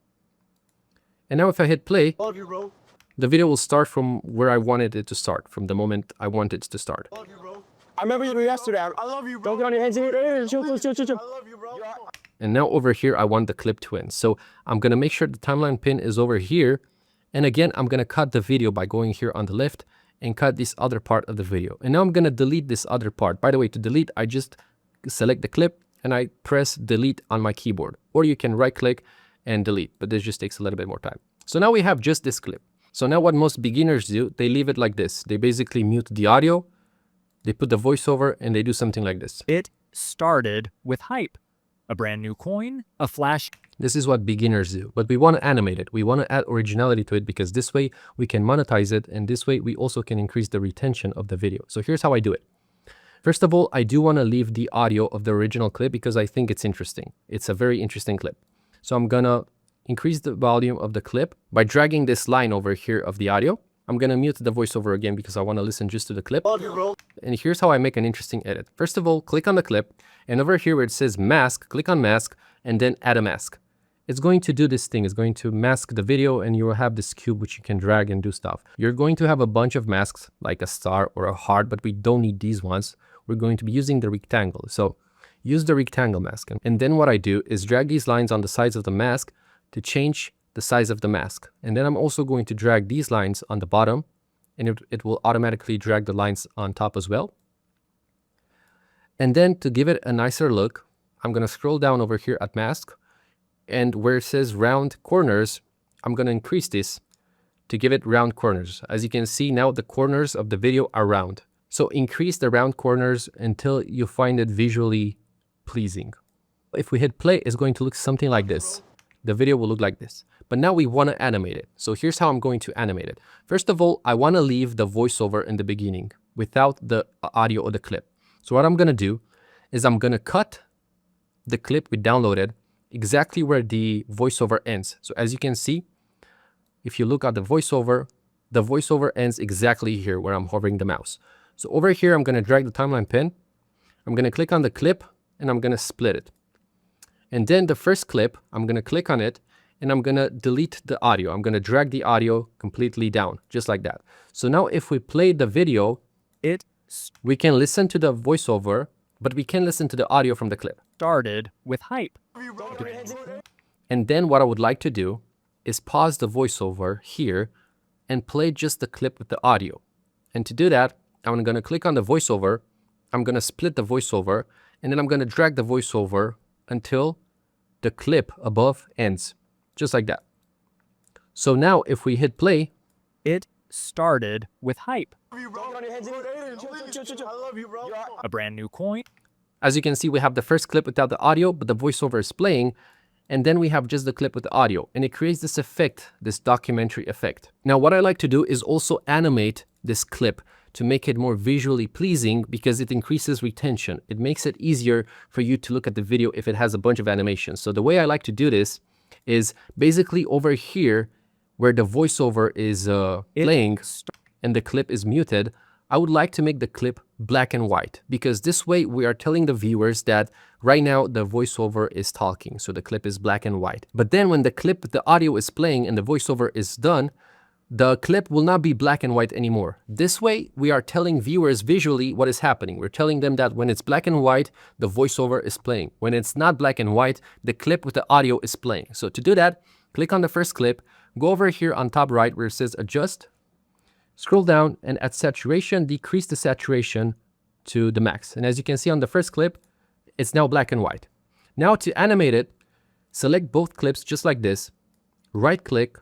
And now if I hit play, Love you, bro. the video will start from where I wanted it to start, from the moment I want it to start. Love you, bro. I remember you yesterday. I love you, bro. Don't get on your hands. I love you, bro. And now over here, I want the clip to end. So I'm going to make sure the timeline pin is over here. And again, I'm going to cut the video by going here on the left and cut this other part of the video. And now I'm going to delete this other part. By the way, to delete, I just select the clip and I press delete on my keyboard. Or you can right click and delete, but this just takes a little bit more time. So now we have just this clip. So now what most beginners do, they leave it like this. They basically mute the audio, they put the voiceover, and they do something like this. It started with hype. A brand new coin, a flash. This is what beginners do, but we want to animate it. We want to add originality to it because this way we can monetize it, and this way we also can increase the retention of the video. So here's how I do it. First of all, I do want to leave the audio of the original clip because I think it's interesting. It's a very interesting clip. So I'm gonna increase the volume of the clip by dragging this line over here of the audio. I'm gonna mute the voiceover again because I want to listen just to the clip. And here's how I make an interesting edit. First of all, click on the clip, and over here where it says mask, click on mask, and then add a mask. It's going to do this thing. It's going to mask the video, and you will have this cube which you can drag and do stuff. You're going to have a bunch of masks like a star or a heart, but we don't need these ones. We're going to be using the rectangle. So use the rectangle mask. And then what I do is drag these lines on the sides of the mask to change the size of the mask. And then I'm also going to drag these lines on the bottom, and it will automatically drag the lines on top as well. And then to give it a nicer look, I'm going to scroll down over here at mask, and where it says round corners, I'm going to increase this to give it round corners. As you can see now, the corners of the video are round. So increase the round corners until you find it visually pleasing. If we hit play, it's going to look something like this. The video will look like this. But now we want to animate it. So here's how I'm going to animate it. First of all, I want to leave the voiceover in the beginning without the audio or the clip. So what I'm going to do is I'm going to cut the clip we downloaded exactly where the voiceover ends. So as you can see, if you look at the voiceover ends exactly here where I'm hovering the mouse. So over here, I'm going to drag the timeline pin. I'm going to click on the clip and I'm going to split it. And then the first clip, I'm going to click on it and I'm going to delete the audio. I'm going to drag the audio completely down, just like that. So now if we play the video, we can listen to the voiceover, but we can listen to the audio from the clip. Started with hype. And then what I would like to do is pause the voiceover here and play just the clip with the audio. And to do that, I'm going to click on the voiceover. I'm going to split the voiceover, and then I'm going to drag the voiceover until the clip above ends, just like that. So now if we hit play, It started with hype. I love you, bro. A brand new coin. as you can see, we have the first clip without the audio, but the voiceover is playing. And then we have just the clip with the audio, and it creates this effect, this documentary effect. Now, what I like to do is also animate this clip to make it more visually pleasing because it increases retention. It makes it easier for you to look at the video if it has a bunch of animations. So the way I like to do this is basically over here where the voiceover is playing and the clip is muted, I would like to make the clip black and white because this way we are telling the viewers that right now the voiceover is talking, so the clip is black and white. But then when the clip with the audio is playing and the voiceover is done, the clip will not be black and white anymore. This way we are telling viewers visually what is happening. We're telling them that when it's black and white, the voiceover is playing. When it's not black and white, the clip with the audio is playing. So to do that, click on the first clip, go over here on top right where it says adjust, scroll down, and at saturation, decrease the saturation to the max. And as you can see on the first clip, it's now black and white. Now to animate it, select both clips just like this, right click,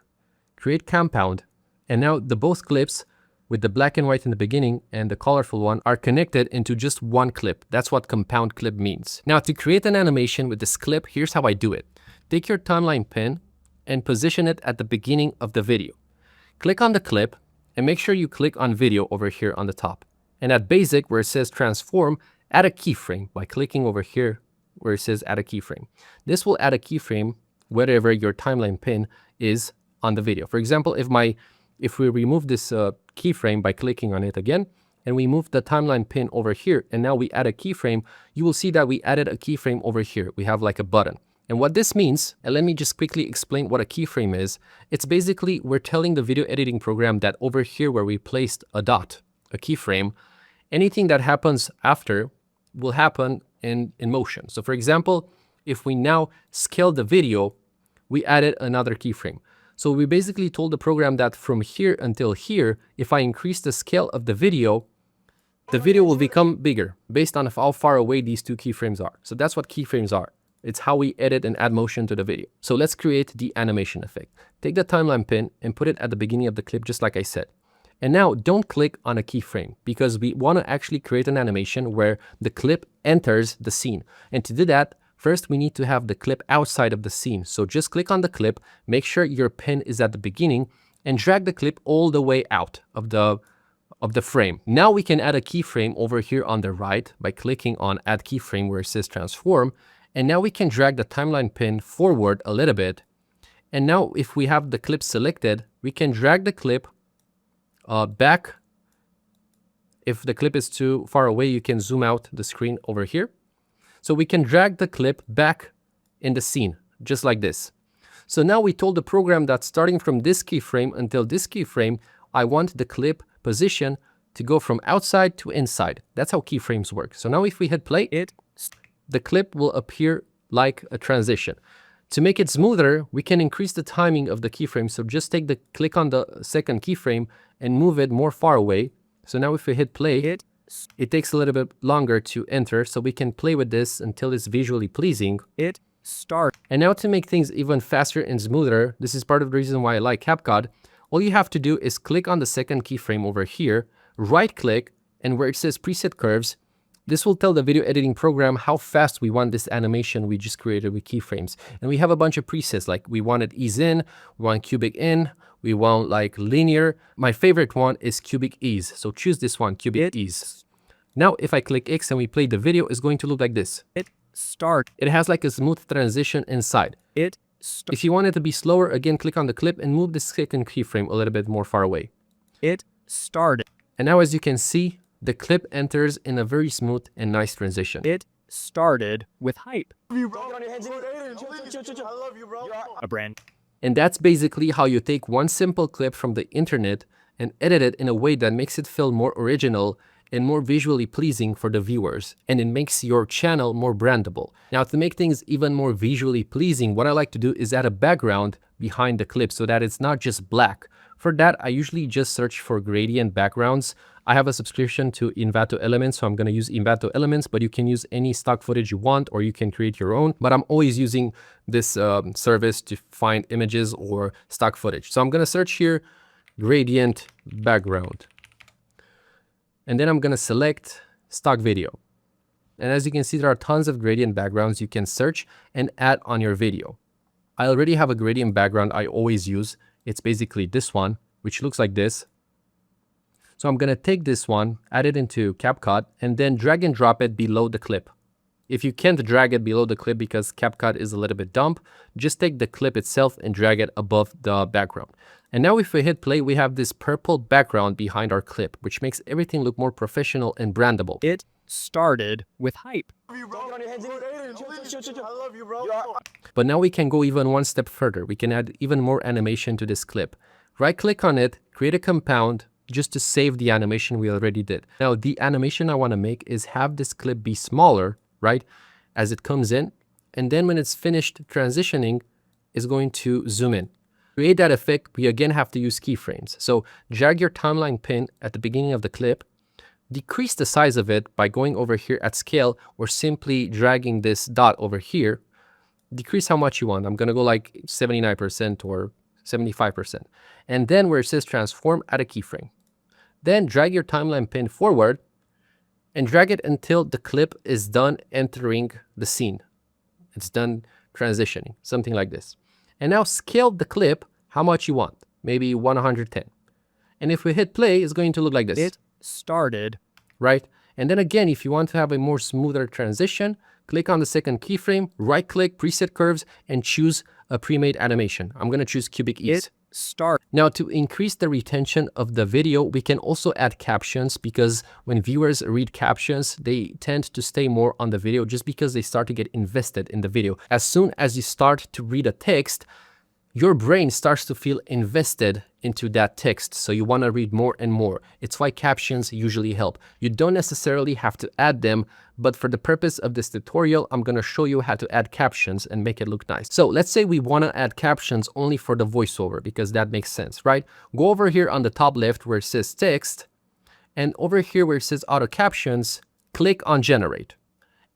create compound, and now the both clips with the black and white in the beginning and the colorful one are connected into just one clip. That's what compound clip means. Now to create an animation with this clip, here's how I do it. Take your timeline pin and position it at the beginning of the video. Click on the clip and make sure you click on video over here on the top. And at basic, where it says transform, add a keyframe by clicking over here where it says add a keyframe. This will add a keyframe wherever your timeline pin is on the video. For example, if we remove this keyframe by clicking on it again, and we move the timeline pin over here, and now we add a keyframe, you will see that we added a keyframe over here. We have like a button. And what this means, and let me just quickly explain what a keyframe is. It's basically we're telling the video editing program that over here where we placed a dot, a keyframe, anything that happens after will happen in motion. So for example, If we now scale the video, we added another keyframe. So we basically told the program that from here until here, if I increase the scale of the video will become bigger based on how far away these two keyframes are. So that's what keyframes are. It's how we edit and add motion to the video. So let's create the animation effect. Take the timeline pin and put it at the beginning of the clip, just like I said. And now don't click on a keyframe because we want to actually create an animation where the clip enters the scene. And to do that, first we need to have the clip outside of the scene. So just click on the clip, make sure your pin is at the beginning, and drag the clip all the way out of the frame. Now we can add a keyframe over here on the right by clicking on Add Keyframe where it says Transform. And now we can drag the timeline pin forward a little bit. And now if we have the clip selected, we can drag the clip back. If the clip is too far away, you can zoom out the screen over here. So we can drag the clip back in the scene, just like this. So now we told the program that starting from this keyframe until this keyframe, I want the clip position to go from outside to inside. That's how keyframes work. So now if we hit play, the clip will appear like a transition. To make it smoother, we can increase the timing of the keyframe. So just click on the second keyframe and move it more far away. So now if we hit play, it takes a little bit longer to enter. So we can play with this until it's visually pleasing. And now to make things even faster and smoother, this is part of the reason why I like CapCut. All you have to do is click on the second keyframe over here, right click, and where it says preset curves, this will tell the video editing program how fast we want this animation we just created with keyframes. And we have a bunch of presets, like we want it ease in, we want cubic in, we want like linear. My favorite one is cubic ease. So choose this one, cubic ease. Now, if I click X and we play the video, it's going to look like this. It has like a smooth transition inside. If you want it to be slower, again, click on the clip and move the second keyframe a little bit more far away. And now as you can see, the clip enters in a very smooth and nice transition. It started with hype. I love you, bro. A brand. And that's basically how you take one simple clip from the internet and edit it in a way that makes it feel more original and more visually pleasing for the viewers, and it makes your channel more brandable. Now, to make things even more visually pleasing, what I like to do is add a background behind the clip so that it's not just black. For that, I usually just search for gradient backgrounds. I have a subscription to Envato Elements, so I'm going to use Envato Elements, but you can use any stock footage you want, or you can create your own. But I'm always using this service to find images or stock footage. So I'm going to search here, gradient background. And then I'm going to select stock video. And as you can see, there are tons of gradient backgrounds you can search and add on your video. I already have a gradient background I always use. It's basically this one, which looks like this. So I'm going to take this one, add it into CapCut, and then drag and drop it below the clip. If you can't drag it below the clip because CapCut is a little bit dumb, just take the clip itself and drag it above the background. And now if we hit play, we have this purple background behind our clip, which makes everything look more professional and brandable. It started with hype. I love you, bro. But now we can go even one step further. We can add even more animation to this clip. Right click on it, create a compound, just to save the animation we already did. Now the animation I want to make is have this clip be smaller, right, as it comes in, and then when it's finished transitioning, it's going to zoom in. To create that effect, we again have to use keyframes. So drag your timeline pin at the beginning of the clip, decrease the size of it by going over here at scale, or simply dragging this dot over here. Decrease how much you want. I'm going to go like 79% or 75%. And then where it says transform, add a keyframe. Then drag your timeline pin forward and drag it until the clip is done entering the scene. It's done transitioning, something like this. And now scale the clip how much you want, maybe 110. And if we hit play, it's going to look like this. It started. Right? And then again, if you want to have a more smoother transition, click on the second keyframe, right click, preset curves, and choose a pre-made animation. I'm going to choose cubic ease. Now, to increase the retention of the video, we can also add captions, because when viewers read captions, they tend to stay more on the video just because they start to get invested in the video. As soon as you start to read a text, your brain starts to feel invested into that text. So you want to read more and more. It's why captions usually help. You don't necessarily have to add them, but for the purpose of this tutorial, I'm going to show you how to add captions and make it look nice. So let's say we want to add captions only for the voiceover because that makes sense, right? Go over here on the top left where it says text, and over here where it says auto captions, click on generate.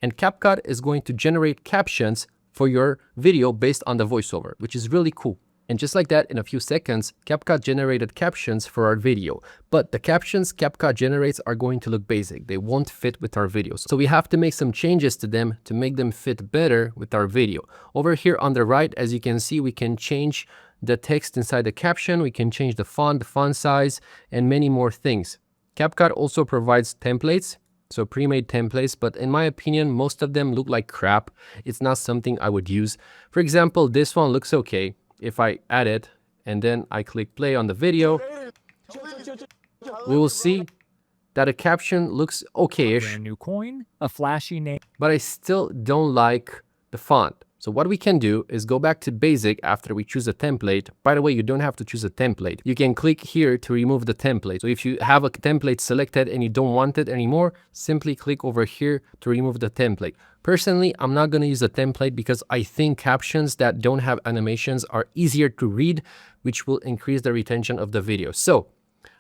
And CapCut is going to generate captions for your video based on the voiceover, which is really cool. And just like that, in a few seconds, CapCut generated captions for our video. But the captions CapCut generates are going to look basic. They won't fit with our videos. So we have to make some changes to them to make them fit better with our video. Over here on the right, as you can see, we can change the text inside the caption. We can change the font size, and many more things. CapCut also provides templates. So pre-made templates, but in my opinion, most of them look like crap. It's not something I would use. For example, this one looks okay. If I add it and then I click play on the video, we will see that a caption looks okay-ish. Brand new coin, a flashy name. But I still don't like the font. So what we can do is go back to basic after we choose a template. By the way, you don't have to choose a template. You can click here to remove the template. So if you have a template selected and you don't want it anymore, simply click over here to remove the template. Personally, I'm not going to use a template because I think captions that don't have animations are easier to read, which will increase the retention of the video. So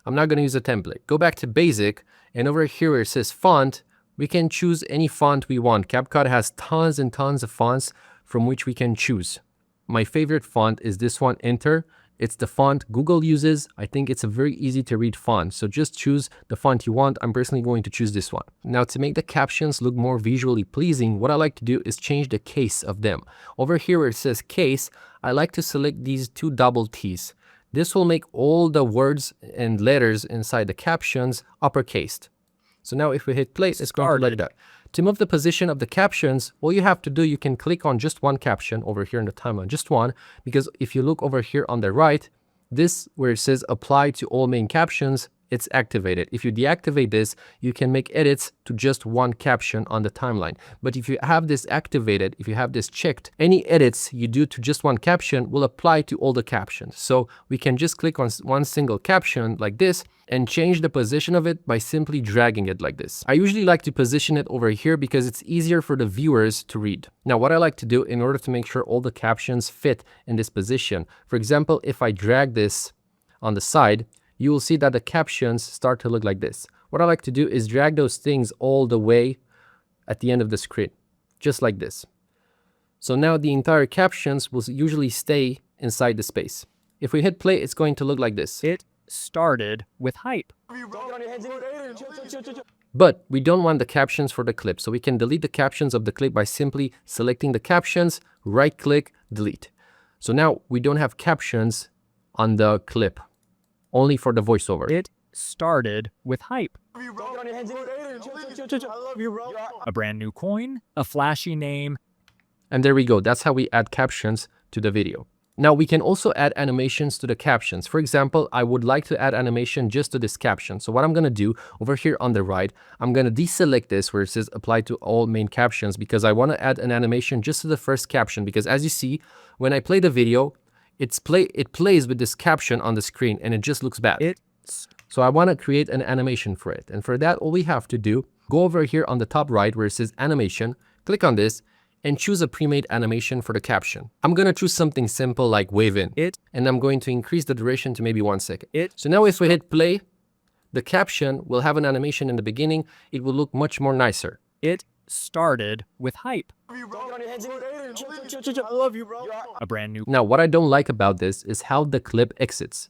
I'm not going to use a template. Go back to basic, and over here where it says font, we can choose any font we want. CapCut has tons and tons of fonts from which we can choose. My favorite font is this one, Enter. It's the font Google uses. I think it's a very easy to read font. So just choose the font you want. I'm personally going to choose this one. Now to make the captions look more visually pleasing, what I like to do is change the case of them. Over here where it says case, I like to select these two double T's. This will make all the words and letters inside the captions uppercased. So now if we hit play, it's going to let it out. To move the position of the captions, all you have to do, you can click on just one caption over here in the timeline, just one, because if you look over here on the right, this where it says apply to all main captions, it's activated. If you deactivate this, you can make edits to just one caption on the timeline. But if you have this activated, if you have this checked, any edits you do to just one caption will apply to all the captions. So we can just click on one single caption like this and change the position of it by simply dragging it like this. I usually like to position it over here because it's easier for the viewers to read. Now, what I like to do in order to make sure all the captions fit in this position, for example, if I drag this on the side, you will see that the captions start to look like this. What I like to do is drag those things all the way at the end of the screen, just like this. So now the entire captions will usually stay inside the space. If we hit play, it's going to look like this. It started with hype. But we don't want the captions for the clip, so we can delete the captions of the clip by simply selecting the captions, right-click, delete. So now we don't have captions on the clip, only for the voiceover. It started with hype. I love you, bro. A brand new coin, a flashy name. And there we go. That's how we add captions to the video. Now we can also add animations to the captions. For example, I would like to add animation just to this caption. So what I'm going to do over here on the right, I'm going to deselect this where it says apply to all main captions because I want to add an animation just to the first caption, because as you see, when I play the video, it plays with this caption on the screen and it just looks bad. So I want to create an animation for it. And for that, all we have to do, go over here on the top right where it says animation, click on this, and choose a pre-made animation for the caption. I'm going to choose something simple like wave in. And I'm going to increase the duration to maybe 1 second. So now if we hit play, the caption will have an animation in the beginning. It will look much more nicer. It started with hype. I love you, bro. A brand new Now, what I don't like about this is how the clip exits.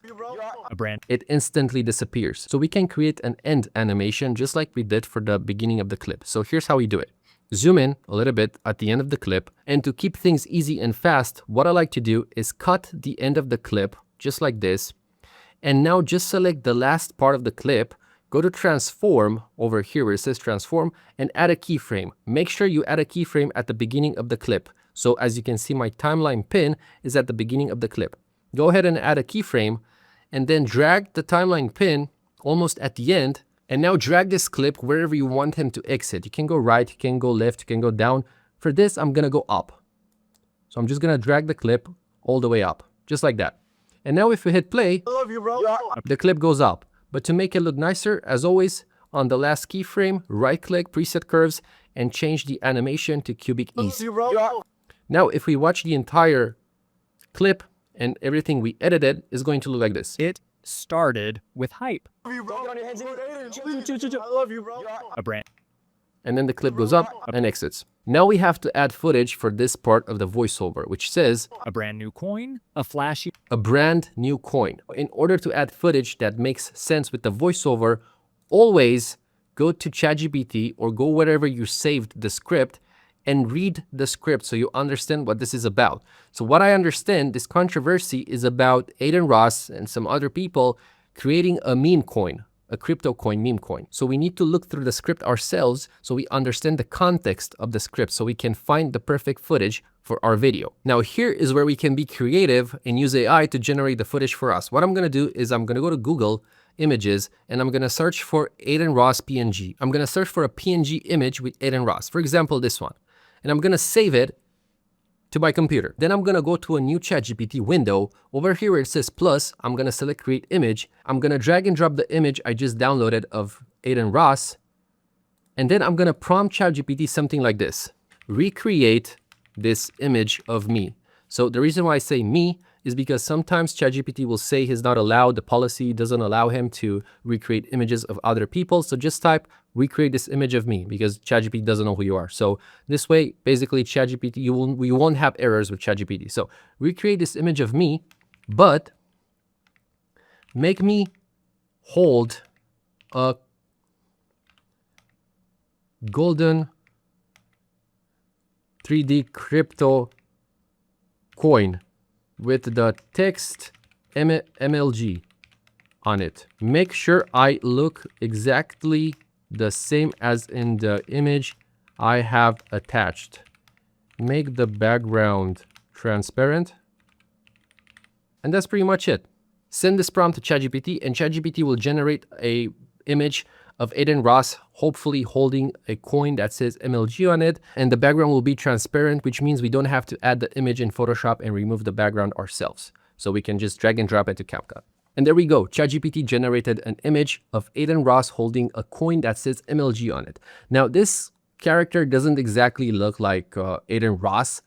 brand. It instantly disappears. So we can create an end animation just like we did for the beginning of the clip. So here's how we do it. Zoom in a little bit at the end of the clip, and to keep things easy and fast, what I like to do is cut the end of the clip just like this, and now just select the last part of the clip, go to transform over here where it says transform, and add a keyframe. Make sure you add a keyframe at the beginning of the clip. So as you can see, my timeline pin is at the beginning of the clip. Go ahead and add a keyframe, and then drag the timeline pin almost at the end. And now drag this clip wherever you want him to exit. You can go right, you can go left, you can go down. For this, I'm gonna go up. So I'm just gonna drag the clip all the way up. just like that. And now if we hit play, I love you, bro. the clip goes up. But to make it look nicer, as always, on the last keyframe, right-click, preset curves, and change the animation to cubic I love ease. you, bro. Now, if we watch the entire clip and everything we edited is going to look like this. It started with hype, I love you, bro. I love you, bro. a brand And then the clip goes up and exits. Now we have to add footage for this part of the voiceover, which says new coin, a flashy a brand new coin. In order to add footage that makes sense with the voiceover, always go to ChatGPT or go wherever you saved the script and read the script so you understand what this is about. So what I understand, this controversy is about Aiden Ross and some other people creating a meme coin, a crypto coin, meme coin. So we need to look through the script ourselves so we understand the context of the script so we can find the perfect footage for our video. Now here is where we can be creative and use AI to generate the footage for us. What I'm gonna do is I'm gonna go to Google Images and I'm gonna search for Aiden Ross PNG. I'm gonna search for a PNG image with Aiden Ross, for example, this one. And I'm gonna save it to my computer. Then I'm gonna go to a new ChatGPT window. Over here where it says plus, I'm gonna select create image. I'm gonna drag and drop the image I just downloaded of Aiden Ross. And then I'm gonna prompt ChatGPT something like this. Recreate this image of me. So the reason why I say me is because sometimes ChatGPT will say he's not allowed, the policy doesn't allow him to recreate images of other people. So just type recreate this image of me because ChatGPT doesn't know who you are. So this way, basically ChatGPT, you won't have errors with ChatGPT. So recreate this image of me, but make me hold a golden 3D crypto coin with the text MLG on it. Make sure I look exactly the same as in the image I have attached. Make the background transparent. And that's pretty much it. Send this prompt to ChatGPT and ChatGPT will generate a image of Aiden Ross, hopefully holding a coin that says MLG on it, and the background will be transparent, which means we don't have to add the image in Photoshop and remove the background ourselves. So we can just drag and drop it to CapCut. And there we go. ChatGPT generated an image of Aiden Ross holding a coin that says MLG on it. Now, this character doesn't exactly look like Aiden Ross.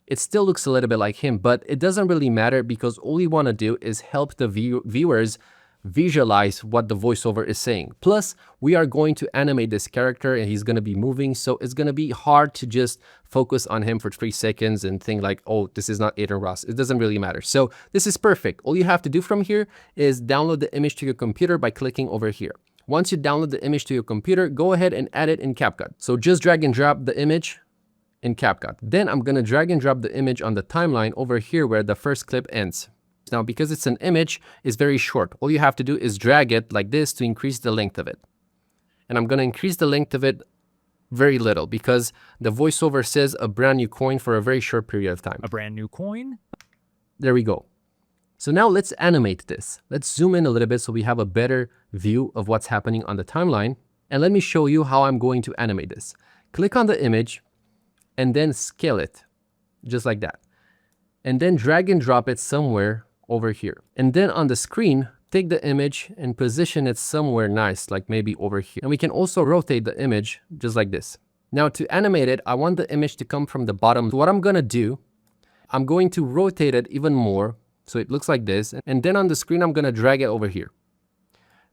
It still looks a little bit like him, but it doesn't really matter because all we want to do is help the viewers visualize what the voiceover is saying. Plus, we are going to animate this character and he's going to be moving, so it's going to be hard to just focus on him for 3 seconds and think like, oh, this is not Aiden Ross. It doesn't really matter. So this is perfect. All you have to do from here is download the image to your computer by clicking over here. Once you download the image to your computer, go ahead and add it in CapCut. So just drag and drop the image in CapCut. Then I'm going to drag and drop the image on the timeline over here where the first clip ends. Now, because it's an image, it's very short. All you have to do is drag it like this to increase the length of it. And I'm going to increase the length of it very little because the voiceover says a brand new coin for a very short period of time. a brand new coin, There we go. So now let's animate this. Let's zoom in a little bit so we have a better view of what's happening on the timeline. And let me show you how I'm going to animate this. Click on the image and then scale it just like that. And then drag and drop it somewhere over here. And then on the screen, take the image and position it somewhere nice, like maybe over here. And we can also rotate the image just like this. Now to animate it, I want the image to come from the bottom. So what I'm gonna do, I'm going to rotate it even more so it looks like this. And then on the screen, I'm gonna drag it over here.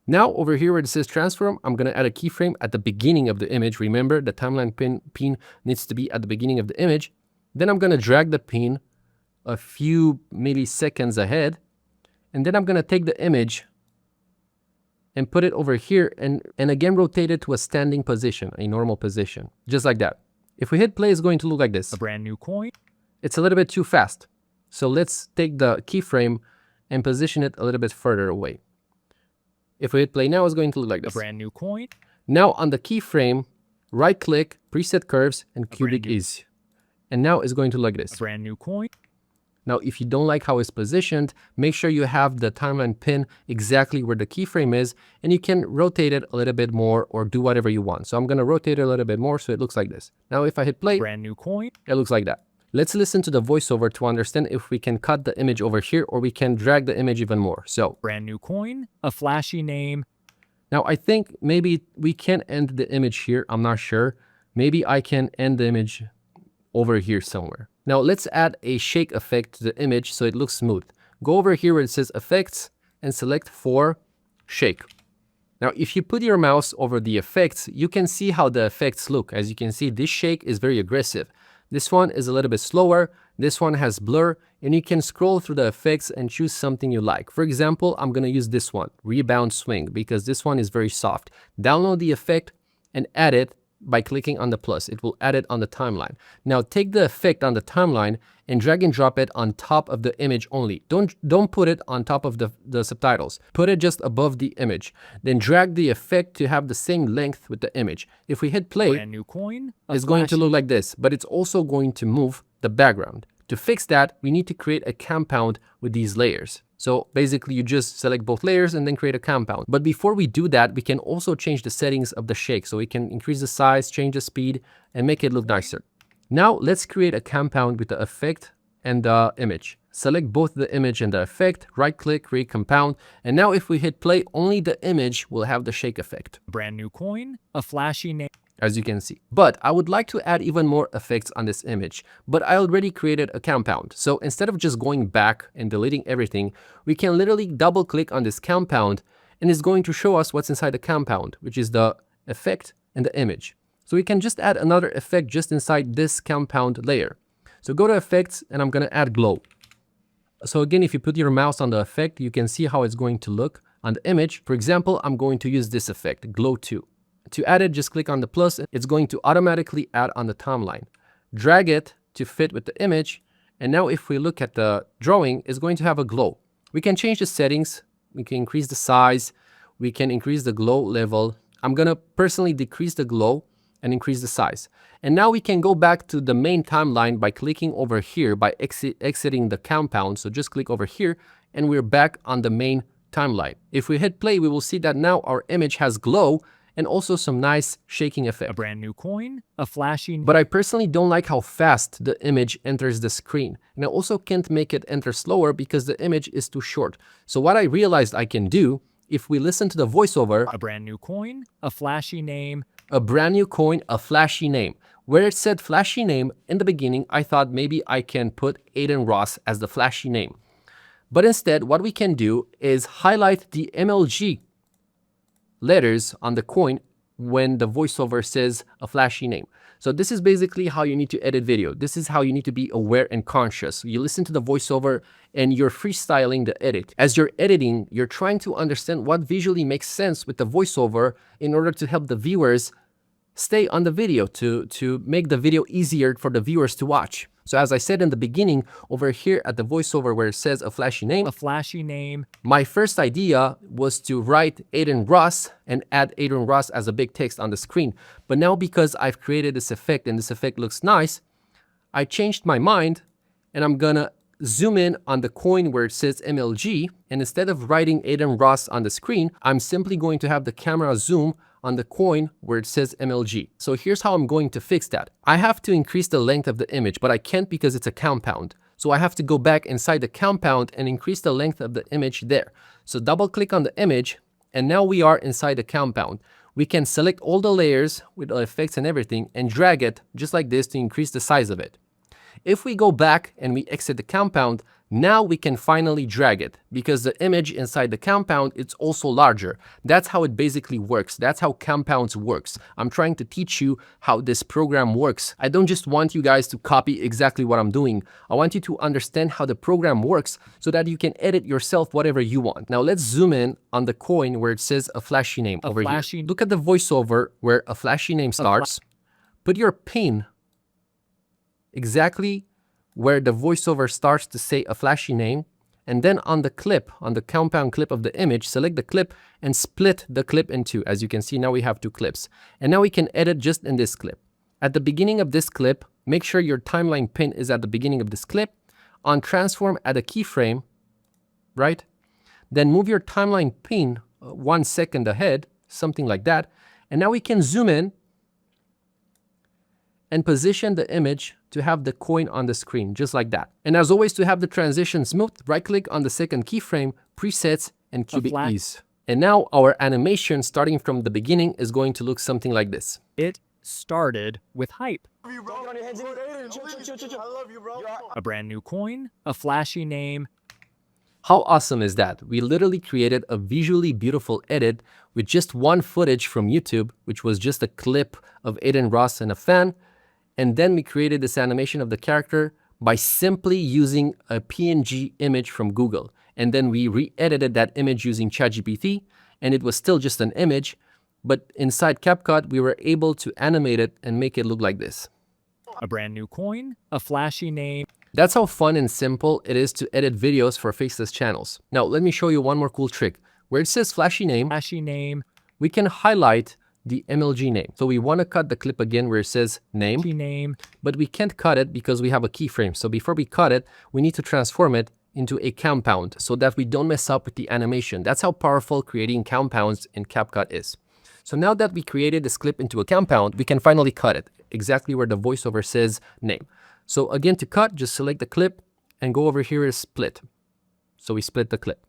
Now over here where it says transform, I'm gonna add a keyframe at the beginning of the image. Remember, the timeline pin needs to be at the beginning of the image. Then I'm gonna drag the pin a few milliseconds ahead, and then I'm gonna take the image and put it over here and again rotate it to a standing position, a normal position, just like that. If we hit play, it's going to look like this. a brand new coin, It's a little bit too fast. So let's take the keyframe and position it a little bit further away. If we hit play now, it's going to look like a this. brand new coin, Now on the keyframe, right click, preset curves, and cubic brand new- ease. And now it's going to look like a this. brand new coin, Now, if you don't like how it's positioned, make sure you have the timeline pin exactly where the keyframe is, and you can rotate it a little bit more or do whatever you want. So I'm going to rotate it a little bit more so it looks like this. Now, if I hit play, brand new coin, it looks like that. Let's listen to the voiceover to understand if we can cut the image over here or we can drag the image even more. So, brand new coin, a flashy name. now I think maybe we can end the image here. I'm not sure. Maybe I can end the image over here somewhere. Now let's add a shake effect to the image so it looks smooth. Go over here where it says effects and select for shake. Now, if you put your mouse over the effects, you can see how the effects look. As you can see, this shake is very aggressive. This one is a little bit slower. This one has blur, and you can scroll through the effects and choose something you like. For example, I'm going to use this one, Rebound Swing, because this one is very soft. Download the effect and add it by clicking on the plus. It will add it on the timeline. Now take the effect on the timeline and drag and drop it on top of the image only. Don't put it on top of the subtitles. Put it just above the image. Then drag the effect to have the same length with the image. If we hit play, Brand new coin, a it's going to flashy- look like this, but it's also going to move the background. To fix that, we need to create a compound with these layers. So basically you just select both layers and then create a compound. But before we do that, we can also change the settings of the shake. So we can increase the size, change the speed, and make it look nicer. Now let's create a compound with the effect and the image. Select both the image and the effect, right click, create compound. And now if we hit play, only the image will have the shake effect, brand new coin, a flashy name. as you can see. But I would like to add even more effects on this image, but I already created a compound. So instead of just going back and deleting everything, we can literally double click on this compound and it's going to show us what's inside the compound, which is the effect and the image. So we can just add another effect just inside this compound layer. So go to effects and I'm gonna add glow. So again, if you put your mouse on the effect, you can see how it's going to look on the image. For example, I'm going to use this effect, glow 2. To add it, just click on the plus. It's going to automatically add on the timeline. Drag it to fit with the image. And now if we look at the drawing, it's going to have a glow. We can change the settings. We can increase the size. We can increase the glow level. I'm going to personally decrease the glow and increase the size. And now we can go back to the main timeline by clicking over here, by exiting the compound. So just click over here and we're back on the main timeline. If we hit play, we will see that now our image has glow and also some nice shaking effect. A brand new coin, a flashy. But I personally don't like how fast the image enters the screen. And I also can't make it enter slower because the image is too short. So what I realized I can do, if we listen to the voiceover, a brand new coin, a flashy name. a brand new coin, a flashy name. Where it said flashy name in the beginning, I thought maybe I can put Adin Ross as the flashy name. But instead, what we can do is highlight the MLG letters on the coin when the voiceover says a flashy name. So this is basically how you need to edit video. This is how you need to be aware and conscious. You listen to the voiceover and you're freestyling the edit. As you're editing, you're trying to understand what visually makes sense with the voiceover in order to help the viewers stay on the video, to make the video easier for the viewers to watch. So as I said in the beginning, over here at the voiceover where it says a flashy name, my first idea was to write Adin Ross and add Adin Ross as a big text on the screen. But now because I've created this effect and this effect looks nice, I changed my mind and I'm gonna zoom in on the coin where it says MLG, and instead of writing Adin Ross on the screen, I'm simply going to have the camera zoom on the coin where it says MLG. So here's how I'm going to fix that. I have to increase the length of the image, but I can't because it's a compound. So I have to go back inside the compound and increase the length of the image there. So double click on the image, and now we are inside the compound. We can select all the layers with the effects and everything and drag it just like this to increase the size of it. If we go back and we exit the compound, now we can finally drag it because the image inside the compound is also larger. That's how it basically works. That's how compounds works. I'm trying to teach you how this program works. I don't just want you guys to copy exactly what I'm doing. I want you to understand how the program works so that you can edit yourself whatever you want. Now let's zoom in on the coin where it says a flashy name over here. Look at the voiceover where a flashy name starts. Put your pin exactly where the voiceover starts to say a flashy name, and then on the clip, on the compound clip of the image, select the clip and split the clip in two. As you can see, now we have two clips. And now we can edit just in this clip. At the beginning of this clip, make sure your timeline pin is at the beginning of this clip. On transform, add a keyframe, right? Then move your timeline pin 1 second ahead, something like that. And now we can zoom in and position the image to have the coin on the screen, just like that. And as always, to have the transition smooth, right-click on the second keyframe, presets, and cubic ease. And now our animation starting from the beginning is going to look something like this. It started with hype. Don't get on your heads in it. I love you, bro. A brand new coin, a flashy name, How awesome is that? We literally created a visually beautiful edit with just one footage from YouTube, which was just a clip of Aiden Ross and a fan. And then we created this animation of the character by simply using a PNG image from Google. And then we re-edited that image using ChatGPT, and it was still just an image. But inside CapCut, we were able to animate it and make it look like this. a brand new coin, a flashy name, That's how fun and simple it is to edit videos for faceless channels. Now, let me show you one more cool trick. Where it says flashy name, we can highlight the MLG name. So we want to cut the clip again where it says name, but we can't cut it because we have a keyframe. So before we cut it, we need to transform it into a compound so that we don't mess up with the animation. That's how powerful creating compounds in CapCut is. So now that we created this clip into a compound, we can finally cut it exactly where the voiceover says name. So again, to cut, just select the clip and go over here is split. So we split the clip.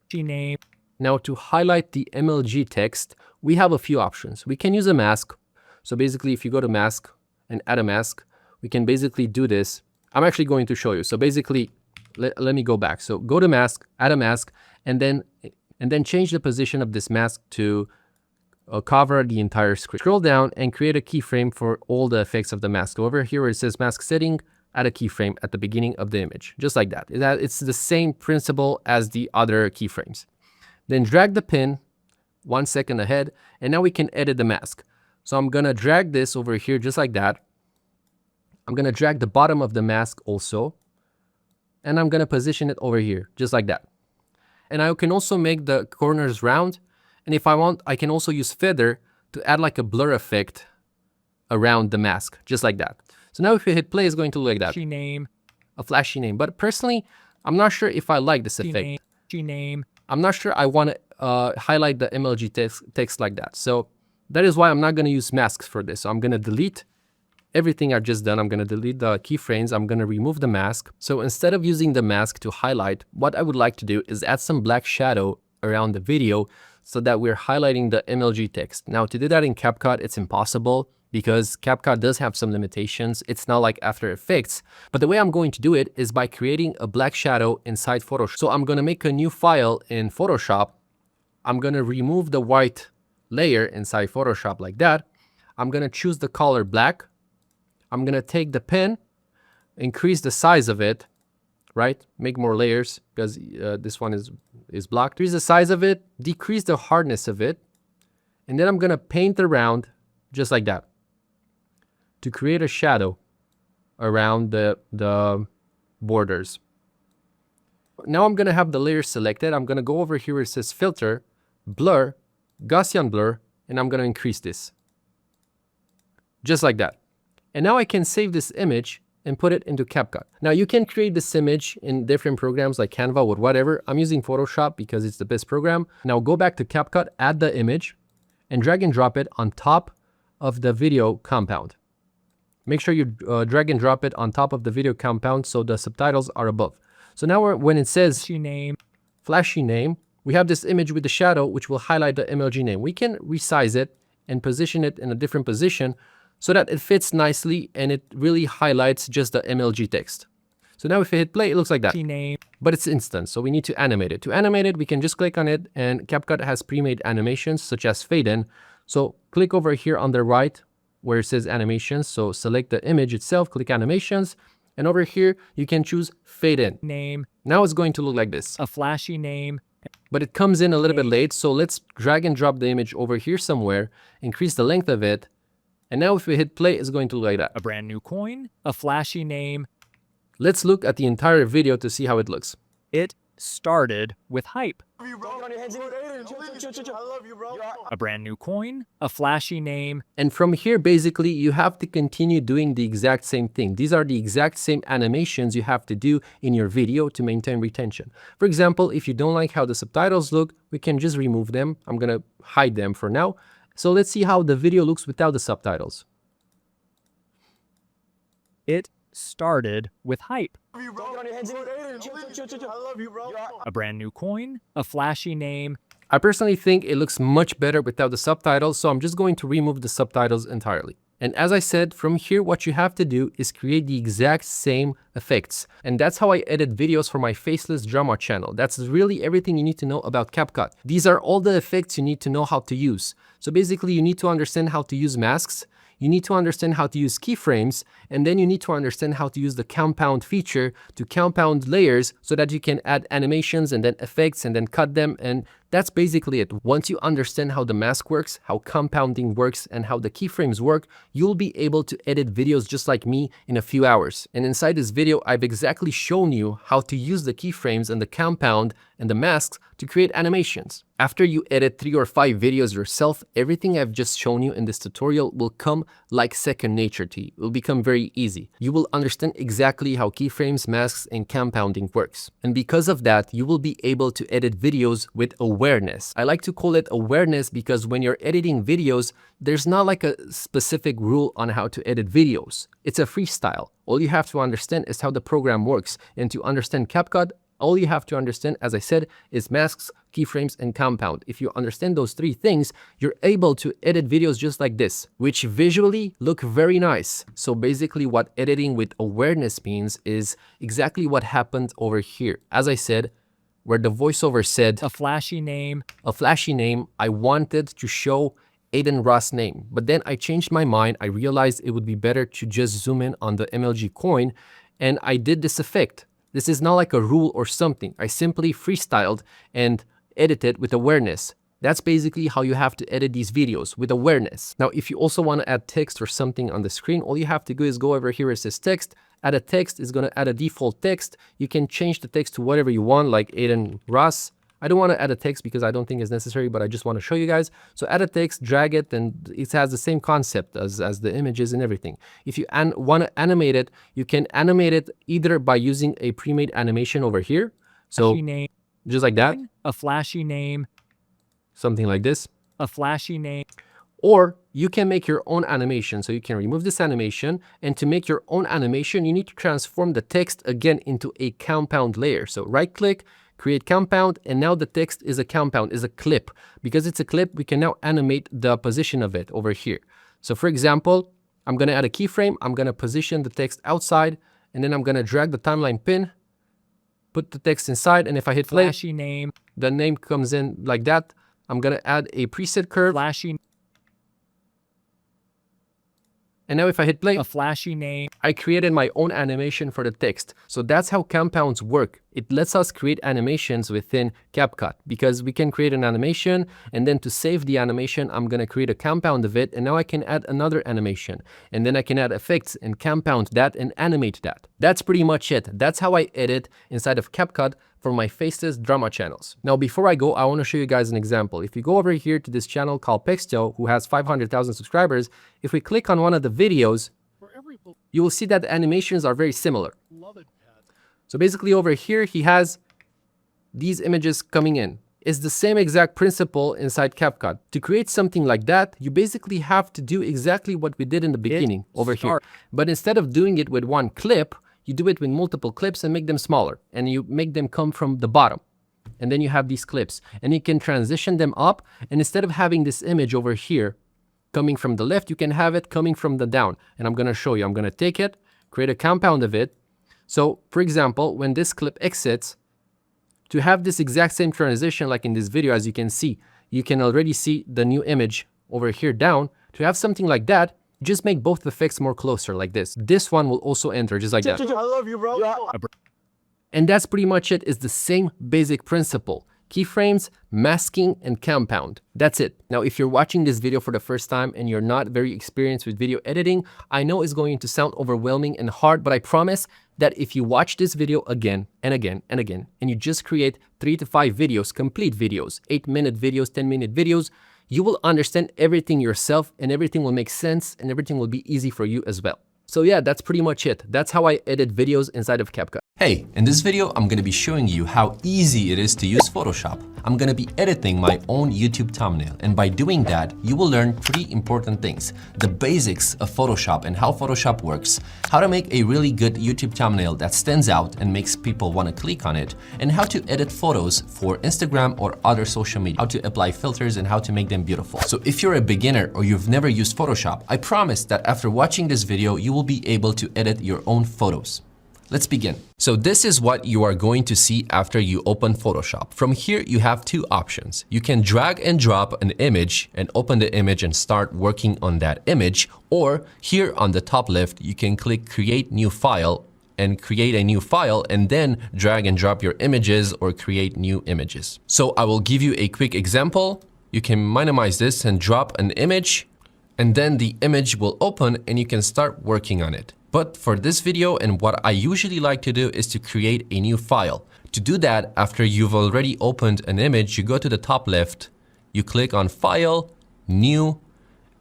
Now to highlight the MLG text, we have a few options. We can use a mask. So basically, if you go to mask and add a mask, we can basically do this. I'm actually going to show you. So basically, let me go back. So go to mask, add a mask, and then change the position of this mask to cover the entire screen. Scroll down and create a keyframe for all the effects of the mask. So over here where it says mask setting, add a keyframe at the beginning of the image, just like that. It's the same principle as the other keyframes. Then drag the pin 1 second ahead, and now we can edit the mask. So I'm gonna drag this over here just like that. I'm gonna drag the bottom of the mask also, and I'm gonna position it over here, just like that. And I can also make the corners round, and if I want, I can also use feather to add like a blur effect around the mask, just like that. So now if you hit play, it's going to look like that. A flashy name. But personally, I'm not sure if I like this effect. I'm not sure I want to highlight the MLG text like that. So that is why I'm not going to use masks for this. So I'm going to delete everything I've just done. I'm going to delete the keyframes. I'm going to remove the mask. So instead of using the mask to highlight, what I would like to do is add some black shadow around the video so that we're highlighting the MLG text. Now to do that in CapCut, it's impossible because CapCut does have some limitations. It's not like After Effects, but the way I'm going to do it is by creating a black shadow inside Photoshop. So I'm going to make a new file in Photoshop. I'm going to remove the white layer inside Photoshop like that. I'm going to choose the color black. I'm going to take the pen, increase the size of it, right? Make more layers because this one is blocked. Increase the size of it, decrease the hardness of it, and then I'm going to paint around just like that to create a shadow around the borders. Now I'm going to have the layer selected. I'm going to go over here where it says filter, blur, Gaussian blur, and I'm going to increase this. Just like that. And now I can save this image and put it into CapCut. Now you can create this image in different programs like Canva or whatever. I'm using Photoshop because it's the best program. Now go back to CapCut, add the image, and drag and drop it on top of the video compound. Make sure you drag and drop it on top of the video compound so the subtitles are above. So now when it says flashy name, we have this image with the shadow which will highlight the MLG name. We can resize it and position it in a different position so that it fits nicely and it really highlights just the MLG text. So now if I hit play, it looks like that. But it's instant, so we need to animate it. To animate it, we can just click on it, and CapCut has pre-made animations such as fade in. So click over here on the right where it says animations. So select the image itself, click animations, and over here you can choose fade in. Now it's going to look like this. A flashy name. But it comes in a little bit late, so let's drag and drop the image over here somewhere, increase the length of it, and now if we hit play, it's going to look like that. A brand new coin, a flashy name. Let's look at the entire video to see how it looks. It started with hype. I love you, bro. A brand new coin, a flashy name. And from here, basically, you have to continue doing the exact same thing. These are the exact same animations you have to do in your video to maintain retention. For example, if you don't like how the subtitles look, we can just remove them. I'm going to hide them for now. So let's see how the video looks without the subtitles. It started with hype. Don't get on your heads. Chill. I love you, bro. A brand new coin, a flashy name, I personally think it looks much better without the subtitles, so I'm just going to remove the subtitles entirely. And as I said, from here what you have to do is create the exact same effects. And that's how I edit videos for my Faceless Drama channel. That's really everything you need to know about CapCut. These are all the effects you need to know how to use. So basically you need to understand how to use masks, you need to understand how to use keyframes, and then you need to understand how to use the compound feature to compound layers so that you can add animations and then effects and then cut them, and that's basically it. Once you understand how the mask works, how compounding works, and how the keyframes work, you'll be able to edit videos just like me in a few hours. And inside this video, I've exactly shown you how to use the keyframes and the compound and the masks to create animations. After you edit 3 or 5 videos yourself, everything I've just shown you in this tutorial will come like second nature to you. It will become very easy. You will understand exactly how keyframes, masks, and compounding works. And because of that, you will be able to edit videos with awareness. I like to call it awareness because when you're editing videos, there's not like a specific rule on how to edit videos. It's a freestyle. All you have to understand is how the program works. And to understand CapCut, all you have to understand, as I said, is masks, keyframes, and compound. If you understand those 3 things, you're able to edit videos just like this, which visually look very nice. So basically what editing with awareness means is exactly what happened over here. As I said, where the voiceover said, a flashy name, I wanted to show Adin Ross' name. But then I changed my mind. I realized it would be better to just zoom in on the MLG coin, and I did this effect. This is not like a rule or something. I simply freestyled and edited with awareness. That's basically how you have to edit these videos, with awareness. Now, if you also want to add text or something on the screen, all you have to do is go over here where it says text, add a text. It's going to add a default text. You can change the text to whatever you want, like Adin Ross. I don't want to add a text because I don't think it's necessary, but I just want to show you guys. So add a text, drag it, and it has the same concept as the images and everything. If you want to animate it, you can animate it either by using a pre-made animation over here. So name, just like that, a flashy name, something like this. a flashy name, Or you can make your own animation. So you can remove this animation, and to make your own animation, you need to transform the text again into a compound layer. So right click, create compound, and now the text is a compound, is a clip. Because it's a clip, we can now animate the position of it over here. So for example, I'm going to add a keyframe. I'm going to position the text outside, and then I'm going to drag the timeline pin, put the text inside, and if I hit play, flashy name, the name comes in like that. I'm going to add a preset curve, flashy, and now if I hit play, a flashy name, I created my own animation for the text. So that's how compounds work. It lets us create animations within CapCut because we can create an animation, and then to save the animation, I'm going to create a compound of it, and now I can add another animation, and then I can add effects and compound that and animate that. That's pretty much it. That's how I edit inside of CapCut for my Faceless Drama channels. Now, before I go, I want to show you guys an example. If you go over here to this channel called Pexto, who has 500,000 subscribers, if we click on one of the videos, you will see that the animations are very similar. So basically over here, he has these images coming in. It's the same exact principle inside CapCut. To create something like that, you basically have to do exactly what we did in the beginning over here. But instead of doing it with one clip, you do it with multiple clips and make them smaller, and you make them come from the bottom. And then you have these clips, and you can transition them up. And instead of having this image over here coming from the left, you can have it coming from the down. And I'm going to show you. I'm going to take it, create a compound of it. So for example, when this clip exits, to have this exact same transition like in this video, as you can see, you can already see the new image over here down. To have something like that, just make both effects more closer like this. This one will also enter just like that. I love you, bro. And that's pretty much it. It's the same basic principle. Keyframes, masking, and compound. That's it. Now, if you're watching this video for the first time and you're not very experienced with video editing, I know it's going to sound overwhelming and hard, but I promise that if you watch this video again and again and again, and you just create 3 to 5 videos, complete videos, 8-minute videos, 10-minute videos, you will understand everything yourself, and everything will make sense, and everything will be easy for you as well. So yeah, that's pretty much it. That's how I edit videos inside of CapCut. Hey, in this video, I'm gonna be showing you how easy it is to use Photoshop. I'm gonna be editing my own YouTube thumbnail, and by doing that, you will learn 3 important things. The basics of Photoshop and how Photoshop works, how to make a really good YouTube thumbnail that stands out and makes people wanna click on it, and how to edit photos for Instagram or other social media, how to apply filters and how to make them beautiful. So if you're a beginner or you've never used Photoshop, I promise that after watching this video, you will be able to edit your own photos. Let's begin. So this is what you are going to see after you open Photoshop. From here, you have 2 options. You can drag and drop an image and open the image and start working on that image. Or here on the top left, you can click Create New File and create a new file and then drag and drop your images or create new images. So I will give you a quick example. You can minimize this and drop an image, and then the image will open and you can start working on it. But for this video, and what I usually like to do is to create a new file. To do that, after you've already opened an image, you go to the top left, you click on File, New,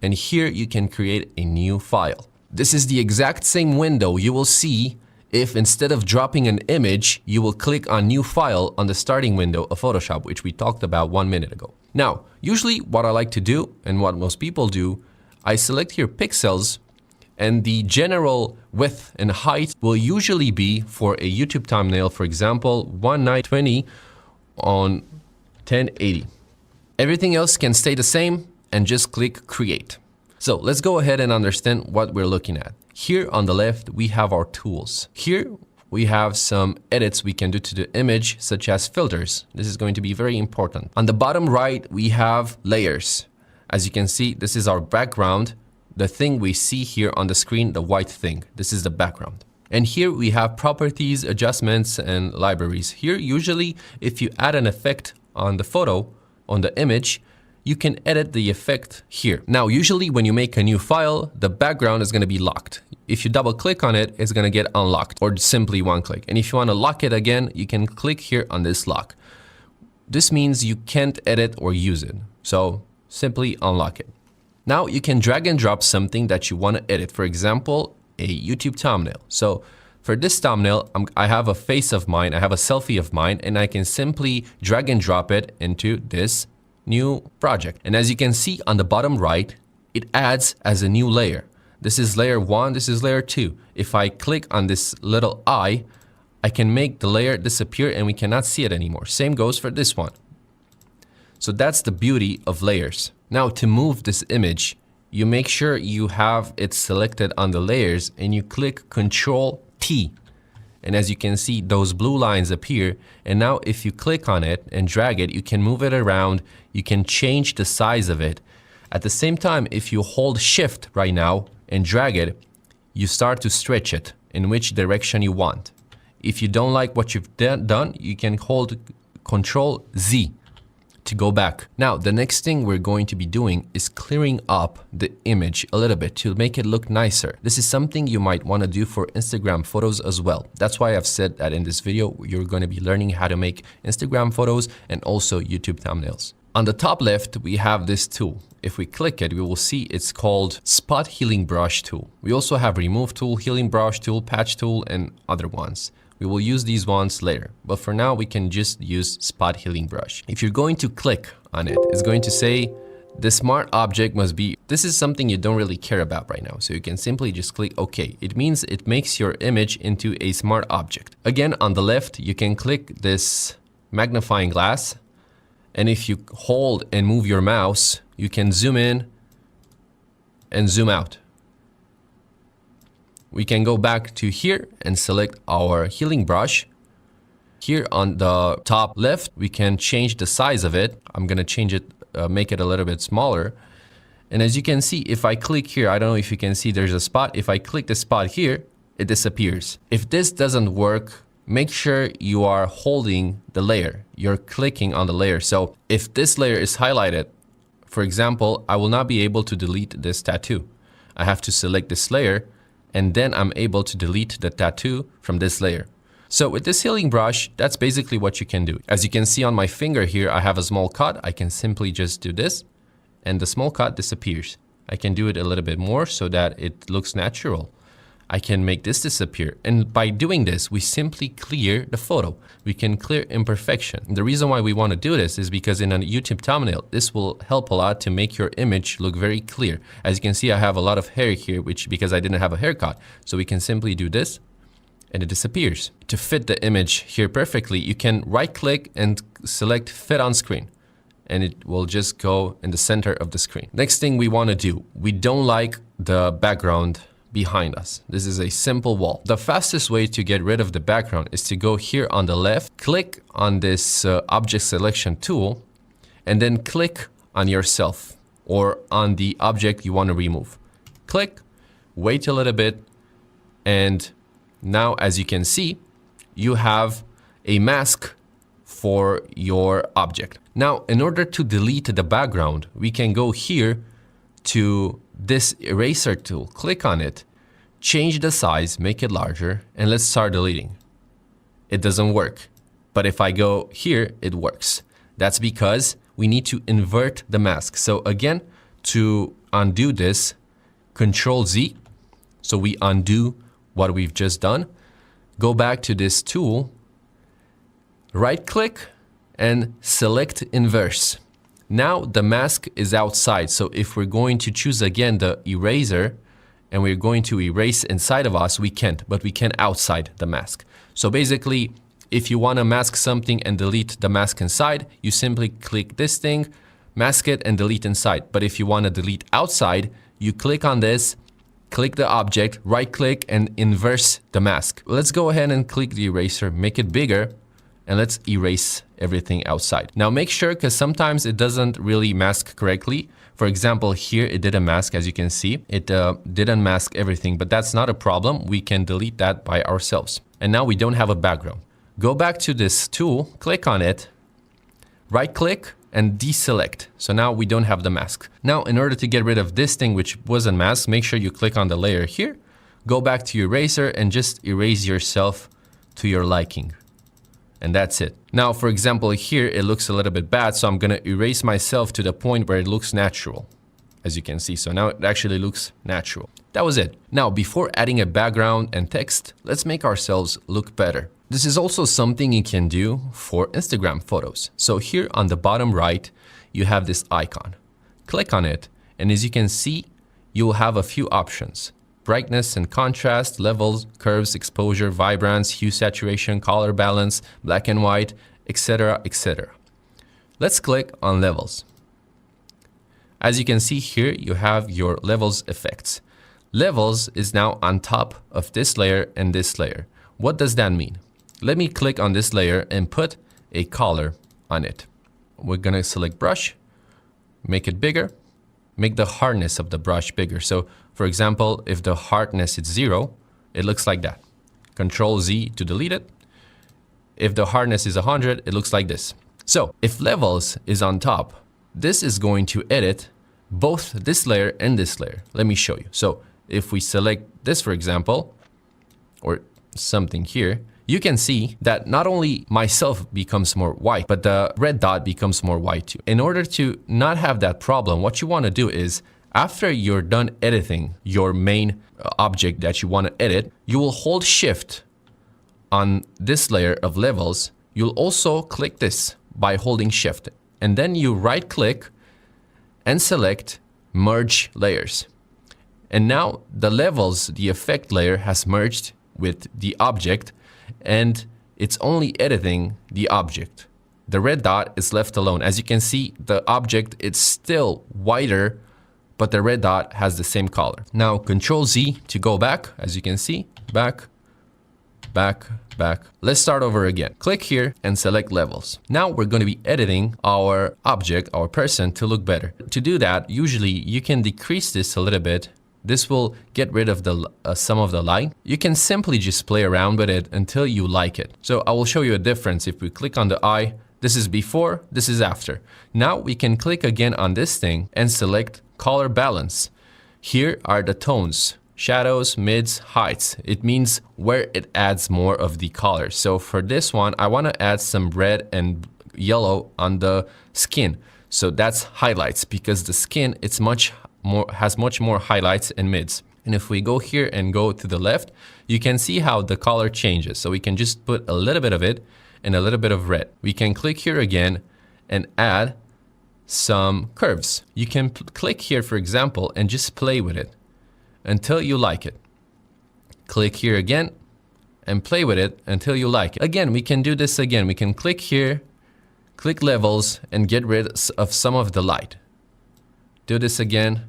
and here you can create a new file. This is the exact same window you will see if instead of dropping an image, you will click on New File on the starting window of Photoshop, which we talked about 1 minute ago. Now, usually what I like to do, and what most people do, I select here pixels, and the general width and height will usually be for a YouTube thumbnail, for example, 1920 on 1080. Everything else can stay the same and just click Create. So let's go ahead and understand what we're looking at. Here on the left, we have our tools. Here we have some edits we can do to the image, such as filters. This is going to be very important. On the bottom right, we have layers. As you can see, this is our background. The thing we see here on the screen, the white thing, this is the background. And here we have properties, adjustments, and libraries. Here, usually, if you add an effect on the photo, on the image, you can edit the effect here. Now, usually when you make a new file, the background is gonna be locked. If you double click on it, it's gonna get unlocked, or simply 1 click. And if you wanna lock it again, you can click here on this lock. This means you can't edit or use it. So simply unlock it. Now you can drag and drop something that you want to edit. For example, a YouTube thumbnail. So for this thumbnail, I have a face of mine, I have a selfie of mine, and I can simply drag and drop it into this new project. And as you can see on the bottom right, it adds as a new layer. This is layer 1, this is layer 2. If I click on this little eye, I can make the layer disappear and we cannot see it anymore. Same goes for this one. So that's the beauty of layers. Now to move this image, you make sure you have it selected on the layers and you click Control T. And as you can see, those blue lines appear. And now if you click on it and drag it, you can move it around. You can change the size of it. At the same time, if you hold Shift right now and drag it, you start to stretch it in which direction you want. If you don't like what you've done, you can hold Control Z to go back. Now, the next thing we're going to be doing is clearing up the image a little bit to make it look nicer. This is something you might want to do for Instagram photos as well. That's why I've said that in this video, you're going to be learning how to make Instagram photos and also YouTube thumbnails. On the top left, we have this tool. If we click it, we will see it's called Spot Healing Brush tool. We also have Remove tool, Healing Brush tool, Patch tool, and other ones. We will use these ones later, but for now we can just use Spot Healing Brush. If you're going to click on it, it's going to say the smart object must be, this is something you don't really care about right now. So you can simply just click OK. It means it makes your image into a smart object. Again, on the left, you can click this magnifying glass. And if you hold and move your mouse, you can zoom in and zoom out. We can go back to here and select our healing brush. Here on the top left, we can change the size of it. I'm gonna change it, make it a little bit smaller. And as you can see, if I click here, I don't know if you can see there's a spot. If I click the spot here, it disappears. If this doesn't work, make sure you are holding the layer. You're clicking on the layer. So if this layer is highlighted, for example, I will not be able to delete this tattoo. I have to select this layer, and then I'm able to delete the tattoo from this layer. So with this healing brush, that's basically what you can do. As you can see on my finger here, I have a small cut. I can simply just do this, and the small cut disappears. I can do it a little bit more so that it looks natural. I can make this disappear. And by doing this, we simply clear the photo. We can clear imperfection. The reason why we want to do this is because in a YouTube thumbnail, this will help a lot to make your image look very clear. As you can see, I have a lot of hair here, which because I didn't have a haircut. So we can simply do this and it disappears. To fit the image here perfectly, you can right click and select fit on screen. And it will just go in the center of the screen. Next thing we want to do, we don't like the background behind us. This is a simple wall. The fastest way to get rid of the background is to go here on the left, click on this object selection tool, and then click on yourself or on the object you want to remove. Click, wait a little bit, and now as you can see, you have a mask for your object. Now, in order to delete the background, we can go here to this eraser tool, click on it, change the size, make it larger, and let's start deleting. It doesn't work. But if I go here, it works. That's because we need to invert the mask. So again, to undo this, Control Z. So we undo what we've just done. Go back to this tool, right click, and select inverse. Now the mask is outside. So if we're going to choose again the eraser and we're going to erase inside of us, we can't, but we can outside the mask. So basically, if you want to mask something and delete the mask inside, you simply click this thing, mask it and delete inside. But if you want to delete outside, you click on this, click the object, right click and inverse the mask. Let's go ahead and click the eraser, make it bigger, and let's erase everything outside. Now make sure, because sometimes it doesn't really mask correctly. For example, here it didn't mask, as you can see. It didn't mask everything, but that's not a problem. We can delete that by ourselves. And now we don't have a background. Go back to this tool, click on it, right click and deselect. So now we don't have the mask. Now, in order to get rid of this thing which wasn't masked, make sure you click on the layer here, go back to your eraser and just erase yourself to your liking. And that's it. Now, for example, here it looks a little bit bad, so I'm gonna erase myself to the point where it looks natural, as you can see. So now it actually looks natural. That was it. Now, before adding a background and text, let's make ourselves look better. This is also something you can do for Instagram photos. So here on the bottom right, you have this icon. Click on it, and as you can see, you will have a few options. Brightness and contrast, levels, curves, exposure, vibrance, hue, saturation, color balance, black and white, etc., etc. Let's click on levels. As you can see here, you have your levels effects. Levels is now on top of this layer and this layer. What does that mean? Let me click on this layer and put a color on it. We're gonna select brush, make it bigger, make the hardness of the brush bigger. So for example, if the hardness is 0, it looks like that. Control Z to delete it. If the hardness is 100, it looks like this. So if levels is on top, this is going to edit both this layer and this layer. Let me show you. So if we select this, for example, or something here, you can see that not only myself becomes more white, but the red dot becomes more white too. In order to not have that problem, what you want to do is after you're done editing your main object that you want to edit, you will hold Shift on this layer of levels. You'll also click this by holding Shift, and then you right click and select Merge Layers. And now the levels, the effect layer has merged with the object, and it's only editing the object. The red dot is left alone. As you can see, the object is still whiter, but the red dot has the same color. Now Control Z to go back, as you can see, back, back, back. Let's start over again. Click here and select levels. Now we're going to be editing our object, our person, to look better. To do that, usually you can decrease this a little bit. This will get rid of the some of the line. You can simply just play around with it until you like it. So I will show you a difference. If we click on the eye, this is before, this is after. Now we can click again on this thing and select color balance. Here are the tones, shadows, mids, heights. It means where it adds more of the color. So for this one, I want to add some red and yellow on the skin. So that's highlights, because the skin, it's has much more highlights and mids. And if we go here and go to the left, you can see how the color changes. So we can just put a little bit of it and a little bit of red. We can click here again and add some curves. You can click here, for example, and just play with it until you like it. Click here again and play with it until you like it. Again, we can do this again. We can click here, click levels, and get rid of some of the light. Do this again.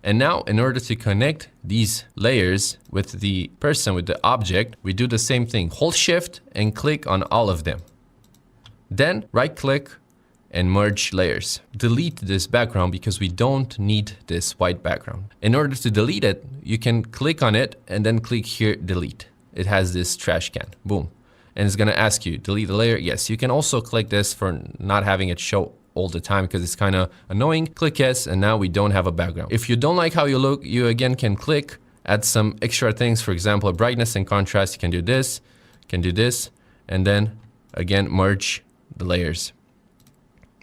And now, in order to connect these layers with the person, with the object, we do the same thing. Hold Shift and click on all of them. Then right click and merge layers. Delete this background because we don't need this white background. In order to delete it, you can click on it and then click here, delete. It has this trash can, boom. And it's gonna ask you, delete the layer. Yes, you can also click this for not having it show all the time because it's kind of annoying. Click yes, and now we don't have a background. If you don't like how you look, you again can click, add some extra things. For example, brightness and contrast. You can do this, and then again, merge the layers.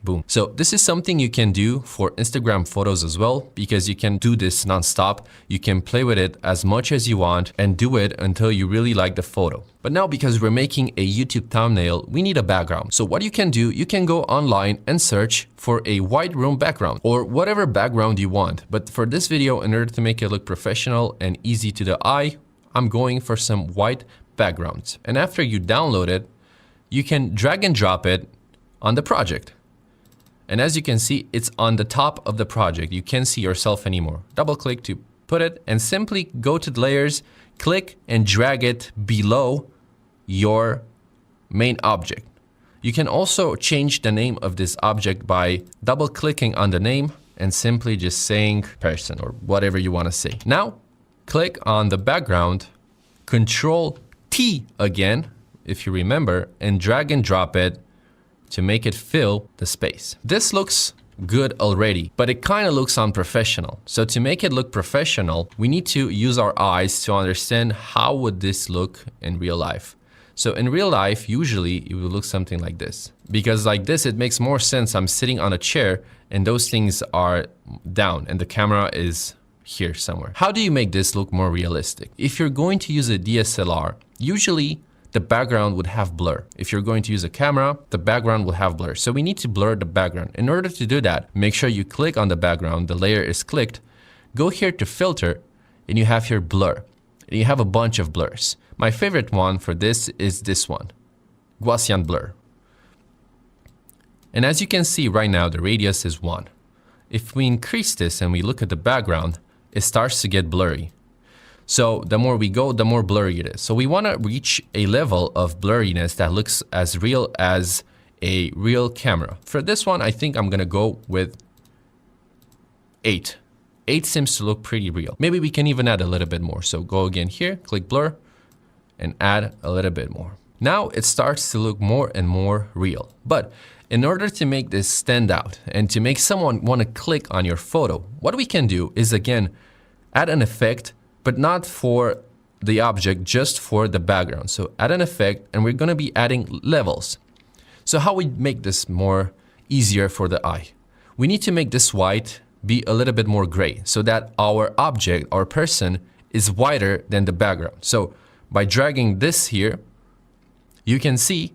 Boom. So this is something you can do for Instagram photos as well, because you can do this nonstop. You can play with it as much as you want and do it until you really like the photo. But now, because we're making a YouTube thumbnail, we need a background. So what you can do, you can go online and search for a white room background or whatever background you want. But for this video, in order to make it look professional and easy to the eye, I'm going for some white backgrounds. And after you download it, you can drag and drop it on the project. And as you can see, it's on the top of the project. You can't see yourself anymore. Double click to put it and simply go to the layers, click and drag it below your main object. You can also change the name of this object by double clicking on the name and simply just saying person or whatever you want to say. Now, click on the background, Control T again, if you remember, and drag and drop it to make it fill the space. This looks good already, but it kind of looks unprofessional. So to make it look professional, we need to use our eyes to understand how would this look in real life. So in real life, usually it would look something like this. Because like this, it makes more sense. I'm sitting on a chair and those things are down and the camera is here somewhere. How do you make this look more realistic? If you're going to use a DSLR, usually the background would have blur. If you're going to use a camera, the background will have blur. So we need to blur the background. In order to do that, make sure you click on the background, the layer is clicked, go here to filter, and you have here blur. And you have a bunch of blurs. My favorite one for this is this one, Gaussian blur. And as you can see right now, the radius is 1. If we increase this and we look at the background, it starts to get blurry. So the more we go, the more blurry it is. So we want to reach a level of blurriness that looks as real as a real camera. For this one, I think I'm going to go with 8. 8 seems to look pretty real. Maybe we can even add a little bit more. So go again here, click blur, and add a little bit more. Now it starts to look more and more real. But in order to make this stand out and to make someone want to click on your photo, what we can do is again, add an effect, but not for the object, just for the background. So add an effect and we're gonna be adding levels. So how we make this more easier for the eye? We need to make this white be a little bit more gray so that our object, our person, is whiter than the background. So by dragging this here, you can see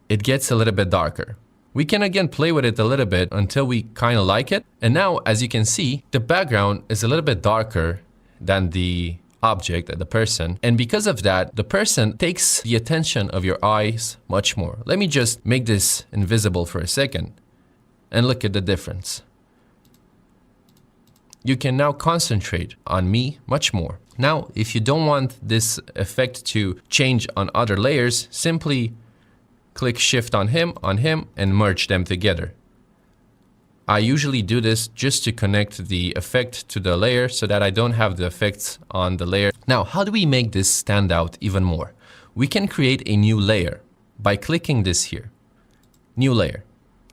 it gets a little bit darker. We can again play with it a little bit until we kind of like it. And now, as you can see, the background is a little bit darker than the object, the person. And because of that, the person takes the attention of your eyes much more. Let me just make this invisible for a second and look at the difference. You can now concentrate on me much more. Now, if you don't want this effect to change on other layers, simply click Shift on him, and merge them together. I usually do this just to connect the effect to the layer so that I don't have the effects on the layer. Now, how do we make this stand out even more? We can create a new layer by clicking this here, new layer.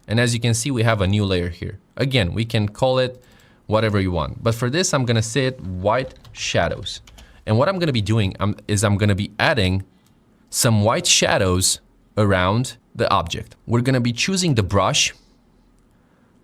And as you can see, we have a new layer here. Again, we can call it whatever you want. But for this, I'm gonna say it white shadows. And what I'm gonna be doing is I'm gonna be adding some white shadows around the object. We're going to be choosing the brush.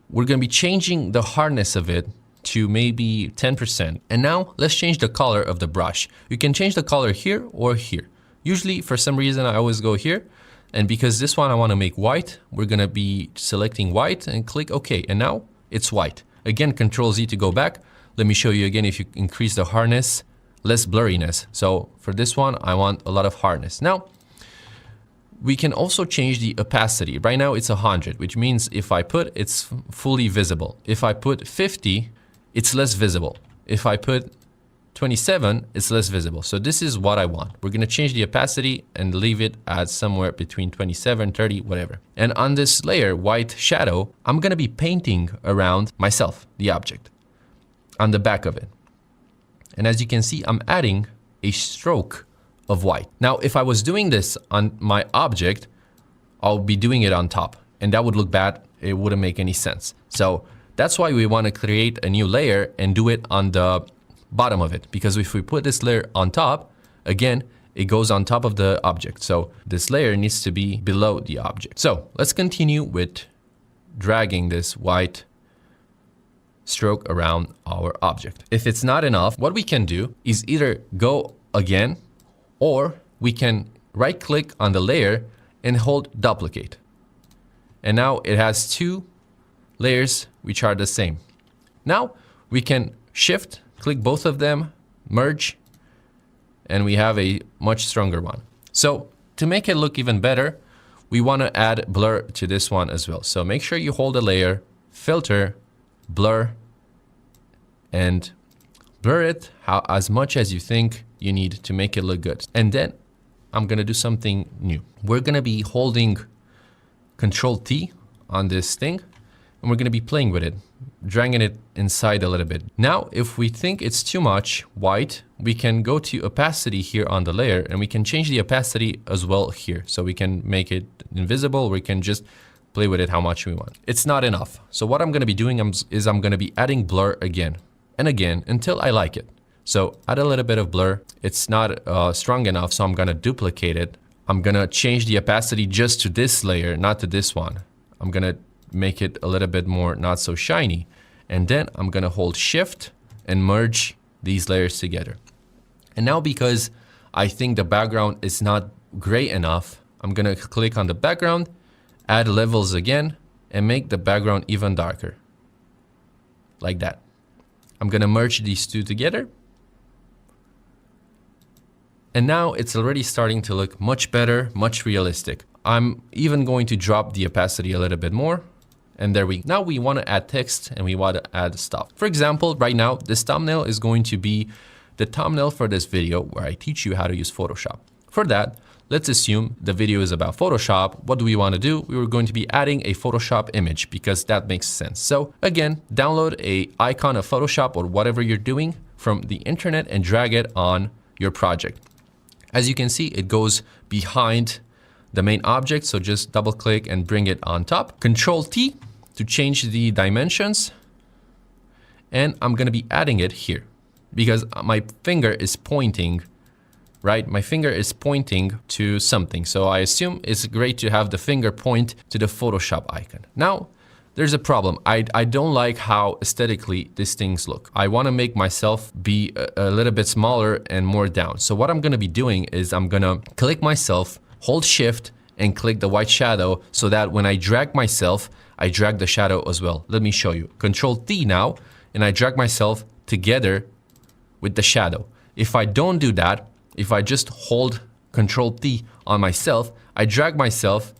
We're going to be changing the hardness of it to maybe 10%. And now let's change the color of the brush. You can change the color here or here. Usually for some reason I always go here. And because this one I want to make white, we're going to be selecting white and click OK. And now it's white. Again, Control Z to go back. Let me show you again. If you increase the hardness, less blurriness. So for this one, I want a lot of hardness. Now, we can also change the opacity. Right now it's 100, which means if I put, it's fully visible. If I put 50, it's less visible. If I put 27, it's less visible. So this is what I want. We're gonna change the opacity and leave it at somewhere between 27, 30, whatever. And on this layer, white shadow, I'm gonna be painting around myself, the object, on the back of it. And as you can see, I'm adding a stroke of white. Now, if I was doing this on my object, I'll be doing it on top, and that would look bad. It wouldn't make any sense. So that's why we want to create a new layer and do it on the bottom of it, because if we put this layer on top, again, it goes on top of the object. So this layer needs to be below the object. So let's continue with dragging this white stroke around our object. If it's not enough, what we can do is either go again, or we can right click on the layer and hold duplicate. And now it has two layers which are the same. Now we can shift, click both of them, merge, and we have a much stronger one. So to make it look even better, we want to add blur to this one as well. So make sure you hold the layer, filter, blur, and blur it as much as you think you need to make it look good. And then I'm gonna do something new. We're gonna be holding Control T on this thing, and we're gonna be playing with it, dragging it inside a little bit. Now, if we think it's too much white, we can go to opacity here on the layer, and we can change the opacity as well here. So we can make it invisible, we can just play with it how much we want. It's not enough. So what I'm gonna be doing is I'm gonna be adding blur again and again until I like it. So add a little bit of blur. It's not strong enough, so I'm gonna duplicate it. I'm gonna change the opacity just to this layer, not to this one. I'm gonna make it a little bit more not so shiny. And then I'm gonna hold Shift and merge these layers together. And now because I think the background is not gray enough, I'm gonna click on the background, add levels again, and make the background even darker. Like that. I'm gonna merge these two together. And now it's already starting to look much better, much realistic. I'm even going to drop the opacity a little bit more. And there we go. Now we want to add text and we want to add stuff. For example, right now, this thumbnail is going to be the thumbnail for this video where I teach you how to use Photoshop. For that, let's assume the video is about Photoshop. What do we want to do? We were going to be adding a Photoshop image because that makes sense. So again, download a icon of Photoshop or whatever you're doing from the internet and drag it on your project. As you can see, it goes behind the main object. So just double click and bring it on top. Control T to change the dimensions. And I'm going to be adding it here because my finger is pointing, right? My finger is pointing to something. So I assume it's great to have the finger point to the Photoshop icon. Now, there's a problem. I don't like how aesthetically these things look. I want to make myself be a little bit smaller and more down. So what I'm going to be doing is I'm going to click myself, hold Shift, and click the white shadow so that when I drag myself, I drag the shadow as well. Let me show you. Control T now, and I drag myself together with the shadow. If I don't do that, if I just hold Control T on myself, I drag myself,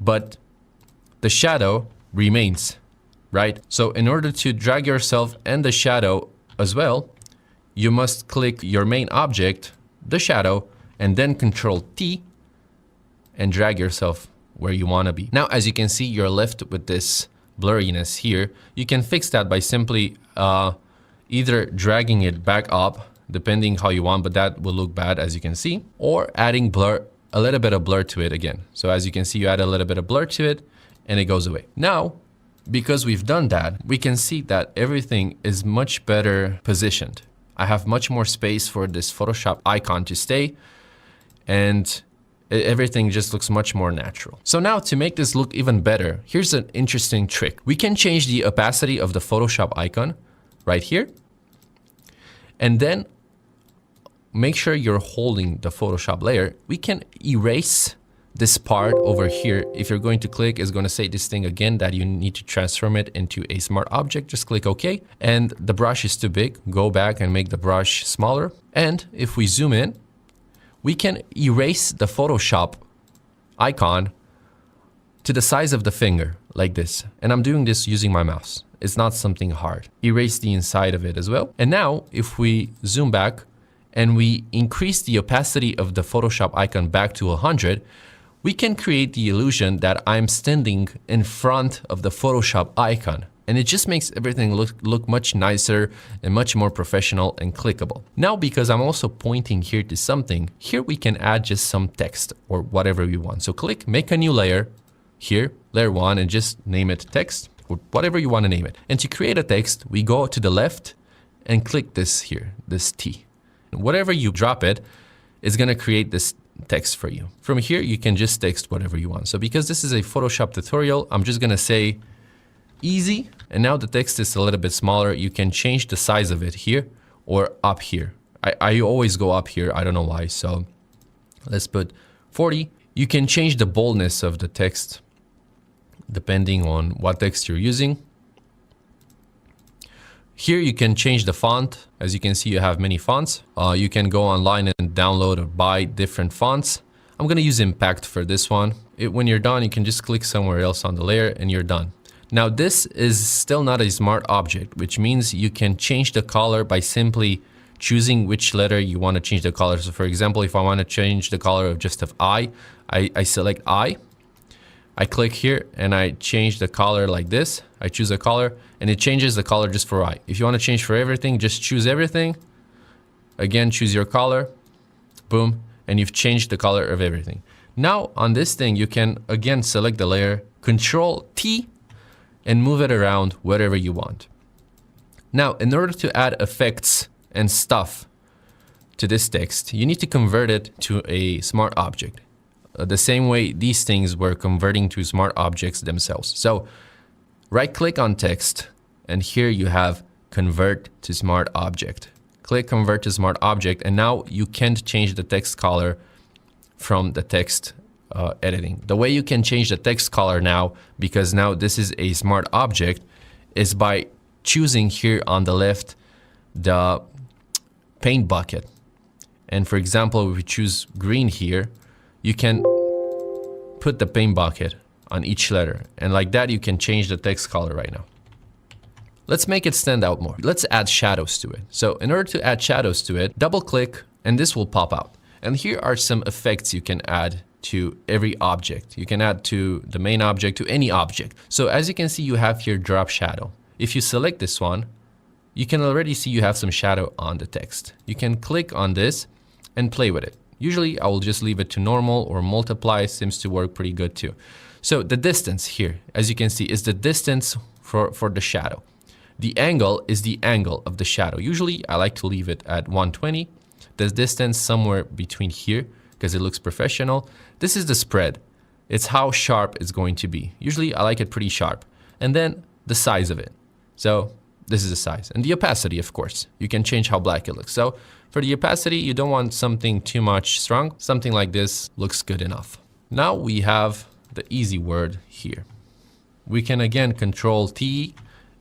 but the shadow remains, right? So in order to drag yourself and the shadow as well, you must click your main object, the shadow, and then Control T and drag yourself where you want to be. Now, as you can see, you're left with this blurriness here. You can fix that by simply either dragging it back up, depending how you want, but that will look bad as you can see, or adding blur, a little bit of blur to it again. So as you can see, you add a little bit of blur to it and it goes away. Now, because we've done that, we can see that everything is much better positioned. I have much more space for this Photoshop icon to stay, and Everything just looks much more natural. So now to make this look even better, here's an interesting trick. We can change the opacity of the Photoshop icon right here. And then make sure you're holding the Photoshop layer. We can erase this part over here. If you're going to click, it's going to say this thing again that you need to transform it into a smart object. Just click OK. And the brush is too big. Go back and make the brush smaller. And if we zoom in, we can erase the Photoshop icon to the size of the finger like this. And I'm doing this using my mouse. It's not something hard. Erase the inside of it as well. And now if we zoom back and we increase the opacity of the Photoshop icon back to 100, we can create the illusion that I'm standing in front of the Photoshop icon. And it just makes everything look much nicer and much more professional and clickable. Now, because I'm also pointing here to something, here we can add just some text or whatever we want. So click, make a new layer here, layer 1, and just name it text or whatever you want to name it. And to create a text, we go to the left and click this here, this T. And whatever you drop it, it's going to create this text for you. From here, you can just text whatever you want. So because this is a Photoshop tutorial, I'm just going to say easy. And now the text is a little bit smaller. You can change the size of it here or up here. I always go up here. I don't know why. So let's put 40. You can change the boldness of the text depending on what text you're using. Here you can change the font. As you can see, you have many fonts. You can go online and download or buy different fonts. I'm going to use Impact for this one. When you're done, you can just click somewhere else on the layer and you're done. Now this is still not a smart object, which means you can change the color by simply choosing which letter you want to change the color. So for example, if I want to change the color of just of I select I click here and I change the color like this. I choose a color and it changes the color just for I. If you want to change for everything, just choose everything. Again, choose your color, boom, and you've changed the color of everything. Now on this thing, you can again select the layer, Control T, and move it around wherever you want. Now, in order to add effects and stuff to this text, you need to convert it to a smart object. The same way these things were converting to smart objects themselves. So right click on text and here you have convert to smart object. Click convert to smart object and now you can't change the text color from the text editing. The way you can change the text color now, because now this is a smart object, is by choosing here on the left the paint bucket. And for example, if we choose green here, you can put the paint bucket on each letter. And like that, you can change the text color right now. Let's make it stand out more. Let's add shadows to it. So in order to add shadows to it, double click and this will pop out. And here are some effects you can add to every object. You can add to the main object, to any object. So as you can see, you have here drop shadow. If you select this one, you can already see you have some shadow on the text. You can click on this and play with it. Usually I will just leave it to normal or multiply, seems to work pretty good too. So the distance here, as you can see, is the distance for the shadow. The angle is the angle of the shadow. Usually I like to leave it at 120. The distance somewhere between here because it looks professional. This is the spread. It's how sharp it's going to be. Usually I like it pretty sharp. And then the size of it. So this is the size. And the opacity, of course. You can change how black it looks. So for the opacity, you don't want something too much strong. Something like this looks good enough. Now we have the easy word here. We can again Control T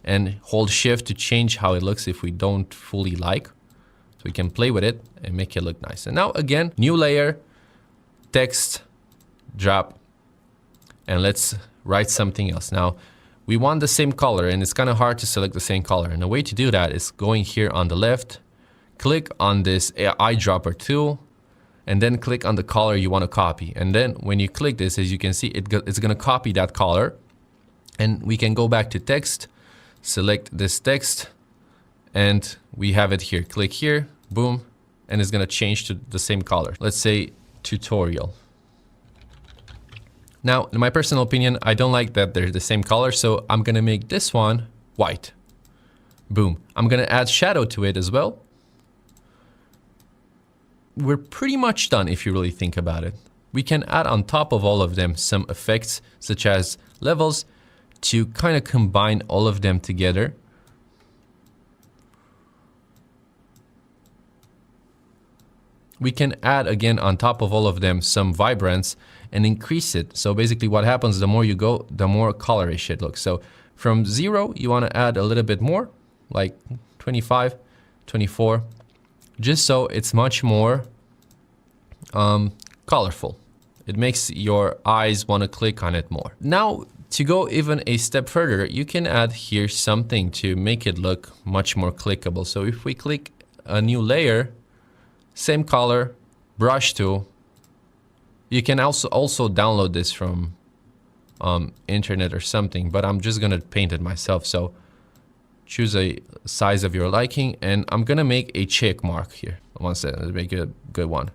and hold Shift to change how it looks if we don't fully like. So we can play with it and make it look nice. And now again, new layer, text, drop, and let's write something else. Now we want the same color and it's kind of hard to select the same color. And the way to do that is going here on the left, click on this eyedropper tool, and then click on the color you want to copy. And then when you click this, as you can see, it's going to copy that color. And we can go back to text, select this text, and we have it here. Click here, boom, and it's going to change to the same color. Let's say tutorial. Now, in my personal opinion, I don't like that they're the same color, so I'm going to make this one white. Boom. I'm going to add shadow to it as well. We're pretty much done if you really think about it. we can add on top of all of them some effects such as levels to kind of combine all of them together. We can add again on top of all of them some vibrance and increase it. So basically what happens, the more you go, the more colorish it looks. So from 0, you want to add a little bit more, like 25, 24, just so it's much more colorful. It makes your eyes want to click on it more. Now, to go even a step further, you can add here something to make it look much more clickable. So if we click a new layer, same color, brush tool, you can also download this from internet or something, but I'm just gonna paint it myself. So choose a size of your liking, and I'm gonna make a check mark here. One second, let's make it a good one.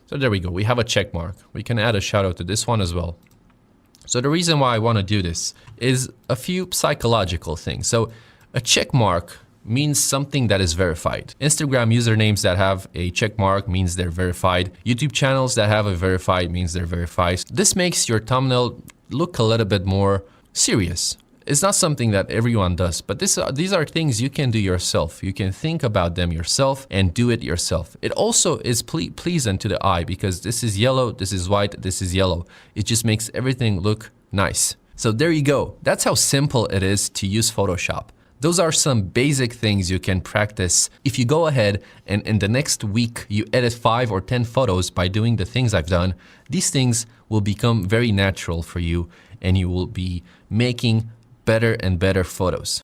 So there we go, we have a check mark. We can add a shout out to this one as well. So the reason why I wanna do this is a few psychological things. So a check mark means something that is verified. Instagram usernames that have a check mark means they're verified. YouTube channels that have a verified means they're verified. This makes your thumbnail look a little bit more serious. It's not something that everyone does, but these are things you can do yourself. You can think about them yourself and do it yourself. It also is pleasant to the eye because this is yellow, this is white, this is yellow. It just makes everything look nice. So there you go. That's how simple it is to use Photoshop. Those are some basic things you can practice. If you go ahead and in the next week you edit 5 or 10 photos by doing the things I've done, these things will become very natural for you and you will be making better and better photos.